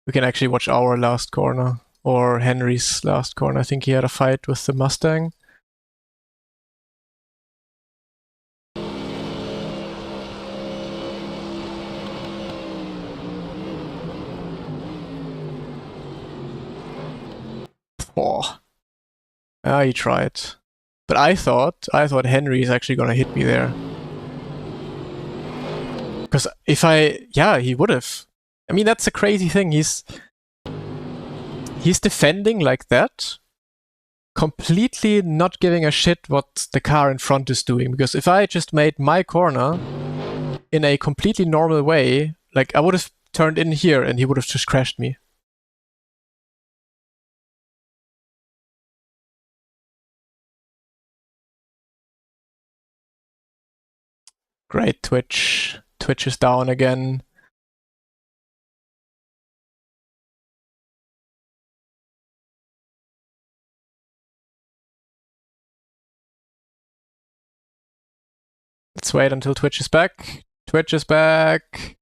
S1: We can actually watch our last corner, or Henry's last corner. I think he had a fight with the Mustang. Oh. Ah, he tried. But I thought Henry is actually gonna hit me there. Because if yeah, he would have. I mean, that's a crazy thing. He's defending like that, completely not giving a shit what the car in front is doing. Because if I just made my corner in a completely normal way, like I would have turned in here and he would have just crashed me. Great, Twitch. Twitch is down again. Let's wait until Twitch is back. Twitch is back.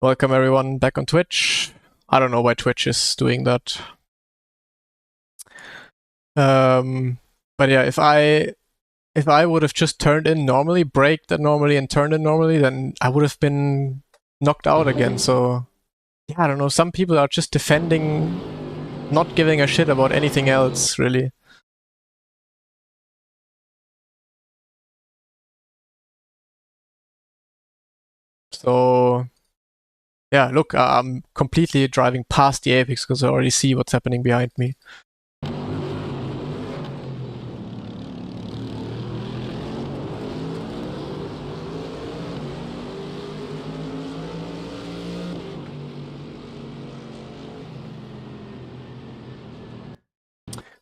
S1: Welcome everyone back on Twitch. I don't know why Twitch is doing that. But yeah, if if I would have just turned in normally, braked normally, and turned in normally, then I would have been knocked out again. So, yeah, I don't know. Some people are just defending, not giving a shit about anything else, really. So, yeah, look, I'm completely driving past the apex because I already see what's happening behind me.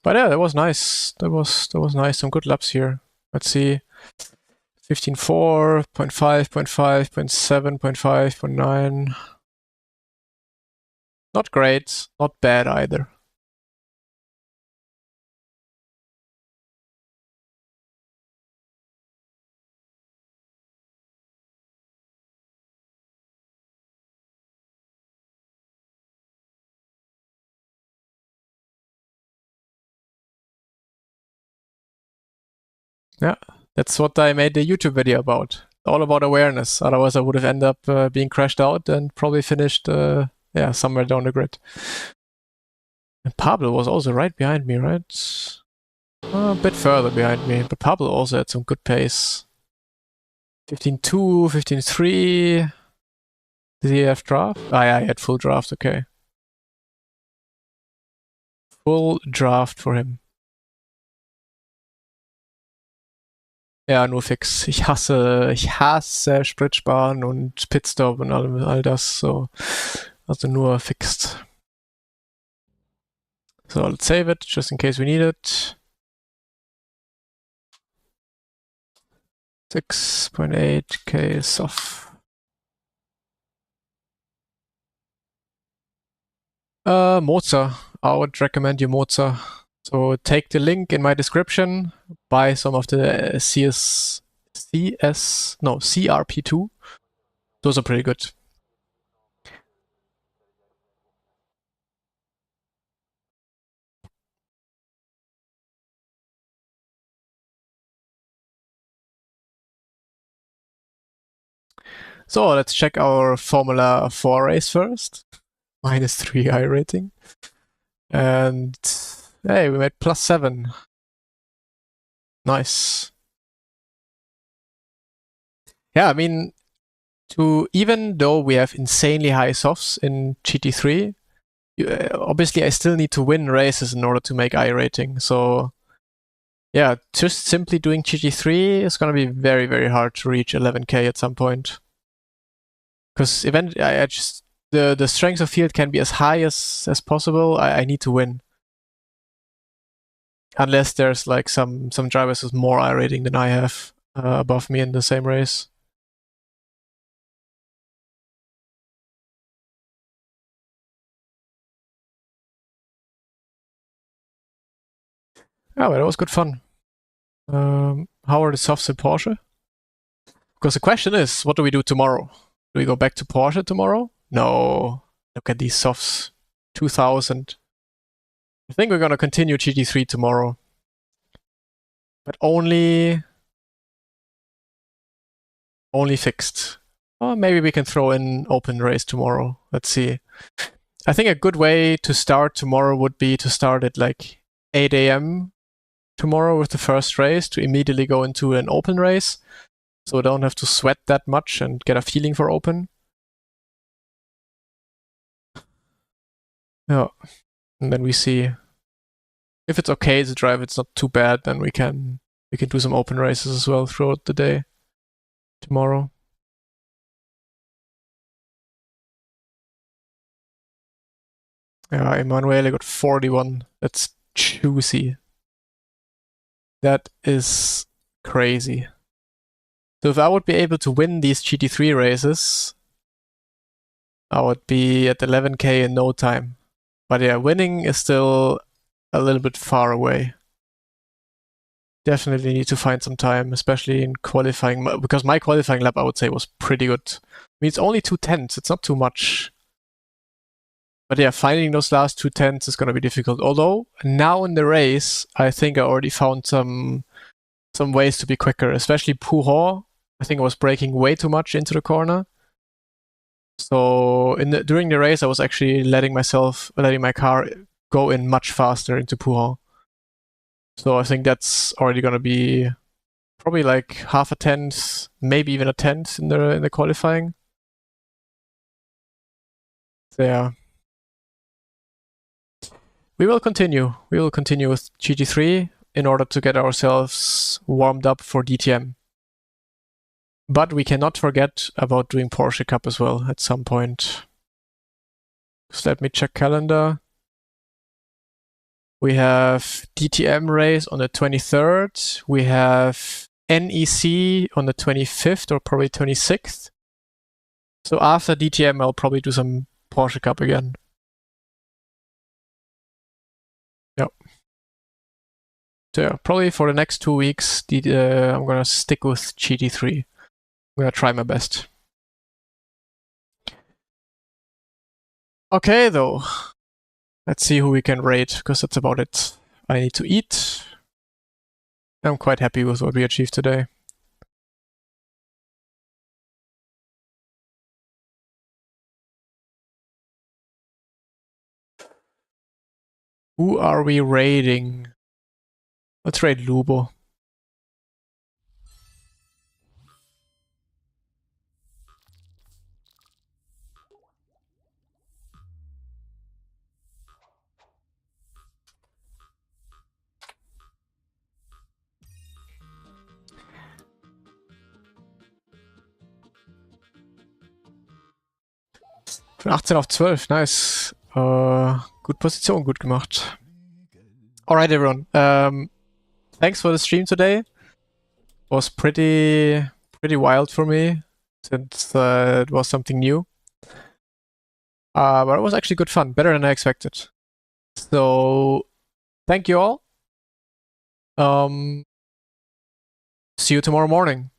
S1: But yeah, that was nice. That was nice. Some good laps here. Let's see. 15.4, 0.5, 0.5, 0.7, 0.5, 0.9. Not great, not bad either. Yeah, that's what I made the YouTube video about. All about awareness. Otherwise, I would have ended up being crashed out and probably finished, yeah, somewhere down the grid. And Pablo was also right behind me, right? A bit further behind me, but Pablo also had some good pace. 15.2, 15.3. Did he have draft? Ah, yeah, he had full draft, okay. Full draft for him. Ja, nur fix. Ich hasse Spritsparen und Pitstop und all das so. Also nur fixed. So, let's save it, just in case we need it. 6.8k soft. Moza. I would recommend you Moza. So take the link in my description, buy some of the CRP2. Those are pretty good. So let's check our Formula 4 race first. -3 I rating. And hey, we made +7. Nice. Yeah, I mean, even though we have insanely high softs in GT3, obviously I still need to win races in order to make I rating. So yeah, just simply doing GT3 is gonna be very, very hard to reach 11k at some point. Because eventually, I just the strength of field can be as high as possible. I need to win. Unless there's like some drivers with more I rating than I have above me in the same race. Yeah, but it was good fun. How are the softs in Porsche? Because the question is, what do we do tomorrow? Do we go back to Porsche tomorrow? No. Look at these softs. 2000. I think we're gonna continue GT3 tomorrow. But only fixed. Or maybe we can throw in open race tomorrow. Let's see. I think a good way to start tomorrow would be to start at like 8 AM tomorrow with the first race to immediately go into an open race. So I don't have to sweat that much and get a feeling for open. Yeah. And then we see if it's okay to drive, it's not too bad, then we can do some open races as well throughout the day tomorrow. Yeah, Emanuele got 41. That's juicy. That is crazy. So if I would be able to win these GT3 races, I would be at 11k in no time. But yeah, winning is still a little bit far away. Definitely need to find some time, especially in qualifying, because my qualifying lap I would say was pretty good. I mean, it's only 2/10, it's not too much. But yeah, finding those last 2/10 is going to be difficult. Although now in the race, I think I already found some some ways to be quicker, especially Puho. I think I was braking way too much into the corner. So during the race, I was actually letting my car go in much faster into Puho. So I think that's already going to be probably like half a tenth, maybe even a tenth in the qualifying. So yeah. We will continue. We will continue with GT3 in order to get ourselves warmed up for DTM. But we cannot forget about doing Porsche Cup as well at some point. Just let me check calendar. We have DTM race on the 23rd. We have NEC on the 25th or probably 26th. So after DTM, I'll probably do some Porsche Cup again. Yep. So yeah, probably for the next 2 weeks, I'm gonna stick with GT3. I'm gonna try my best. Okay, though. Let's see who we can rate, because that's about it. I need to eat. I'm quite happy with what we achieved today. Who are we raiding? Let's raid Lubo. Von 18 auf 12, nice. Gut Position, gut gemacht. Alright everyone, thanks for the stream today. It was pretty wild for me, since it was something new. But it was actually good fun, better than I expected. So, thank you all. See you tomorrow morning.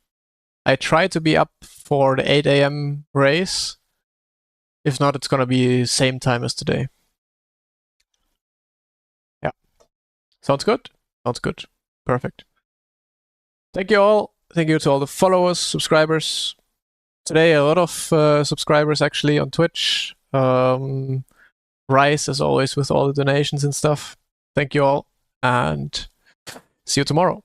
S1: I try to be up for the 8 AM race. If not, it's gonna be same time as today. Yeah. Sounds good? Sounds good. Perfect. Thank you all. Thank you to all the followers, subscribers. Today, a lot of subscribers actually on Twitch. Rice, as always, with all the donations and stuff. Thank you all, and see you tomorrow.